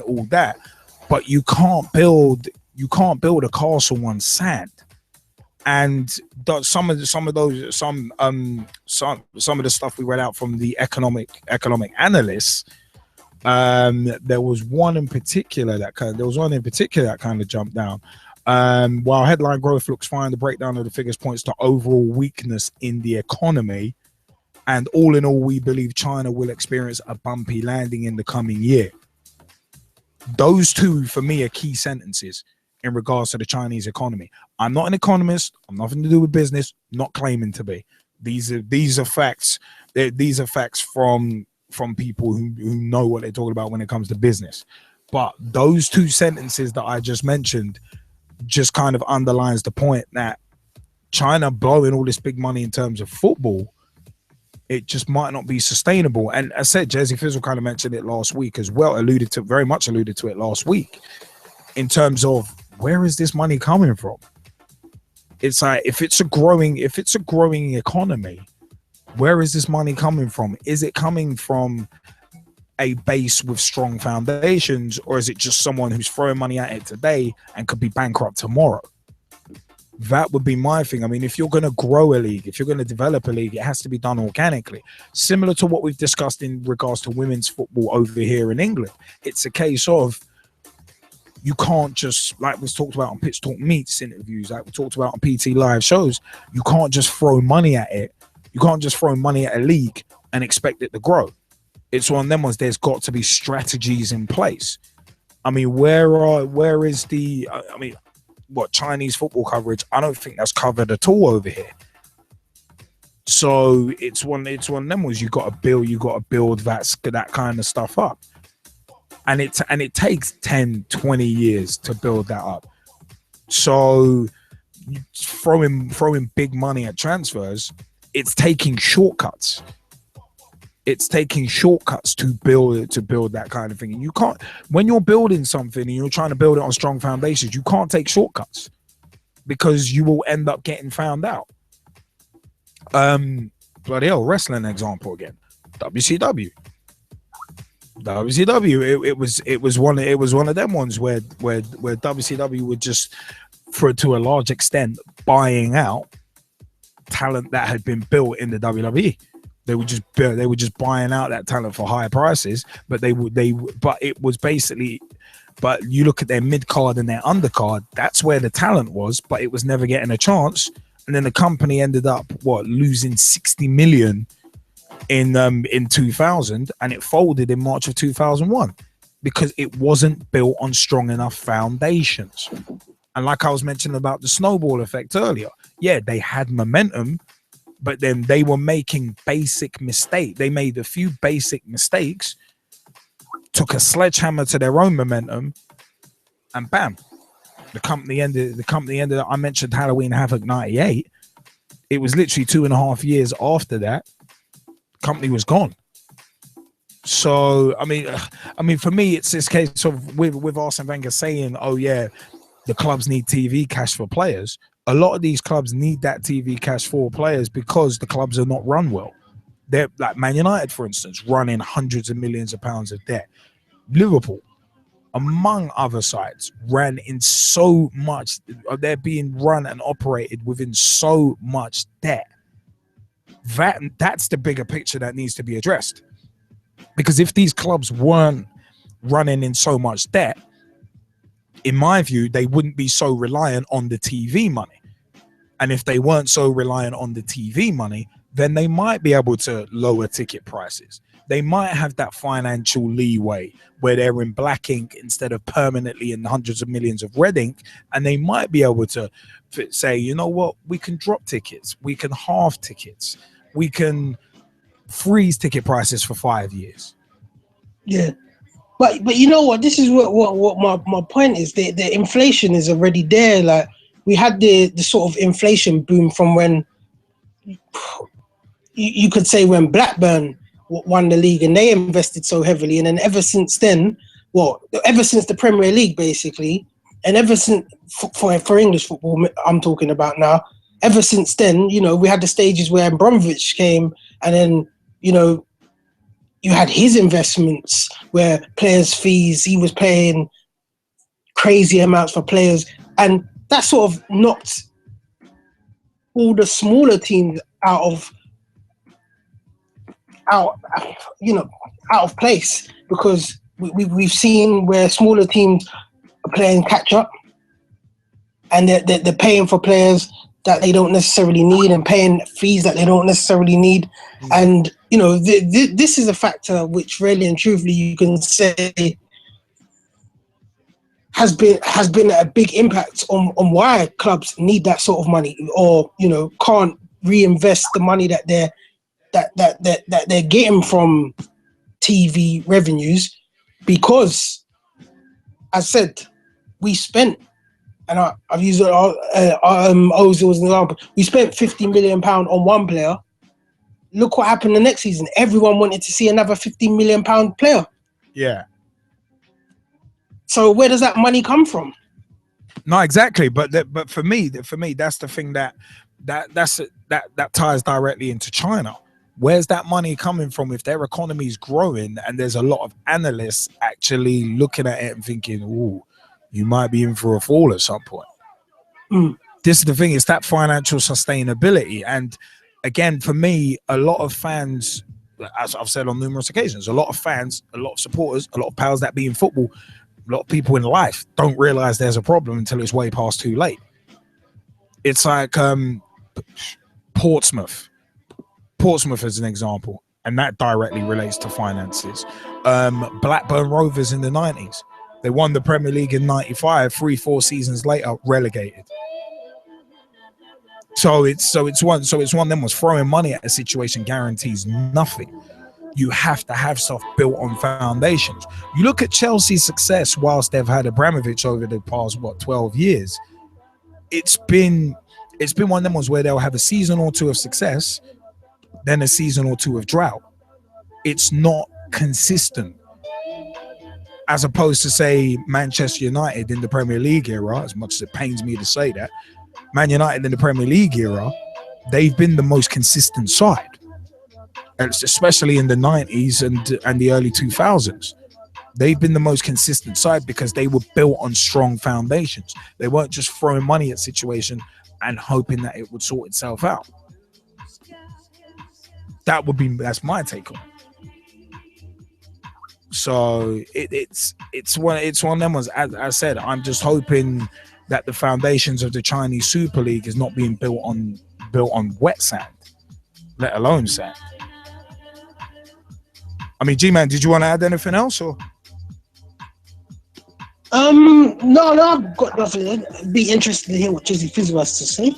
all that, but you can't build a castle on sand. And some of the stuff we read out from the economic analysts, there was one in particular that kind of jumped down. While headline growth looks fine, the breakdown of the figures points to overall weakness in the economy. And all in all, we believe China will experience a bumpy landing in the coming year. Those two, for me, are key sentences in regards to the Chinese economy. I'm not an economist. I'm nothing to do with business. Not claiming to be. These are facts. These are facts from people who know what they're talking about when it comes to business. But those two sentences that I just mentioned just kind of underlines the point that China blowing all this big money in terms of football, it just might not be sustainable. And as I said, Jesse Fizzle kind of mentioned it last week as well, very much alluded to it last week, in terms of, where is this money coming from? It's like, if it's a growing economy, where is this money coming from? Is it coming from a base with strong foundations, or is it just someone who's throwing money at it today and could be bankrupt tomorrow? That would be my thing. I mean, if you're going to grow a league, if you're going to develop a league, it has to be done organically. Similar to what we've discussed in regards to women's football over here in England. It's a case of, you can't just, like we talked about on Pitch Talk Meets interviews, like we talked about on PT Live shows, you can't just throw money at it. You can't just throw money at a league and expect it to grow. It's one of them ones, there's got to be strategies in place. I mean, where is the? I mean, what Chinese football coverage? I don't think that's covered at all over here. So it's one of them ones you got to build that kind of stuff up, and it takes 10, 20 years to build that up. So throwing big money at transfers, it's taking shortcuts. It's taking shortcuts to build that kind of thing. And you can't, when you're building something and you're trying to build it on strong foundations, you can't take shortcuts because you will end up getting found out. Bloody hell, wrestling example again. WCW. It was one of them ones where WCW would just, to a large extent, buying out talent that had been built in the WWE. They were just buying out that talent for higher prices, but it was basically, but you look at their mid card and their undercard, that's where the talent was, but it was never getting a chance. And then the company ended up losing 60 million in 2000, and it folded in March of 2001 because it wasn't built on strong enough foundations. And like I was mentioning about the snowball effect earlier, yeah, they had momentum, but then they were making basic mistakes. They made a few basic mistakes, took a sledgehammer to their own momentum, and bam, the company ended. I mentioned Halloween Havoc 98. It was literally 2.5 years after that, company was gone. So I mean, for me, it's this case of with Arsene Wenger saying, "Oh yeah, the clubs need TV cash for players." A lot of these clubs need that TV cash for players because the clubs are not run well. They're like Man United, for instance, running hundreds of millions of pounds of debt. Liverpool, among other sides, ran in so much. They're being run and operated within so much debt. That's the bigger picture that needs to be addressed. Because if these clubs weren't running in so much debt, in my view, they wouldn't be so reliant on the TV money. And if they weren't so reliant on the TV money, then they might be able to lower ticket prices. They might have that financial leeway where they're in black ink instead of permanently in hundreds of millions of red ink. And they might be able to say, you know what, we can drop tickets. We can halve tickets. We can freeze ticket prices for 5 years. Yeah. But you know what? This is what my point is. The inflation is already there. Like we had the sort of inflation boom from when you could say when Blackburn won the league and they invested so heavily, and then ever since then, ever since the Premier League basically, and ever since for English football, I'm talking about now. Ever since then, you know, we had the stages where Abramovich came, and then you had his investments where players' fees, he was paying crazy amounts for players. And that sort of knocked all the smaller teams out of place, because we've seen where smaller teams are playing catch up and they're paying for players that they don't necessarily need and paying fees that they don't necessarily need. And, you know, this is a factor which really and truthfully you can say has been a big impact on why clubs need that sort of money, or, you know, can't reinvest the money that they're getting from TV revenues, because, as I said, we spent, and I've used Ozil as an example. We spent £50 million on one player. Look what happened the next season. Everyone wanted to see another £15 million player. Yeah. So where does that money come from? No, exactly. But for me, that's the thing that ties directly into China. Where's that money coming from if their economy is growing and there's a lot of analysts actually looking at it and thinking, "Ooh, you might be in for a fall at some point." This is the thing, it's that financial sustainability. And again, for me, a lot of fans, as I've said on numerous occasions, a lot of fans, a lot of supporters, a lot of powers that be in football, a lot of people in life don't realize there's a problem until it's way past too late. It's like Portsmouth as an example, and that directly relates to finances. Blackburn Rovers in the 90s. They won the Premier League in 95, 3-4 seasons later, relegated. So it's one of them was throwing money at a situation guarantees nothing. You have to have stuff built on foundations. You look at Chelsea's success whilst they've had Abramovich over the past 12 years. It's been one of them ones where they'll have a season or two of success, then a season or two of drought. It's not consistent. As opposed to, say, Manchester United in the Premier League era, as much as it pains me to say that, Man United in the Premier League era, they've been the most consistent side, especially in the 90s and the early 2000s. They've been the most consistent side because they were built on strong foundations. They weren't just throwing money at situation and hoping that it would sort itself out. That's my take on it. So it's one of them ones. As I said, I'm just hoping that the foundations of the Chinese Super League is not being built on wet sand, let alone sand. I mean, G-Man, did you want to add anything else, or? No, I've got nothing. I'd be interested to hear what Jizzy Fizz has to say.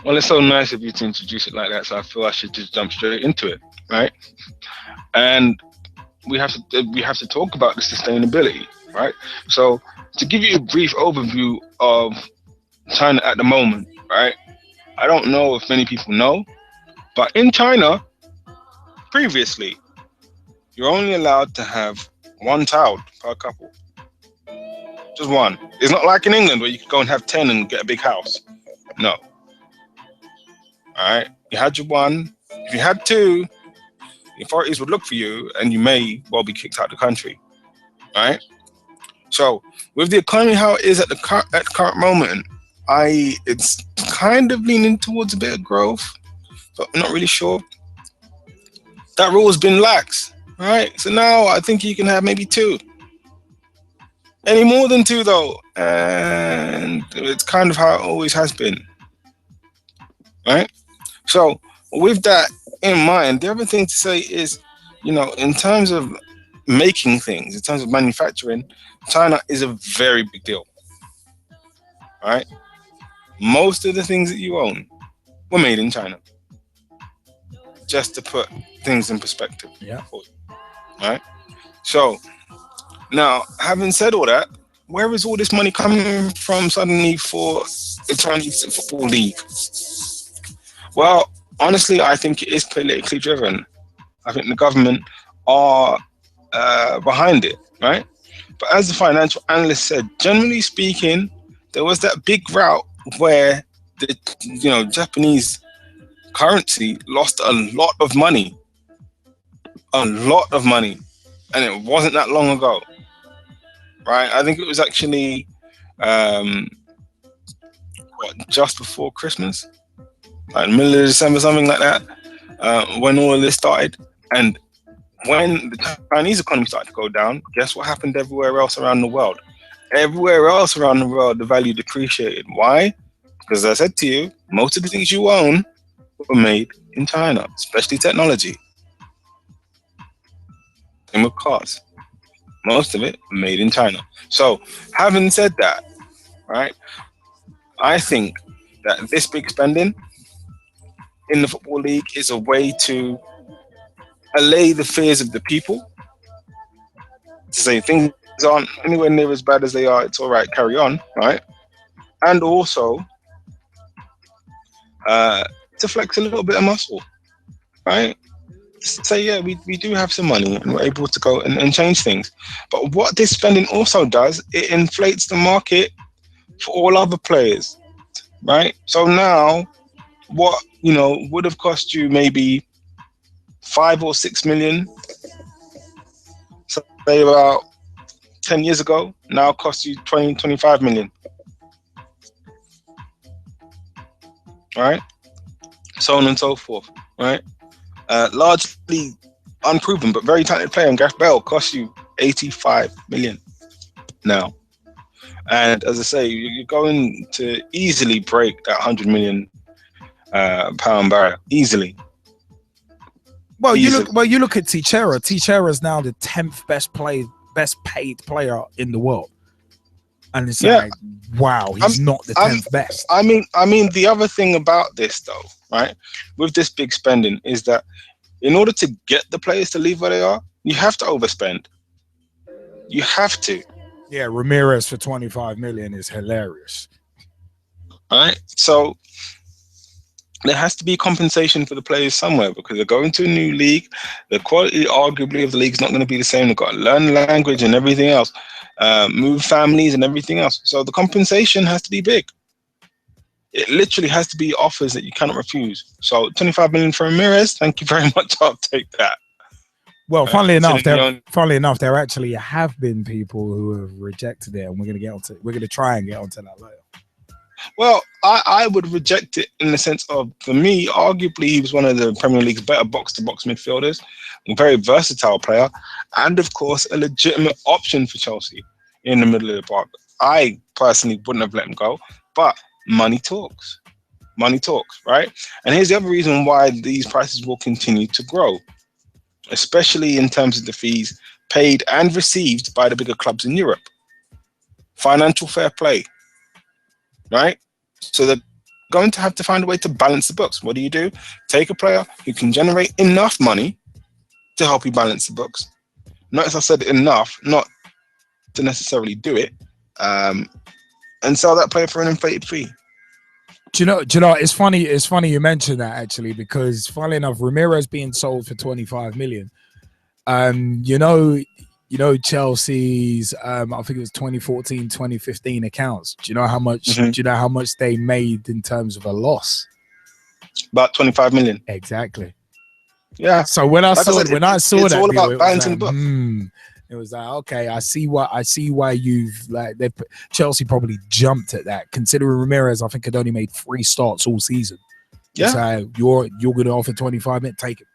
Well, it's so nice of you to introduce it like that, so I feel I should just jump straight into it, right? And we have to talk about the sustainability, right? So to give you a brief overview of China at the moment, right? I don't know if many people know, but in China, previously, you're only allowed to have one child per couple. Just one. It's not like in England where you could go and have 10 and get a big house. No. All right, you had your one. If you had two, the authorities would look for you and you may well be kicked out of the country. All right. So with the economy how it is at the current moment, it's kind of leaning towards a bit of growth, but I'm not really sure. That rule has been lax. All right. So now I think you can have maybe two. Any more than two though, and it's kind of how it always has been. Right. So with that in mind, the other thing to say is, in terms of making things, in terms of manufacturing, China is a very big deal. All right. Most of the things that you own were made in China. Just to put things in perspective. Yeah. All right. So now, having said all that, where is all this money coming from suddenly for the Chinese Football League? Well, honestly, I think it is politically driven. I think the government are behind it, right? But as the financial analyst said, generally speaking, there was that big rout where the Japanese currency lost a lot of money. A lot of money. And it wasn't that long ago. Right? I think it was actually just before Christmas? Like middle of December, something like that, when all of this started. And when the Chinese economy started to go down, guess what happened everywhere else around the world? Everywhere else around the world, the value depreciated. Why? Because as I said to you, most of the things you own were made in China, especially technology. Same with cars. Most of it made in China. So having said that, right, I think that this big spending in the Football League is a way to allay the fears of the people, to say things aren't anywhere near as bad as they are, it's all right, carry on, right? And also to flex a little bit of muscle, right? Say, yeah, we do have some money and we're able to go and change things. But what this spending also does, it inflates the market for all other players, right? So now what would have cost you maybe 5 or 6 million, say about 10 years ago, now costs you 20, 25 million. Right? So on and so forth, right? Largely unproven, but very talented player, and Gareth Bale costs you 85 million now. And as I say, you're going to easily break that 100 million pound barrier, easily. Well, you look at Teixeira. Teixeira is now the 10th best paid player in the world, and it's like, wow, he's not the 10th best. I mean, the other thing about this though, right, with this big spending is that in order to get the players to leave where they are, you have to overspend. You have to. Yeah, Ramirez for 25 million is hilarious. All right, so there has to be compensation for the players somewhere because they're going to a new league. The quality, arguably, of the league is not going to be the same. They've got to learn the language and everything else, move families and everything else. So the compensation has to be big. It literally has to be offers that you cannot refuse. So 25 million for Ramirez, thank you very much. I'll take that. Well, funnily enough, there actually have been people who have rejected it, and we're going to try and get onto that later. Well, I would reject it in the sense of, for me, arguably he was one of the Premier League's better box-to-box midfielders, a very versatile player, and of course a legitimate option for Chelsea in the middle of the park. I personally wouldn't have let him go, but money talks. Money talks, right? And here's the other reason why these prices will continue to grow, especially in terms of the fees paid and received by the bigger clubs in Europe. Financial fair play. Right? So they're going to have to find a way to balance the books. What do? Take a player who can generate enough money to help you balance the books. Notice I said enough, not to necessarily do it, and sell that player for an inflated fee. Do you know? It's funny you mentioned that, actually, because funnily enough, Ramirez being sold for 25 million. You know Chelsea's I think it was 2014, 2015 accounts. Do you know how much? Mm-hmm. Do you know how much they made in terms of a loss? About 25 million. Exactly. Yeah. So when I saw it's that, all deal, about balancing the book. It was like, okay, I see why you've Chelsea probably jumped at that. Considering Ramirez, I think had only made 3 starts all season. Yeah. So you're going to offer 25 minutes, take it.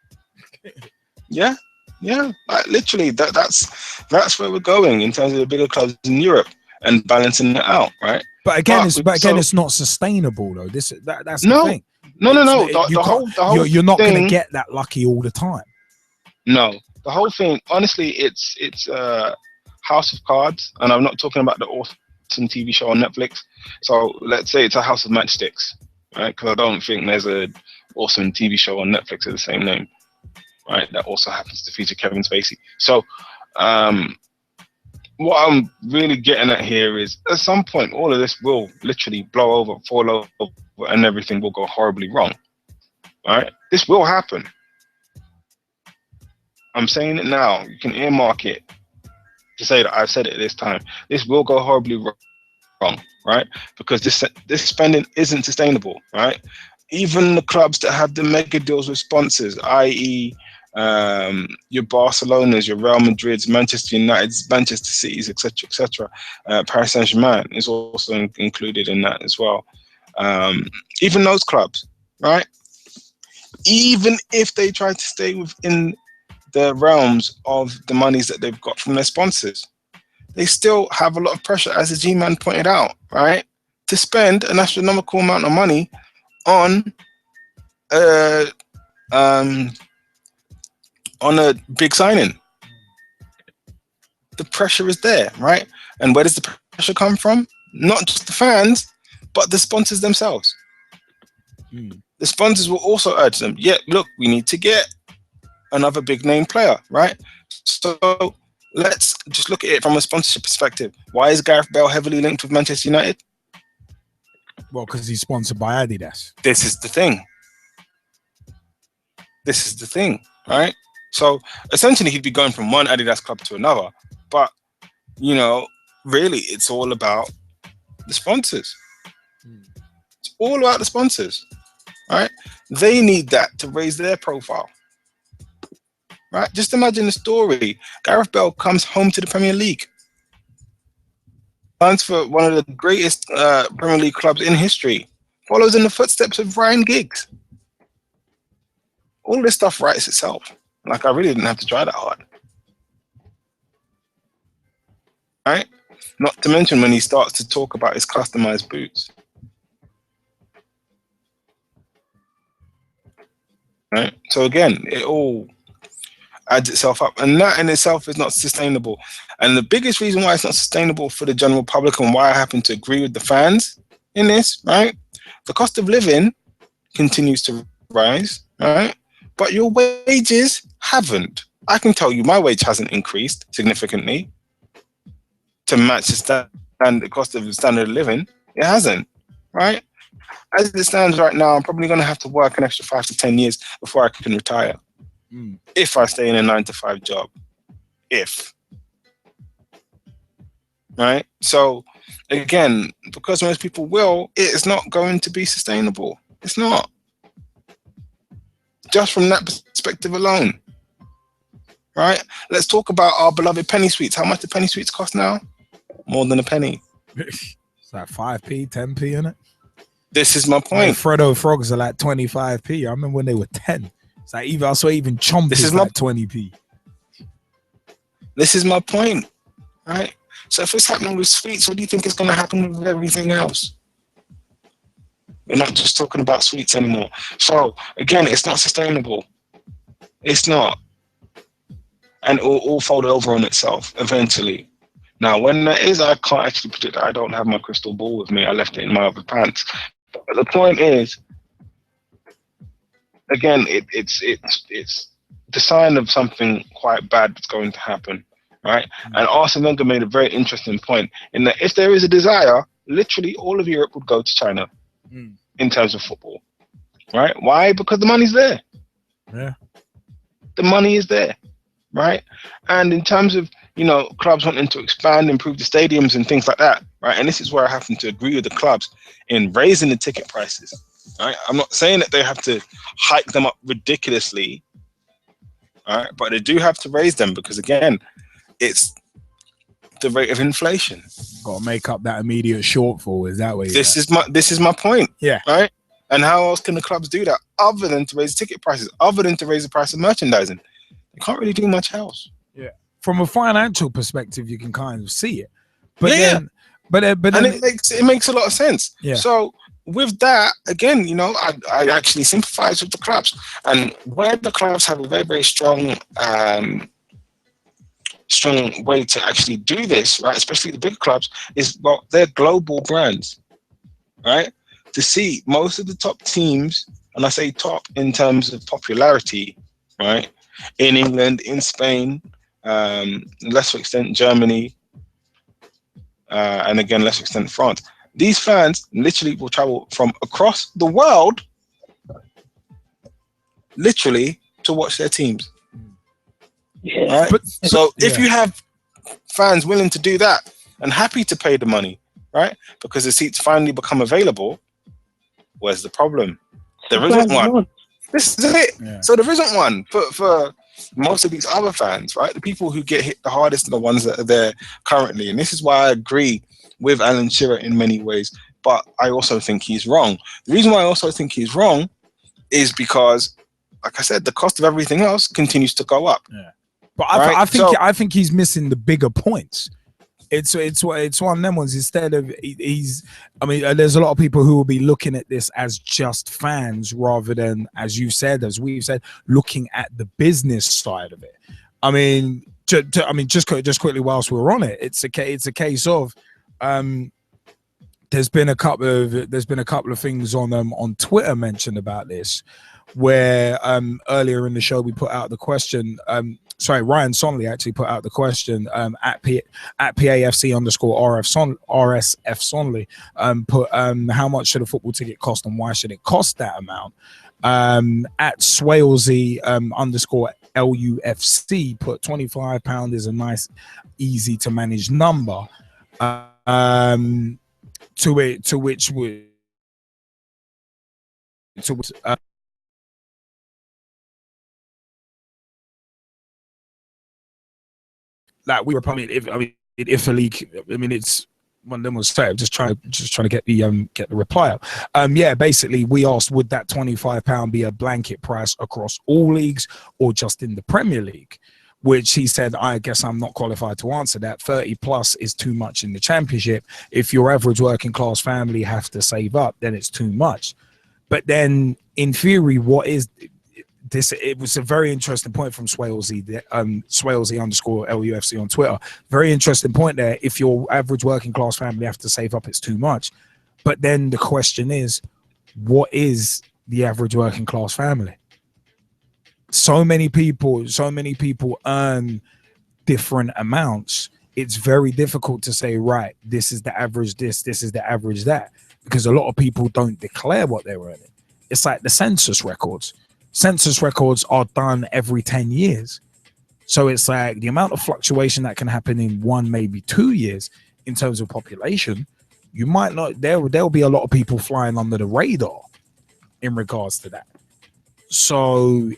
Yeah. Yeah, literally, that's where we're going in terms of the bigger clubs in Europe and balancing it out, right? But again, it's not sustainable though. That's the thing. No. You're not going to get that lucky all the time. No, the whole thing. Honestly, it's House of Cards, and I'm not talking about the awesome TV show on Netflix. So let's say it's a House of Matchsticks, right? Because I don't think there's a awesome TV show on Netflix of the same name. Right, that also happens to feature Kevin Spacey. So, what I'm really getting at here is, at some point, all of this will literally blow over, fall over, and everything will go horribly wrong. Right, this will happen. I'm saying it now. You can earmark it to say that I've said it this time. This will go horribly wrong, right? Because this spending isn't sustainable, right? Even the clubs that have the mega deals with sponsors, i.e., your Barcelonas, your Real Madrids, Manchester Uniteds, Manchester Cities, etc., Paris Saint-Germain is also included in that as well. Even those clubs, right? Even if they try to stay within the realms of the monies that they've got from their sponsors, they still have a lot of pressure, as the G-Man pointed out, right? To spend an astronomical amount of money on a big signing. The pressure is there, right? And where does the pressure come from? Not just the fans, but the sponsors themselves. The sponsors will also urge them, yeah, look, we need to get another big name player, right? So let's just look at it from a sponsorship perspective. Why is Gareth Bale heavily linked with Manchester United? Well, because he's sponsored by Adidas. This is the thing. Right? So essentially he'd be going from one Adidas club to another. But, really it's all about the sponsors. It's all about the sponsors, right? They need that to raise their profile, right? Just imagine the story. Gareth Bale comes home to the Premier League, signs for one of the greatest Premier League clubs in history, follows in the footsteps of Ryan Giggs. All this stuff writes itself. Like, I really didn't have to try that hard. Right? Not to mention when he starts to talk about his customized boots. right? So again, it all adds itself up, and that in itself is not sustainable. And the biggest reason why it's not sustainable for the general public, and why I happen to agree with the fans in this, right? The cost of living continues to rise, right? But your wages haven't. I can tell you my wage hasn't increased significantly to match the cost of standard of living. It hasn't, right? As it stands right now, I'm probably going to have to work an extra 5 to 10 years before I can retire. If I stay in a 9-to-5 job. If. Right? So, again, because most people will, it is not going to be sustainable. It's not. Just from that perspective alone. Right? Let's talk about our beloved penny sweets. How much do penny sweets cost now? More than a penny. It's like 5p, 10p, isn't it? This is my point. Freddo frogs are like 25p. I remember when they were 10. It's like I saw even chomp is like 20p. This is my point. Right? So if it's happening with sweets, what do you think is going to happen with everything else? We're not just talking about sweets anymore. So again, it's not sustainable. It's not. And it will all fold over on itself eventually. Now, when that is, I can't actually predict that. I don't have my crystal ball with me. I left it in my other pants. But the point is, again, it's the sign of something quite bad that's going to happen, right? And Arsene Wenger made a very interesting point in that if there is a desire, literally all of Europe would go to China in terms of football, right? Why? Because the money's there. Yeah. The money is there, right? And in terms of, you know, clubs wanting to expand, improve the stadiums and things like that, right? And this is where I happen to agree with the clubs in raising the ticket prices, right? I'm not saying that they have to hike them up ridiculously, all right? But they do have to raise them because, again, it's the rate of inflation. Got to make up that immediate shortfall. Is that way? This is my point. Yeah. Right. And how else can the clubs do that other than to raise ticket prices, other than to raise the price of merchandising? They can't really do much else. Yeah. From a financial perspective, you can kind of see it. But Yeah, then, but then it makes a lot of sense. Yeah. So with that, again, you know, I actually sympathize with the clubs, and where the clubs have a very, very strong way to actually do this, right? Especially the big clubs, is well, they're global brands, right? To see most of the top teams, and I say top in terms of popularity, right? In England, in Spain, lesser extent Germany, and again, lesser extent France. These fans literally will travel from across the world, literally, to watch their teams. Yeah. Right? So if you have fans willing to do that and happy to pay the money, right? Because the seats finally become available, where's the problem? There isn't one. This is it. Yeah. So there isn't one for most of these other fans, right? The people who get hit the hardest are the ones that are there currently. And this is why I agree with Alan Shearer in many ways, but I also think he's wrong. The reason why I also think he's wrong is because, like I said, the cost of everything else continues to go up. Yeah. But Right? I think he's missing the bigger points. It's one of them ones. Instead of there's a lot of people who will be looking at this as just fans rather than, as you said, as we've said, looking at the business side of it. I mean, just quickly whilst we're on it, it's a case of there's been a couple of things on Twitter mentioned about this, where earlier in the show we put out the question. Ryan Sonley actually put out the question at PAFC_RSF Sonley put how much should a football ticket cost and why should it cost that amount? At Swalesy _LUFC put £25 is a nice, easy to manage number. Like we were probably, if a league, it's one of them was fair. Just trying to get the reply out. Yeah, basically we asked, would that £25 be a blanket price across all leagues or just in the Premier League? Which he said, I guess I'm not qualified to answer that. 30 plus is too much in the Championship. If your average working class family have to save up, then it's too much. But then in theory, it was a very interesting point from Swalesy, Swalesy _ LUFC on Twitter. Very interesting point there. If your average working class family have to save up, it's too much. But then the question is, what is the average working class family? So many people earn different amounts. It's very difficult to say, right, this is the average this is the average that, because a lot of people don't declare what they're earning. It's like the census records. Census records are done every 10 years. So it's like the amount of fluctuation that can happen in 1, maybe 2 years in terms of population, you might not, there'll be a lot of people flying under the radar in regards to that. So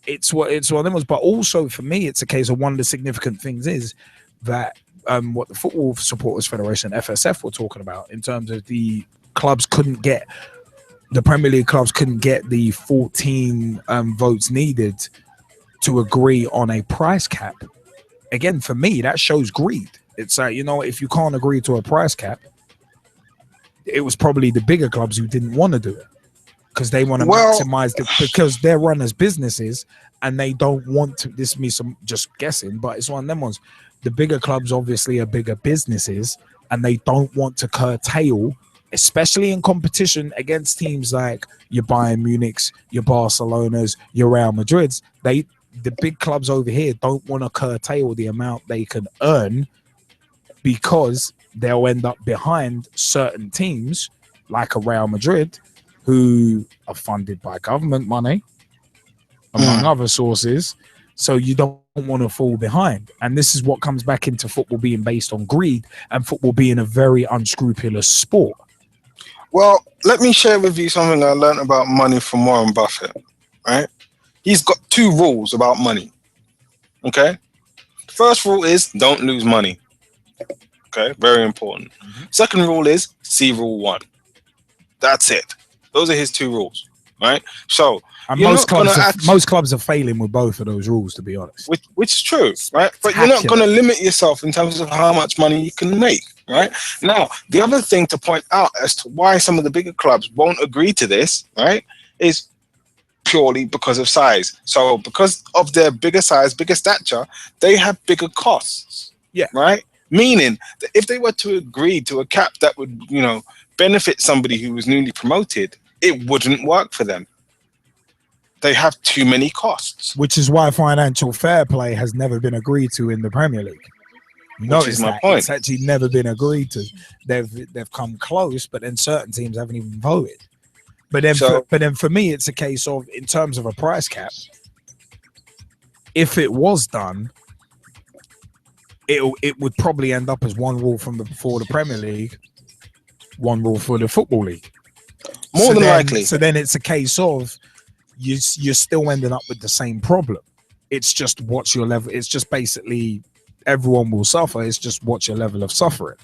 it's one of them was, but also for me, it's a case of one of the significant things is that what the Football Supporters Federation, FSF, were talking about in terms of the clubs couldn't get, the Premier League clubs couldn't get the 14 votes needed to agree on a price cap. Again, for me, that shows greed. It's like, you know, if you can't agree to a price cap, it was probably the bigger clubs who didn't want to do it because they want to maximize because they're run as businesses and they don't want to. This is me some just guessing, but it's one of them ones. The bigger clubs obviously are bigger businesses and they don't want to curtail, especially in competition against teams like your Bayern Munich's, your Barcelona's, your Real Madrid's. The big clubs over here don't want to curtail the amount they can earn because they'll end up behind certain teams like a Real Madrid who are funded by government money, among other sources. So you don't want to fall behind. And this is what comes back into football being based on greed and football being a very unscrupulous sport. Well, let me share with you something I learned about money from Warren Buffett, right? He's got 2 rules about money, okay? The first rule is don't lose money, okay? Very important. Second rule is see rule 1. That's it. Those are his 2 rules, right? So and most clubs are failing with both of those rules, to be honest. Which is true, right? But you're not going to limit yourself in terms of how much money you can make, right? Now, the other thing to point out as to why some of the bigger clubs won't agree to this, right, is purely because of size. So because of their bigger size, bigger stature, they have bigger costs. Yeah. Right? Meaning that if they were to agree to a cap that would, you know, benefit somebody who was newly promoted, it wouldn't work for them. They have too many costs. Which is why financial fair play has never been agreed to in the Premier League. Which is my point. It's actually never been agreed to. They've come close, but then certain teams haven't even voted. But then, for me, it's a case of, in terms of a price cap, if it was done, it would probably end up as one rule for the Premier League, one rule for the Football League. More than likely. So then it's a case of you're still ending up with the same problem. It's just what's your level. It's just basically everyone will suffer. It's just what's your level of suffering.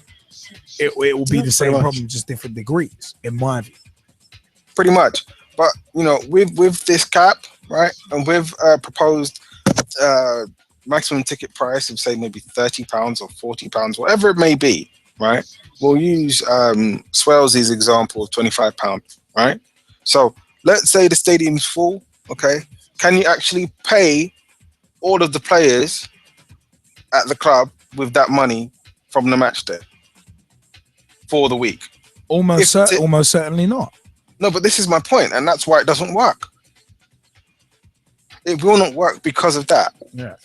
It will be the same problem, just different degrees, in my view. Pretty much. But, you know, with this cap, right, and with proposed maximum ticket price of, say, maybe £30 or £40, whatever it may be, right, we'll use Swalesy's example of £25, right? So let's say the stadium's full, okay? Can you actually pay all of the players at the club with that money from the match day for the week? Almost certainly not. No, but this is my point, and that's why it doesn't work. It will not work because of that. Yeah.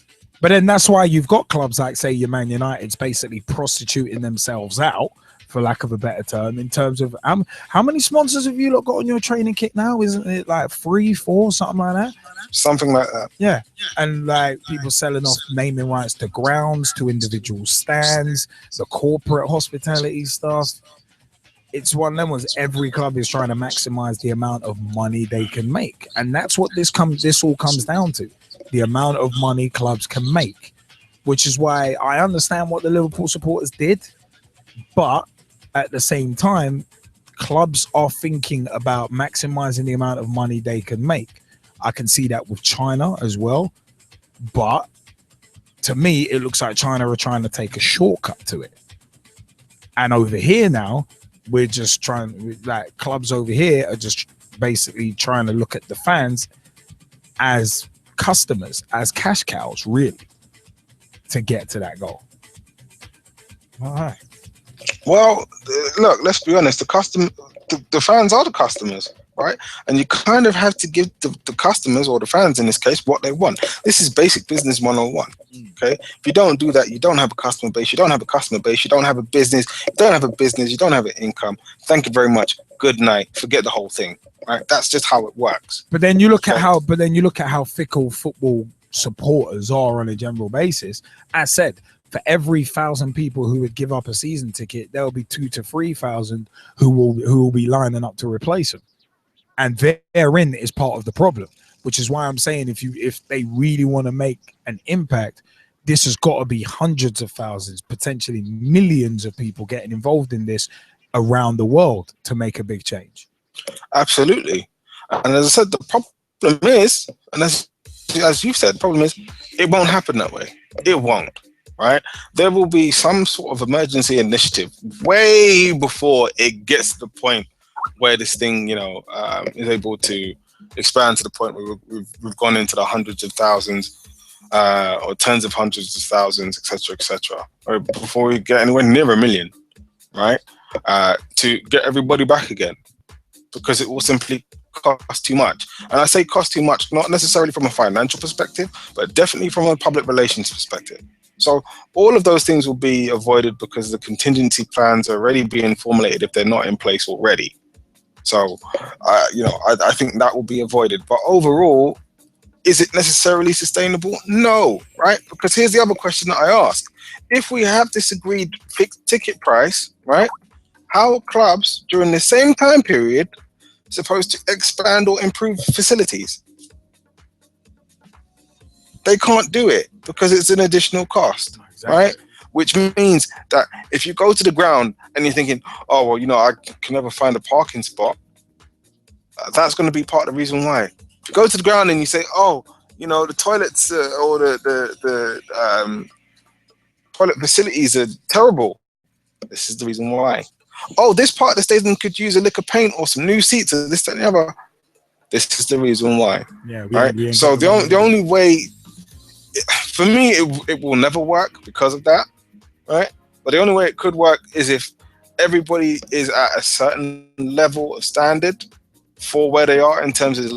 But then that's why you've got clubs like, say, your Man United's basically prostituting themselves out, for lack of a better term, in terms of how many sponsors have you lot got on your training kit now? Isn't it like 3, 4, something like that? Something like that. Yeah. And like people selling off naming rights to grounds, to individual stands, the corporate hospitality stuff. It's one of them ones. Every club is trying to maximize the amount of money they can make. And that's what this all comes down to. The amount of money clubs can make. Which is why I understand what the Liverpool supporters did. But at the same time, clubs are thinking about maximizing the amount of money they can make. I can see that with China as well. But to me, it looks like China are trying to take a shortcut to it. And over here now, we're just trying, like clubs over here are just basically trying to look at the fans as customers, as cash cows, really, to get to that goal. All right. Well, look, let's be honest. The fans are the customers, right? And you kind of have to give the customers, or the fans in this case, what they want. This is basic business 101. Okay, if you don't do that, you don't have a customer base. You don't have a customer base. You don't have a business. You don't have a business. You don't have an income. Thank you very much. Good night. Forget the whole thing. Right? That's just how it works. But then you look at how fickle football supporters are on a general basis. As said, for every 1,000 people who would give up a season ticket, there'll be 2,000 to 3,000 who will be lining up to replace them, and therein is part of the problem. Which is why I'm saying if they really want to make an impact, this has got to be hundreds of thousands, potentially millions of people getting involved in this around the world to make a big change. Absolutely. And as I said, the problem is, and as you said, the problem is it won't happen that way. It won't. Right? There will be some sort of emergency initiative way before it gets to the point where this thing, is able to expand to the point where we've gone into the hundreds of thousands or tens of hundreds of thousands, etc., or before we get anywhere near 1 million, right? To get everybody back again, because it will simply cost too much. And I say cost too much, not necessarily from a financial perspective, but definitely from a public relations perspective. So all of those things will be avoided because the contingency plans are already being formulated if they're not in place already. So, I think that will be avoided. But overall, is it necessarily sustainable? No, right? Because here's the other question that I ask. If we have this agreed fixed ticket price, right, how are clubs during the same time period supposed to expand or improve facilities? They can't do it because it's an additional cost, right? Which means that if you go to the ground and you're thinking, oh, well, I can never find a parking spot, that's going to be part of the reason why. If you go to the ground and you say, oh, the toilets or the toilet facilities are terrible, this is the reason why. Oh, this part of the stadium could use a lick of paint or some new seats or this, that, and the other. This is the reason why. Yeah. Right. So the only way, for me, it will never work because of that, right? But the only way it could work is if everybody is at a certain level of standard for where they are in terms of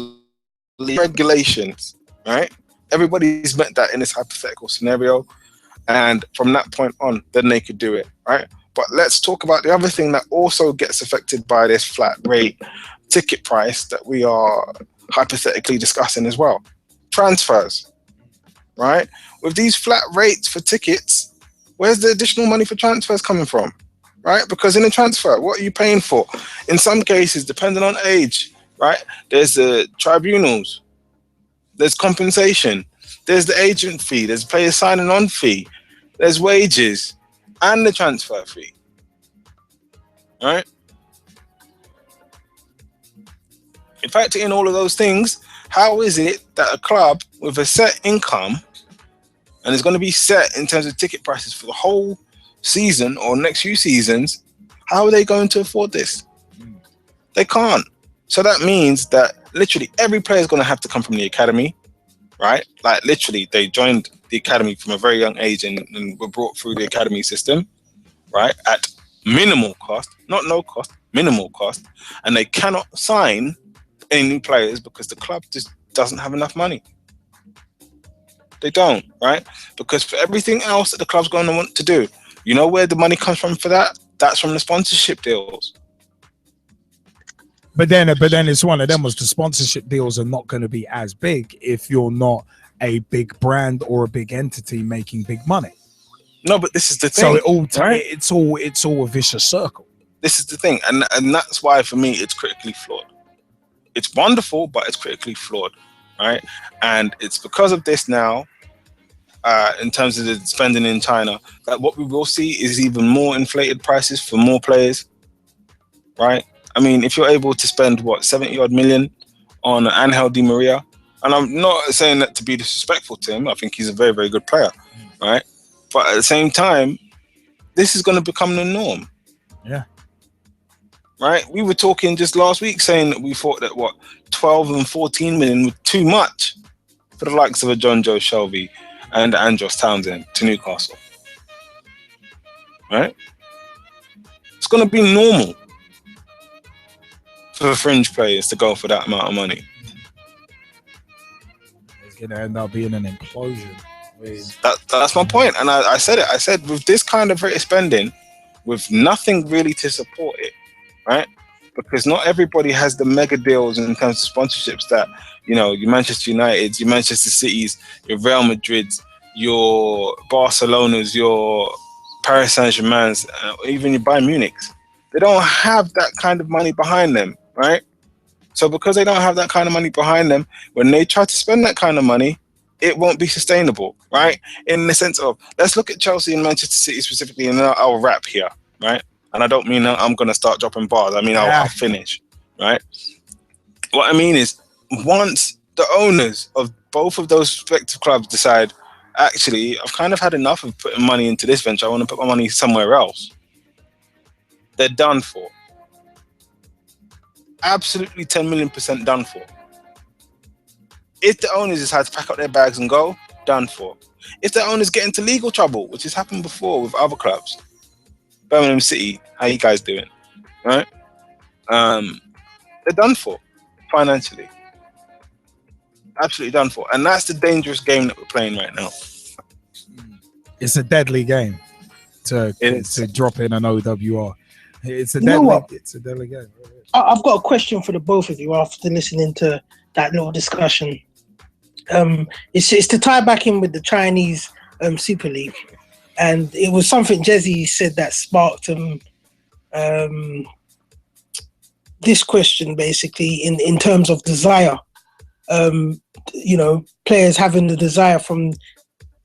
regulations, right? Everybody's met that in this hypothetical scenario, and from that point on, then they could do it, right? But let's talk about the other thing that also gets affected by this flat rate ticket price that we are hypothetically discussing as well. Transfers. Right? With these flat rates for tickets, where's the additional money for transfers coming from? Right? Because in a transfer, what are you paying for? In some cases, depending on age, right? There's the tribunals, there's compensation, there's the agent fee, there's player signing on fee, there's wages, and the transfer fee. Right? In fact, in all of those things, how is it that a club with a set income, and it's going to be set in terms of ticket prices for the whole season or next few seasons, how are they going to afford this? They can't. So that means that literally every player is going to have to come from the academy, right? Like literally they joined the academy from a very young age and were brought through the academy system, right? At minimal cost, not no cost, minimal cost. And they cannot sign any new players because the club just doesn't have enough money. They don't, right? Because for everything else that the club's going to want to do, you know where the money comes from for that? That's from the sponsorship deals. But then it's one of them was the sponsorship deals are not going to be as big if you're not a big brand or a big entity making big money. No, but this is the thing. So right? it's all a vicious circle. This is the thing, and that's why for me it's critically flawed. It's wonderful, but it's critically flawed, right? And it's because of this now, in terms of the spending in China, that what we will see is even more inflated prices for more players, right? I mean, if you're able to spend, 70-odd million on Angel Di Maria, and I'm not saying that to be disrespectful to him, I think he's a very, very good player, right? But at the same time, this is going to become the norm. Yeah. Right? We were talking just last week saying that we thought that 12 and 14 million was too much for the likes of a John Joe Shelby and Andros Townsend to Newcastle. Right? It's going to be normal for the fringe players to go for that amount of money. It's going to end up being an implosion. That's my point. And I said it. I said with this kind of rate of spending, with nothing really to support it, right? Because not everybody has the mega deals in terms of sponsorships that, you know, your Manchester Uniteds, your Manchester Cities, your Real Madrids, your Barcelonas, your Paris Saint-Germain's, even your Bayern Munich's. They don't have that kind of money behind them, right? So because they don't have that kind of money behind them, when they try to spend that kind of money, it won't be sustainable, right? In the sense of, let's look at Chelsea and Manchester City specifically, and I'll wrap here, right? And I don't mean that I'm going to start dropping bars. I mean, I'll finish, right? What I mean is, once the owners of both of those respective clubs decide, actually, I've kind of had enough of putting money into this venture, I want to put my money somewhere else, they're done for. Absolutely 10 million % done for. If the owners decide to pack up their bags and go, done for. If the owners get into legal trouble, which has happened before with other clubs, Birmingham City, how you guys doing? Right? They're done for financially. Absolutely done for. And that's the dangerous game that we're playing right now. It's a deadly game to drop in an OWR. It's a deadly game. I've got a question for the both of you after listening to that little discussion. It's to tie back in with the Chinese Super League. And it was something Jezzy said that sparked this question, basically, in terms of desire. You know, players having the desire from,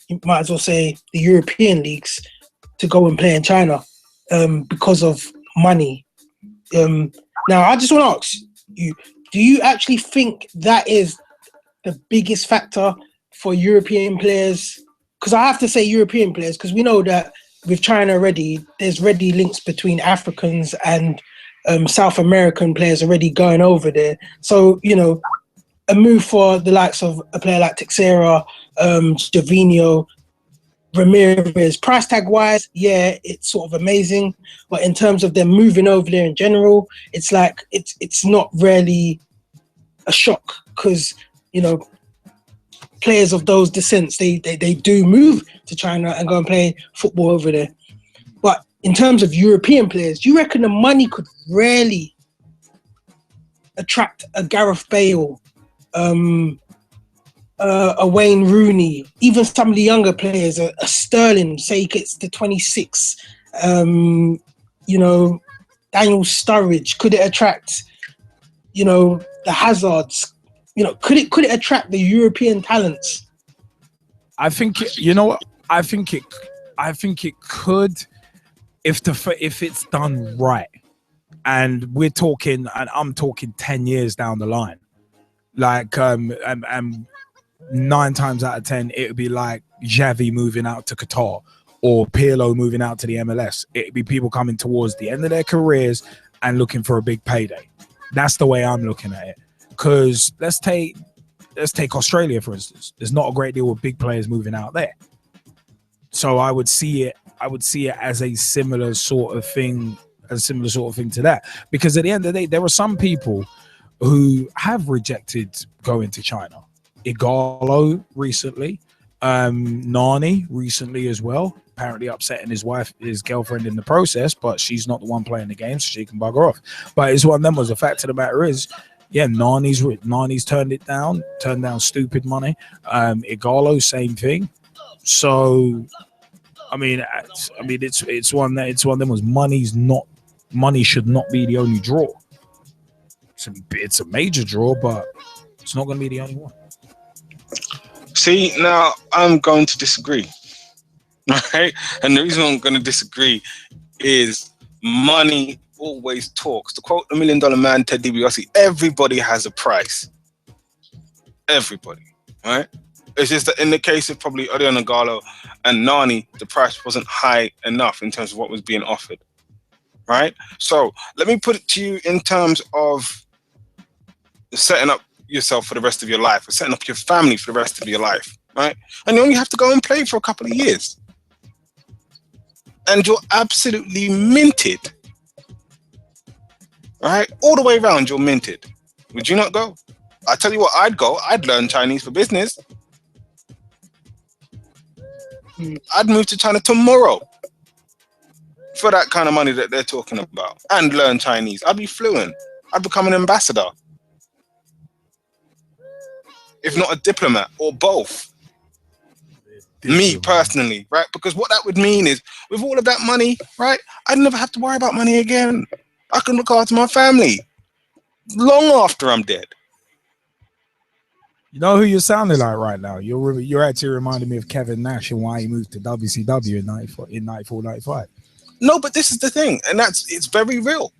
you might as well say, the European leagues to go and play in China because of money. Now, I just want to ask you, do you actually think that is the biggest factor for European players? Because I have to say European players, because we know that with China already, there's already links between Africans and South American players already going over there. So, you know, a move for the likes of a player like Teixeira, Gervinho, Ramirez, price tag wise, yeah, it's sort of amazing. But in terms of them moving over there in general, it's like it's not really a shock because, you know, players of those descents, they do move to China and go and play football over there. But in terms of European players, do you reckon the money could really attract a Gareth Bale, a Wayne Rooney, even some of the younger players, a Sterling, say he gets to 26, you know, Daniel Sturridge? Could it attract, you know, the Hazards? You know, could it attract the European talents? I think, you know what? I think it could if it's done right. And we're talking, and I'm talking 10 years down the line. Like, and 9 times out of 10, it would be like Xavi moving out to Qatar or Pirlo moving out to the MLS. It'd be people coming towards the end of their careers and looking for a big payday. That's the way I'm looking at it. Because let's take Australia, for instance. There's not a great deal of big players moving out there. So I would see it as a similar sort of thing to that. Because at the end of the day, there are some people who have rejected going to China. Igalo recently, Nani recently as well, apparently upsetting his girlfriend in the process, but she's not the one playing the game, so she can bugger off. But it's one of them. Was the fact of the matter is, yeah, Nani's turned down stupid money. Igalo, same thing. So, I mean, it's one of them. Was money should not be the only draw. It's a major draw, but it's not going to be the only one. See, now I'm going to disagree, right? And the reason I'm going to disagree is money always talks. To quote the $1 Million Man, Ted DiBiase, everybody has a price. Everybody, right? It's just that in the case of probably Odion Igalo and Nani, the price wasn't high enough in terms of what was being offered, right? So let me put it to you in terms of setting up yourself for the rest of your life, or setting up your family for the rest of your life, right? And you only have to go and play for a couple of years. And you're absolutely minted. Right? All the way around, you're minted. Would you not go? I tell you what, I'd go. I'd learn Chinese for business. I'd move to China tomorrow for that kind of money that they're talking about and learn Chinese. I'd be fluent. I'd become an ambassador. If not a diplomat, or both. Me personally, right? Because what that would mean is, with all of that money, right, I'd never have to worry about money again. I can look after my family long after I'm dead. You know who you're sounding like right now? You're actually reminding me of Kevin Nash and why he moved to WCW in 94, 95. No, but this is the thing, and it's very real.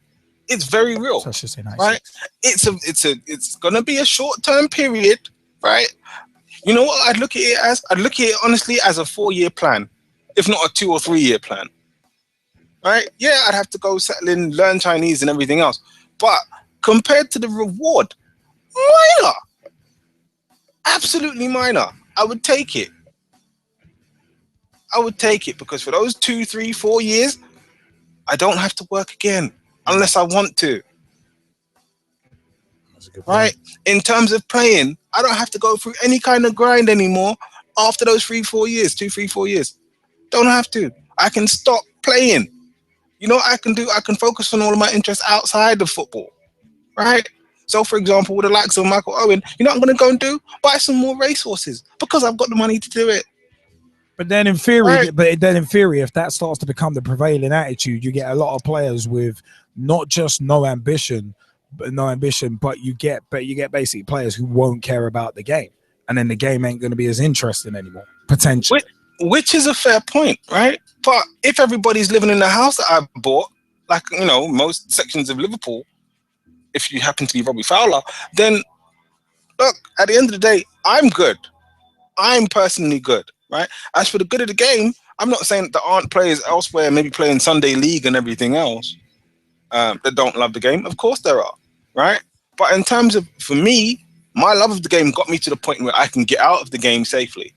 It's very real, So I should say 96. right? It's gonna be a short-term period, right? You know what I'd look at it as? I'd look at it honestly as a 4-year plan, if not a 2 or 3 year plan. Right? Yeah, I'd have to go settle in, learn Chinese and everything else. But compared to the reward, minor. Absolutely minor. I would take it. I would take it because for those 2, 3, 4 years, I don't have to work again unless I want to. Right? In terms of playing, I don't have to go through any kind of grind anymore after those 3, 4 years, 2, 3, 4 years. Don't have to. I can stop playing. You know what I can do? I can focus on all of my interests outside of football. Right? So, for example, with the likes of Michael Owen, you know what I'm going to go and do? Buy some more racehorses because I've got the money to do it. But then in theory, if that starts to become the prevailing attitude, you get a lot of players with not just no ambition, but you get basically players who won't care about the game, and then the game ain't going to be as interesting anymore, potentially. Which is a fair point, right? But if everybody's living in the house that I bought, like, you know, most sections of Liverpool, if you happen to be Robbie Fowler, then look, at the end of the day, I'm good. I'm personally good, right? As for the good of the game, I'm not saying that there aren't players elsewhere, maybe playing Sunday League and everything else, that don't love the game. Of course there are, right? But in terms of, for me, my love of the game got me to the point where I can get out of the game safely.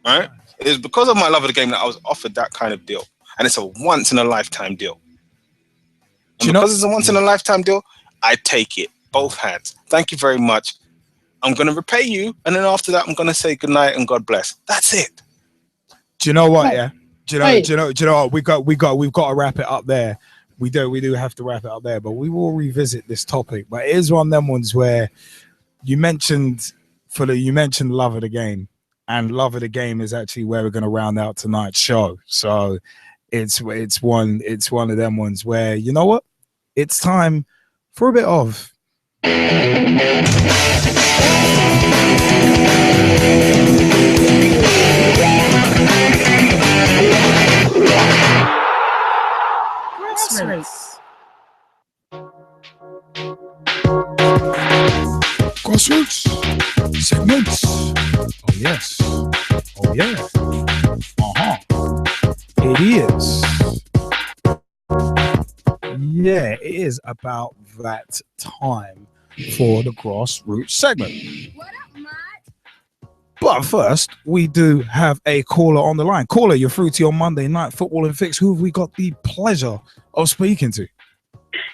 Right? It is because of my love of the game that I was offered that kind of deal. And it's a once-in-a-lifetime deal. And because it's a once-in-a-lifetime deal, I take it, both hands. Thank you very much. I'm going to repay you, and then after that, I'm going to say goodnight and God bless. That's it. Do you know what? Yeah. Do you know what? We've got to wrap it up there. We do have to wrap it up there, but we will revisit this topic. But it is one of them ones where you mentioned love of the game, and love of the game is actually where we're going to round out tonight's show. So it's one of them ones where, you know what? It's time for a bit of Grassroots segments. Oh yes. Oh yeah. It is. Yeah, it is about that time for the grassroots segment. But first, we do have a caller on the line. Caller, you're through to your Monday Night Football and Fix. Who have we got the pleasure of speaking to?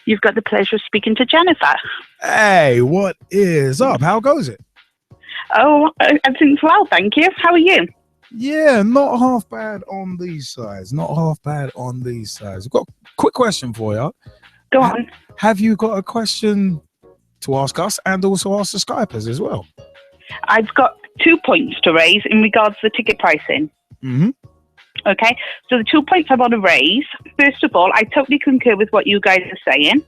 You've got the pleasure of speaking to Jennifer. Hey, what is up? How goes it? Oh, everything's well, thank you. How are you? Yeah, not half bad on these sides. Not half bad on these sides. I've got a quick question for you. Go on. Have you got a question to ask us and also ask the Skypers as well? I've got 2 points to raise in regards to the ticket pricing. Mm-hmm. Okay, so the 2 points I want to raise, first of all, I totally concur with what you guys are saying,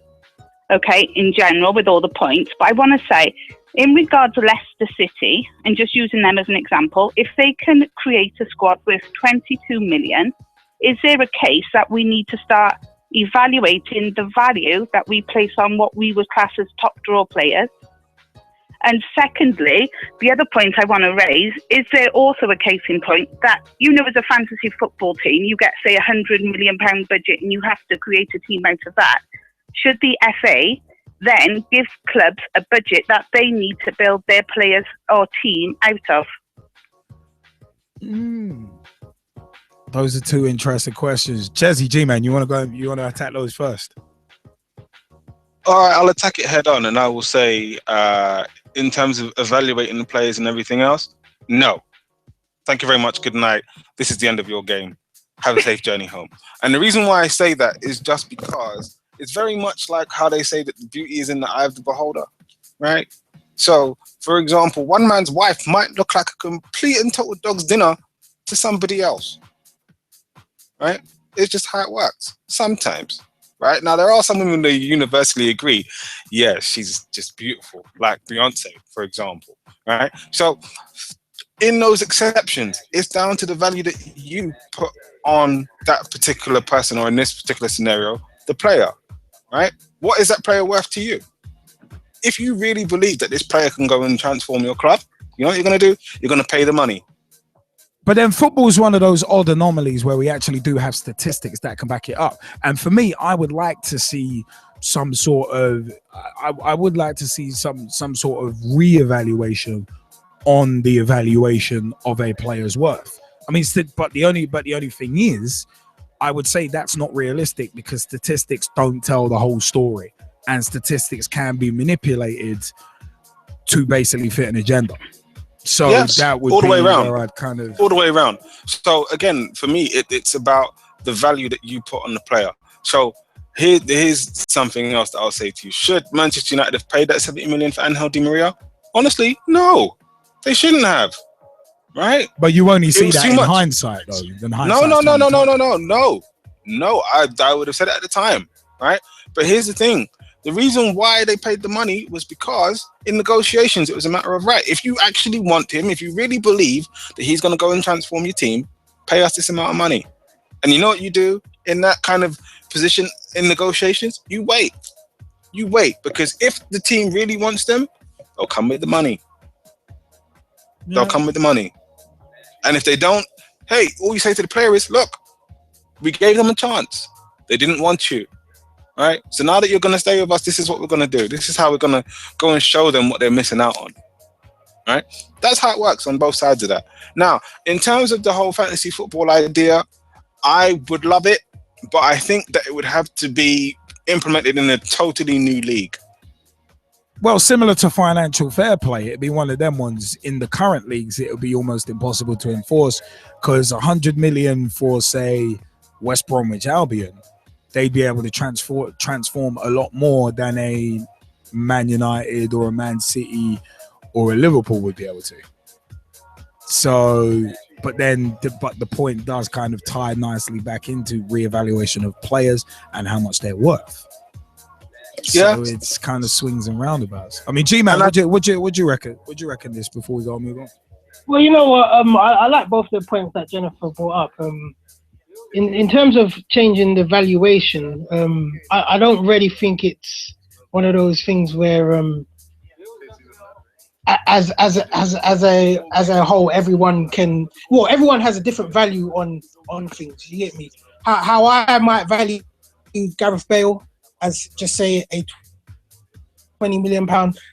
okay, in general with all the points, but I want to say, in regards to Leicester City, and just using them as an example, if they can create a squad worth 22 million, is there a case that we need to start evaluating the value that we place on what we would class as top draw players? And secondly, the other point I want to raise, is there also a case in point that, you know, as a fantasy football team, you get, say, £100 million budget and you have to create a team out of that. Should the FA then give clubs a budget that they need to build their players or team out of? Those are two interesting questions. Chezzy, G-Man, you want to go? You want to attack those first? All right, I'll attack it head on, and I will say, in terms of evaluating the players and everything else, no. Thank you very much. Good night. This is the end of your game. Have a safe journey home. And the reason why I say that is just because it's very much like how they say that the beauty is in the eye of the beholder, right? So, for example, one man's wife might look like a complete and total dog's dinner to somebody else, right? It's just how it works sometimes, right? Now, there are some women that universally agree, yeah, she's just beautiful, like Beyonce, for example, right? So, in those exceptions, it's down to the value that you put on that particular person, or in this particular scenario, the player, right? What is that player worth to you? If you really believe that this player can go and transform your club, you know what you're going to do? You're going to pay the money. But then football is one of those odd anomalies where we actually do have statistics that can back it up. And for me, I would like to see some sort of, I would like to see some sort of reevaluation on the evaluation of a player's worth. I mean, but the only thing is, I would say that's not realistic because statistics don't tell the whole story, and statistics can be manipulated to basically fit an agenda. So yes, that would all the be way around. where I'd kind of all the way around. So again, for me, it's about the value that you put on the player. So here's something else that I'll say to you. Should Manchester United have paid that 70 million for Angel Di Maria? Honestly, no, they shouldn't have. Right? But you only see that in hindsight, though. No. I would have said it at the time, right? But here's the thing. The reason why they paid the money was because in negotiations, it was a matter of right. If you actually want him, if you really believe that he's going to go and transform your team, pay us this amount of money. And you know what you do in that kind of position in negotiations? You wait. You wait. Because if the team really wants them, they'll come with the money. They'll come with the money. And if they don't, hey, all you say to the player is, look, we gave them a chance. They didn't want you. Right? So now that you're going to stay with us, this is what we're going to do. This is how we're going to go and show them what they're missing out on. Right? That's how it works on both sides of that. Now, in terms of the whole fantasy football idea, I would love it, but I think that it would have to be implemented in a totally new league. Well, similar to financial fair play, it'd be one of them ones. In the current leagues, it would be almost impossible to enforce because 100 million for, say, West Bromwich Albion, they'd be able to transform a lot more than a Man United or a Man City or a Liverpool would be able to. So, but the point does kind of tie nicely back into reevaluation of players and how much they're worth. So it's kind of swings and roundabouts. I mean, G-Man, what you reckon? What do you reckon this before we go and move on? Well, you know what? I like both the points that Jennifer brought up. In terms of changing the valuation, I don't really think it's one of those things where, as a whole, everyone has a different value on things. You get me? How I might value Gareth Bale as just say a £20 million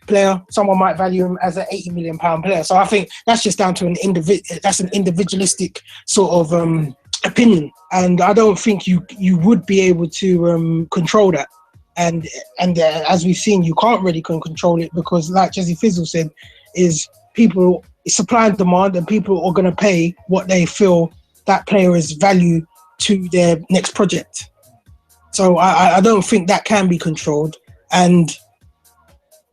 player, someone might value him as an £80 million player. So I think that's just down to an individualistic sort of opinion, and I don't think you would be able to control that. And as we've seen, you can't really control it because, like Jesse Fizzle said, is people supply and demand, and people are going to pay what they feel that player is value to their next project. So I don't think that can be controlled. And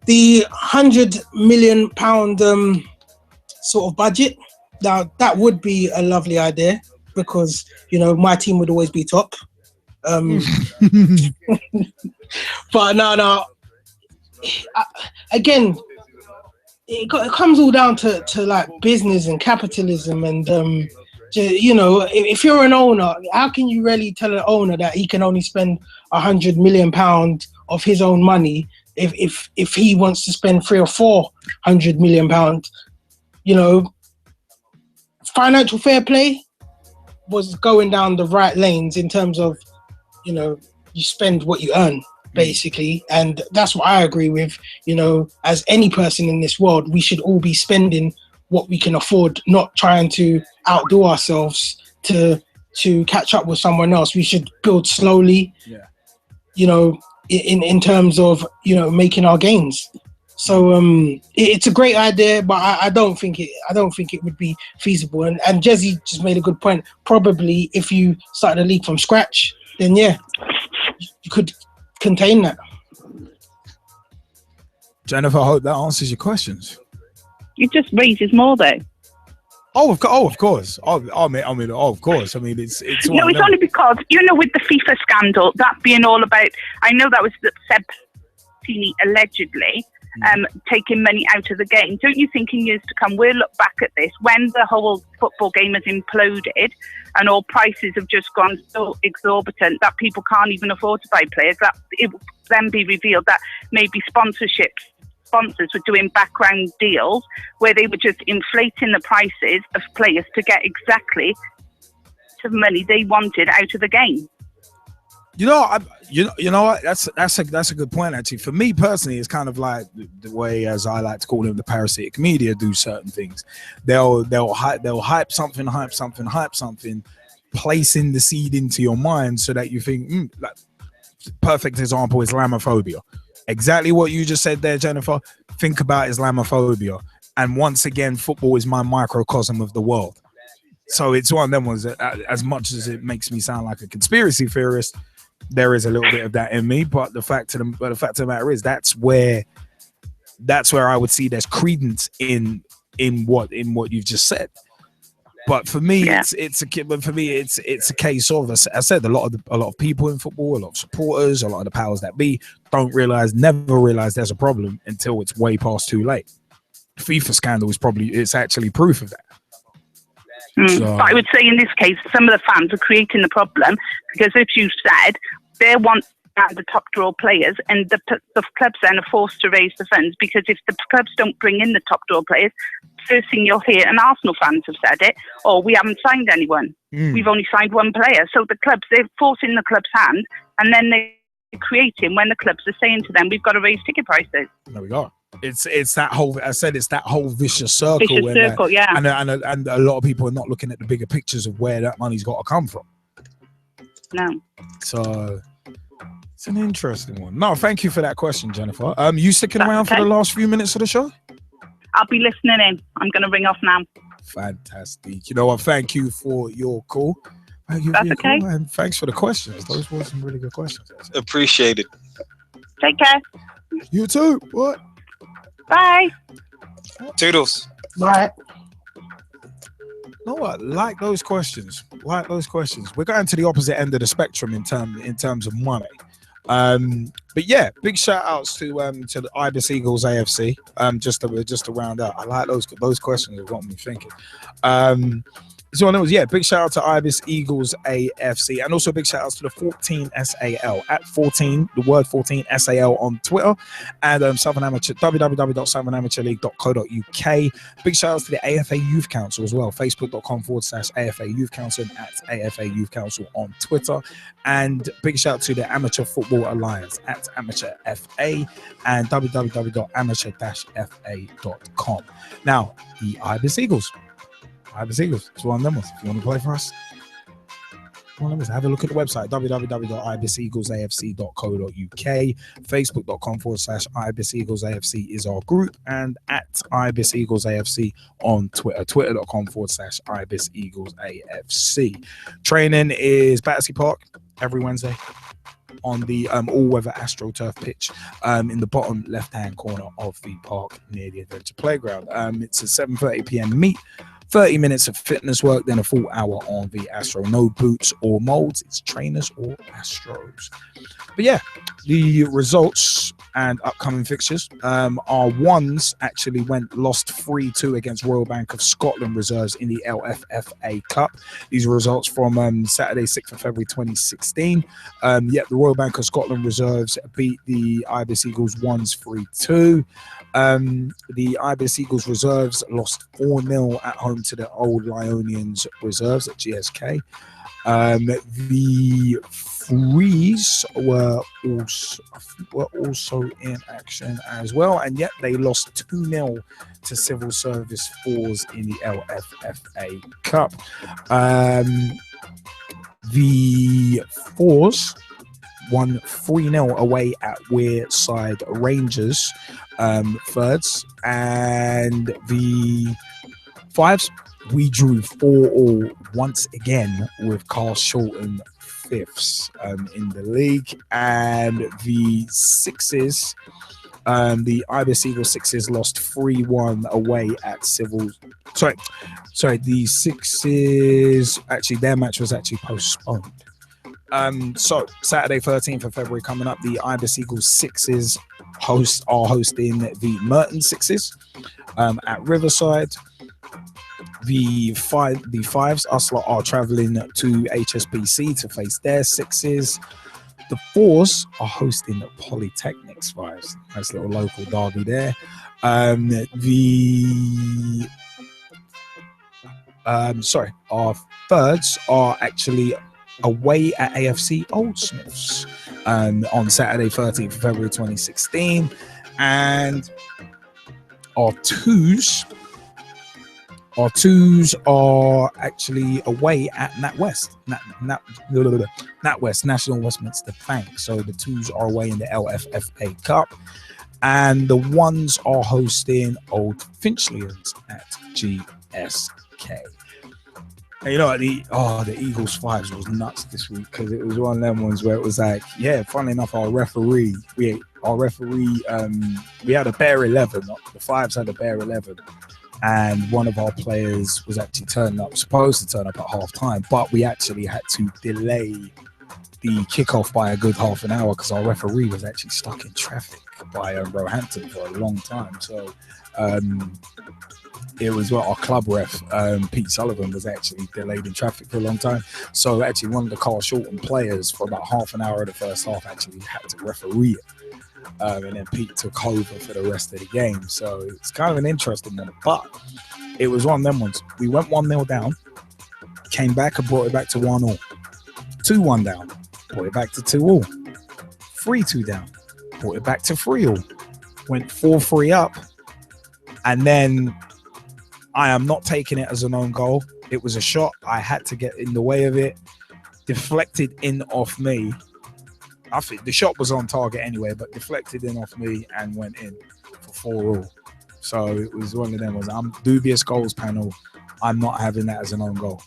the £100 million sort of budget, now that would be a lovely idea because, you know, my team would always be top. But no, again, it comes all down to like business and capitalism and you know, if you're an owner, how can you really tell an owner that he can only spend £100 million of his own money if he wants to spend £300 or £400 million? You know, financial fair play was going down the right lanes in terms of, you know, you spend what you earn. basically. And that's what I agree with. You know, as any person in this world, we should all be spending what we can afford, not trying to outdo ourselves to catch up with someone else. We should build slowly, you know, in terms of, you know, making our gains. So it's a great idea, but I don't think it would be feasible. And Jezzy just made a good point. Probably if you started a league from scratch, then yeah, you could contain that. Jennifer, I hope that answers your questions. It just raises more though. Of course. Of course. I mean, it's no, it's only because, you know, with the FIFA scandal, that being all about, I know that was Seb Tini allegedly taking money out of the game. Don't you think in years to come we'll look back at this when the whole football game has imploded and all prices have just gone so exorbitant that people can't even afford to buy players, that it will then be revealed that maybe sponsors were doing background deals where they were just inflating the prices of players to get exactly the money they wanted out of the game. You know, you know what? That's a good point actually. For me personally, it's kind of like the way, as I like to call them, the parasitic media do certain things. They'll hype something, placing the seed into your mind so that you think. Like, perfect example is Islamophobia. Exactly what you just said there, Jennifer. Think about Islamophobia, and once again, football is my microcosm of the world. So it's one of them ones that, as much as it makes me sound like a conspiracy theorist, there is a little bit of that in me. But the fact of the matter is, that's where I would see there's credence in what you've just said. But for me, it's a case of, as I said, a lot of people in football, a lot of supporters, a lot of the powers that be never realize there's a problem until it's way past too late. FIFA scandal it's actually proof of that. So, but I would say in this case, some of the fans are creating the problem because, as you said, they want the top draw players, and the clubs then are forced to raise the funds because if the clubs don't bring in the top draw players, first thing you'll hear, and Arsenal fans have said it, we haven't signed anyone. We've only signed one player. So the clubs, they're forcing the club's hand, and then they're creating when the clubs are saying to them, we've got to raise ticket prices. There we go. It's that whole, I said, it's that whole vicious circle. Yeah. And a lot of people are not looking at the bigger pictures of where that money's got to come from. No. So it's an interesting one. No, thank you for that question, Jennifer. You sticking around for the last few minutes of the show? I'll be listening in. I'm going to ring off now. Fantastic. You know what? Thank you for your call. Thank you for your call, and thanks for the questions. Those were some really good questions. Appreciate it. Take care. You too. What? Bye. Toodles. Bye. No, what? Like those questions. We're going to the opposite end of the spectrum in terms of money. But yeah, big shout outs to the Ibis Eagles AFC. Just to round out, I like those questions that got me thinking. So big shout out to Ibis Eagles AFC, and also big shout outs to the 14 SAL at 14, the word 14 SAL on Twitter, and Southern Amateur, www.southernamateurleague.co.uk. Big shout outs to the AFA Youth Council as well, facebook.com/AFA Youth Council, and at AFA Youth Council on Twitter. And big shout out to the Amateur Football Alliance at Amateur FA and www.amateur-fa.com. Now, the Ibis Eagles. It's one of them ones. If you want to play for us, have a look at the website, www.ibiseaglesafc.co.uk. Facebook.com/Ibis Eagles AFC is our group, and at Ibis Eagles AFC on Twitter, twitter.com/Ibis Eagles AFC. Training is Battersea Park every Wednesday on the all-weather AstroTurf pitch in the bottom left-hand corner of the park near the Adventure Playground. It's a 7:30 p.m. meet. 30 minutes of fitness work, then a full hour on the Astro. No boots or molds, it's trainers or Astros. But yeah, the results and upcoming fixtures. Our ones actually lost 3-2 against Royal Bank of Scotland reserves in the LFFA Cup. These are results from Saturday, 6th of February 2016. The Royal Bank of Scotland reserves beat the Ibis Eagles ones 3-2. The Ibis Eagles reserves lost 4-0 at home to the old Lionians reserves at GSK. The Freeze were also in action as well, and yet they lost 2-0 to Civil Service Fours in the LFFA Cup. The Fours won 3-0 away at Wearside Rangers, thirds, and the Fives, we drew 4-4 once again with Carl Shorten fifths in the league, and the Sixes, the Ibis Eagles Sixes lost 3-1 away at Civil. Sorry, the Sixes, actually their match was actually postponed. So Saturday 13th of February coming up, the Ibis Eagles Sixes are hosting the Merton Sixes at Riverside. The Fives are traveling to HSBC to face their Sixes. The Fours are hosting the Polytechnics Fives. Nice little local derby there. Our thirds are actually away at AFC Old Smiths on Saturday 13th of February 2016. And our twos are actually away at NatWest, National Westminster Bank. So the twos are away in the LFFA Cup, and the ones are hosting Old Finchlians at GSK. And you know, the Eagles Fives was nuts this week because it was one of them ones where it was like, yeah, funnily enough, we had a bare 11. The Fives had a bare 11. And one of our players was actually supposed to turn up at half time, but we actually had to delay the kickoff by a good half an hour because our referee was actually stuck in traffic by Roehampton for a long time. So it was our club ref, Pete Sullivan, was actually delayed in traffic for a long time. So actually one of the Carl Shorten players for about half an hour of the first half actually had to referee it. And then Pete took over for the rest of the game. So it's kind of an interesting one. But it was one of them ones. We went 1-0 down, came back and brought it back to 1-1. 2-1 down, brought it back to 2-2. 3-2 down, brought it back to 3-3. Went 4-3 up. And then I am not taking it as an own goal. It was a shot. I had to get in the way of it. Deflected in off me. I think the shot was on target anyway, but deflected in off me and went in for 4-4. So it was one of them. I'm dubious goals panel. I'm not having that as an own goal.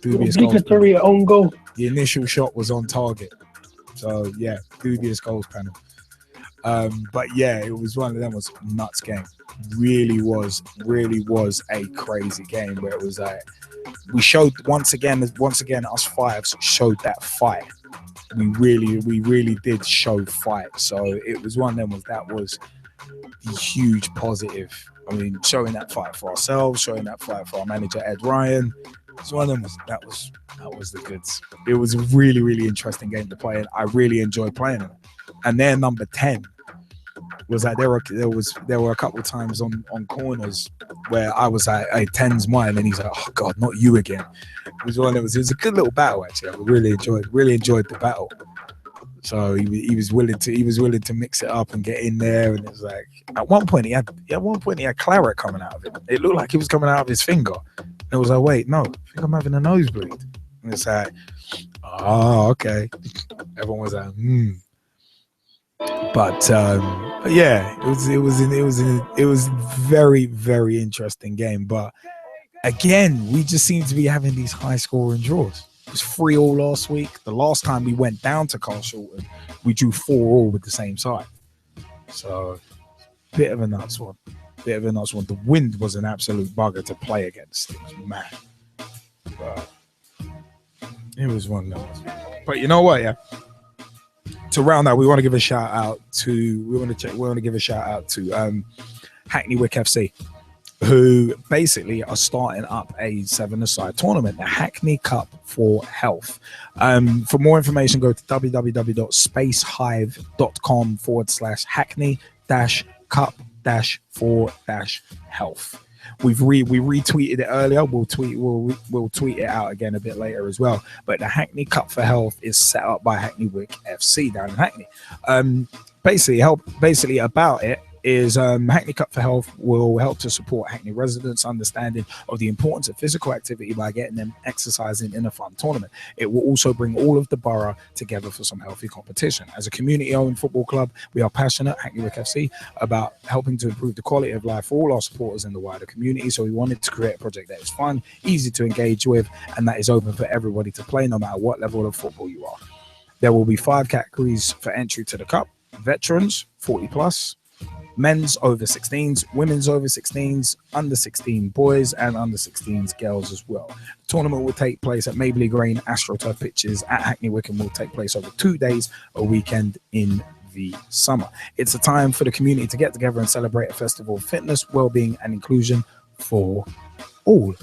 Dubious goals panel. Own goal. The initial shot was on target. So yeah, dubious goals panel. But yeah, it was one of them. Was nuts game. Really was a crazy game where it was like we showed once again us Fives showed that fight. We really did show fight. So it was one of them. That was the huge positive. I mean, showing that fight for ourselves, showing that fight for our manager Ed Ryan. It's one of them. That was the goods. It was a really interesting game to play, and I really enjoyed playing it. And their number 10 was like there were a couple of times on corners where I was like, hey, 10's mine, and he's like, oh god, not you again. It was a good little battle actually. I really enjoyed the battle. So he was willing to mix it up and get in there, and it was like at one point he had claret coming out of it. It looked like it was coming out of his finger. And it was like, wait, no, I think I'm having a nosebleed. And it's like, oh, okay. Everyone was like, But yeah, it was very interesting game. But again, we just seem to be having these high scoring draws. It was 3-3 last week. The last time we went down to Carl Shorten, we drew 4-4 with the same side. So bit of a nuts one. The wind was an absolute bugger to play against. It was mad. But it was one of those. But you know what, yeah. To round out, we want to give a shout out to Hackney Wick FC, who basically are starting up a 7-a-side tournament, the Hackney Cup for Health. For more information, go to www.spacehive.com/Hackney-Cup-for-Health. we retweeted it earlier. We'll tweet it out again a bit later as well. But the Hackney Cup for Health is set up by Hackney Wick FC down in Hackney. Basically about it is Hackney Cup for Health will help to support Hackney residents' understanding of the importance of physical activity by getting them exercising in a fun tournament. It will also bring all of the borough together for some healthy competition. As a community-owned football club, we are passionate, Hackney Wick FC, about helping to improve the quality of life for all our supporters in the wider community. So we wanted to create a project that is fun, easy to engage with, and that is open for everybody to play no matter what level of football you are. There will be 5 categories for entry to the cup: veterans, 40 plus, men's over 16s, women's over 16s, under 16 boys, and under 16s girls as well. The tournament will take place at Mabley Green AstroTurf pitches at Hackney Wick and will take place over 2 days, a weekend in the summer. It's a time for the community to get together and celebrate a festival of fitness, well-being, and inclusion for all.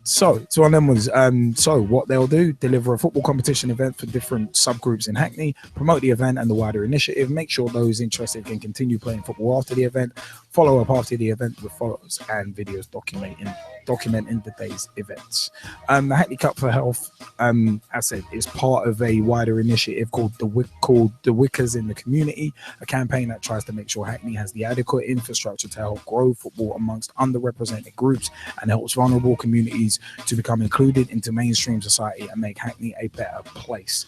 So on them was so what they'll do: deliver a football competition event for different subgroups in Hackney, promote the event and the wider initiative, make sure those interested can continue playing football after the event, follow up after the event with photos and videos documenting the day's events. The Hackney Cup for Health, as I said, is part of a wider initiative called the Wickers in the Community, a campaign that tries to make sure Hackney has the adequate infrastructure to help grow football amongst underrepresented groups and helps vulnerable communities to become included into mainstream society and make Hackney a better place.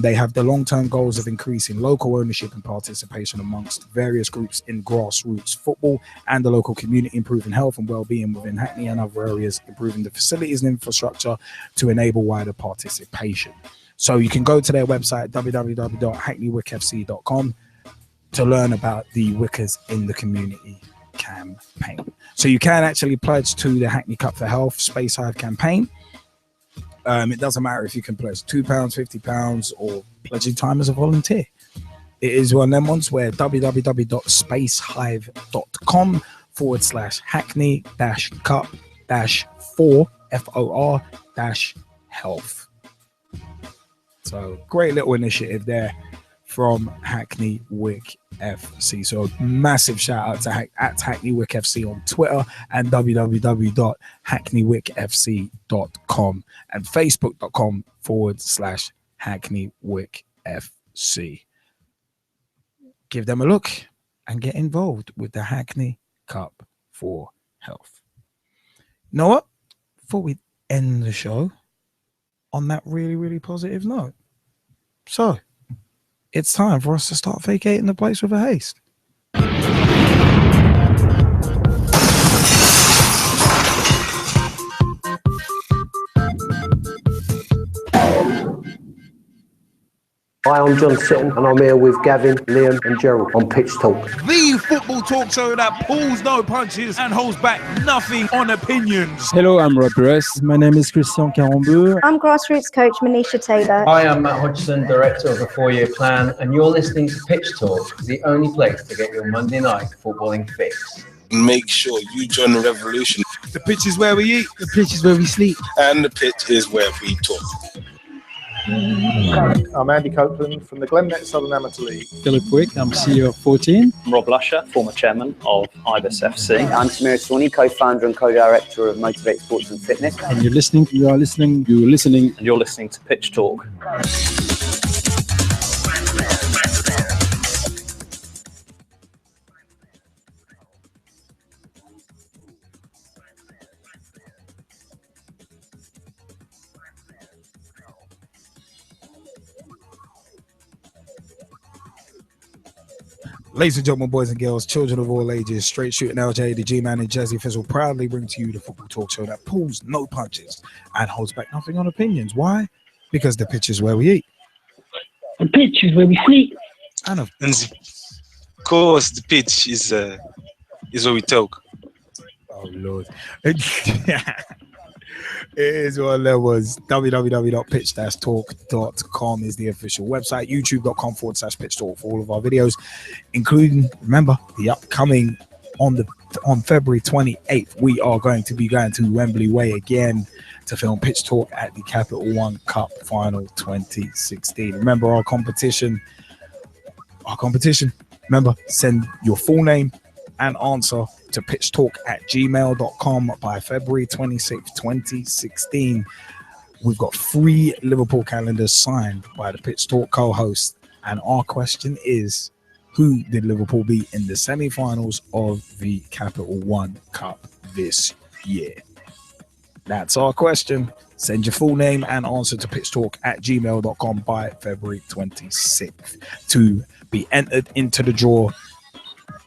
They have the long-term goals of increasing local ownership and participation amongst various groups in grassroots football and the local community, improving health and well-being within Hackney and other areas, improving the facilities and infrastructure to enable wider participation. So you can go to their website, www.hackneywickfc.com, to learn about the Wickers in the Community campaign. So you can actually pledge to the Hackney Cup for Health Space Hive campaign. It doesn't matter if you can pledge £2, £50, or pledge your time as a volunteer. It is one of them ones where www.spacehive.com/Hackney-cup-4 So great little initiative there from Hackney Wick FC. So massive shout out to at Hackney Wick FC on Twitter and www.hackneywickfc.com and facebook.com/Hackney Wick FC. Give them a look and get involved with the Hackney Cup for Health. You know what? Before we end the show on that really, really positive note. So it's time for us to start vacating the place with a haste. Hi, I'm John Sitton and I'm here with Gavin, Liam and Gerald on Pitch Talk. The football talk show that pulls no punches and holds back nothing on opinions. Hello, I'm Russ. My name is Christian Carambeu. I'm grassroots coach Manisha Taylor. Hi, I'm Matt Hodgson, director of the 4-year plan, and you're listening to Pitch Talk, the only place to get your Monday night footballing fix. Make sure you join the revolution. The pitch is where we eat. The pitch is where we sleep. And the pitch is where we talk. I'm Andy Copeland from the Glennet Southern Amateur League. Philip Wick, I'm CEO of 14. I'm Rob Lusher, former chairman of Ibis FC. I'm Samir Sonley, co-founder and co-director of Motivate Sports and Fitness. And you're listening to Pitch Talk. Ladies and gentlemen, boys and girls, children of all ages, straight shooting LJ, the G-Man and Jazzy Fizzle proudly bring to you the football talk show that pulls no punches and holds back nothing on opinions. Why? Because the pitch is where we eat. The pitch is where we sleep. And of course, the pitch is where we talk. Oh, Lord. It is what that was. www.pitch-talk.com is the official website. youtube.com/pitch-talk for all of our videos, including, remember, the upcoming on February 28th, we are going to be going to Wembley Way again to film Pitch Talk at the Capital One Cup Final 2016. Remember our competition. Remember, send your full name and answer to pitchtalk@gmail.com by February 26th, 2016. We've got 3 Liverpool calendars signed by the Pitch Talk co-host. And our question is, who did Liverpool beat in the semi-finals of the Capital One Cup this year? That's our question. Send your full name and answer to pitchtalk@gmail.com by February 26th to be entered into the draw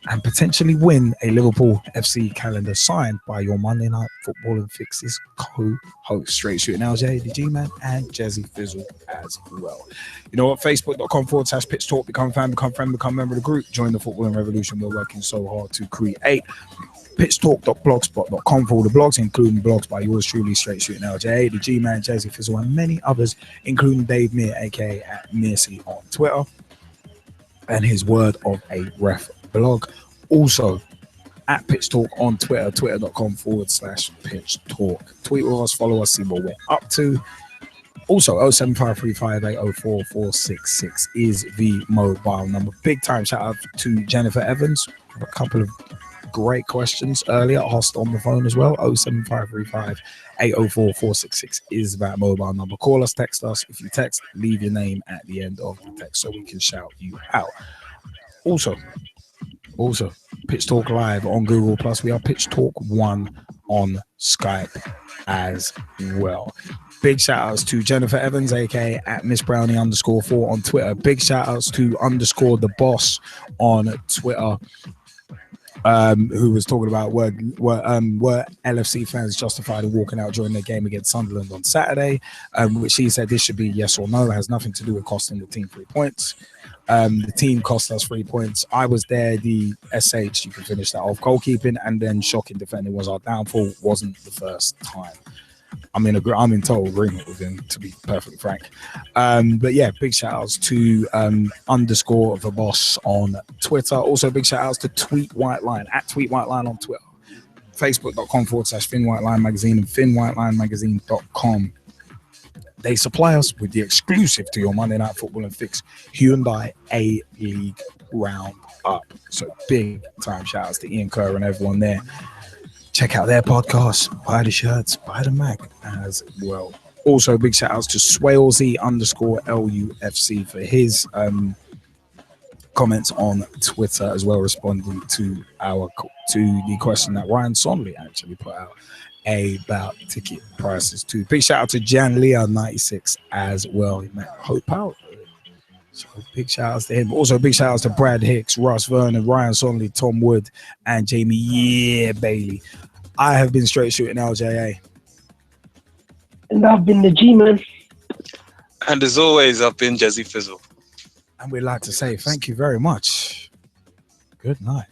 and potentially win a Liverpool FC calendar signed by your Monday Night Football and Fixes co-host, Straight Shooting LJ, the G-Man, and Jazzy Fizzle as well. You know what? Facebook.com/Pitch Talk. Become a fan, become a friend, become a member of the group. Join the footballing revolution. We're working so hard to create. Pitchtalk.blogspot.com for all the blogs, including blogs by yours truly, Straight Shooting LJ, the G-Man, Jazzy Fizzle, and many others, including Dave Mear, aka @Mearsey on Twitter, and his Word of a Ref blog. Also, @Pitch Talk on Twitter, twitter.com/Pitch Talk. Tweet with us, follow us, see what we're up to. Also, 07535804466 is the mobile number. Big time shout out to Jennifer Evans. A couple of great questions earlier, asked on the phone as well. 07535804466 is that mobile number. Call us, text us. If you text, leave your name at the end of the text so we can shout you out. Also, Pitch Talk Live on Google Plus. We are Pitch Talk 1 on Skype as well. Big shout outs to Jennifer Evans, aka @MissBrownie_4 on Twitter. Big shout outs to _ the boss on Twitter. Who was talking about were LFC fans justified in walking out during their game against Sunderland on Saturday, which he said this should be yes or no. It has nothing to do with costing the team 3 points. The team cost us 3 points. I was there. The SH, you can finish that off. Goalkeeping and then shocking defending was our downfall. Wasn't the first time. I'm in total agreement with him, to be perfectly frank. But yeah, big shout outs to _ the boss on Twitter. Also, big shout outs to Tweet Whiteline @TweetWhiteline on Twitter. Facebook.com/FinnWhiteline Magazine and FinnWhitelineMagazine.com. They supply us with the exclusive to your Monday Night Football and Fix Hyundai A-League roundup. So big time shout outs to Ian Kerr and everyone there. Check out their podcast, buy the shirts, buy the mag as well. Also, big shout outs to Swalesy _LUFC for his comments on Twitter as well, responding to the question that Ryan Sonley actually put out about ticket prices too. Big shout out to Jan Leah 96 as well. He met Hope out. So big shout outs to him. Also big shout outs to Brad Hicks, Russ Vernon, Ryan Sonley, Tom Wood, and Jamie Bailey. I have been Straight Shooting LJA. And I've been the G-Man. And as always, I've been Jazzy Fizzle. And we'd like to say thank you very much. Good night.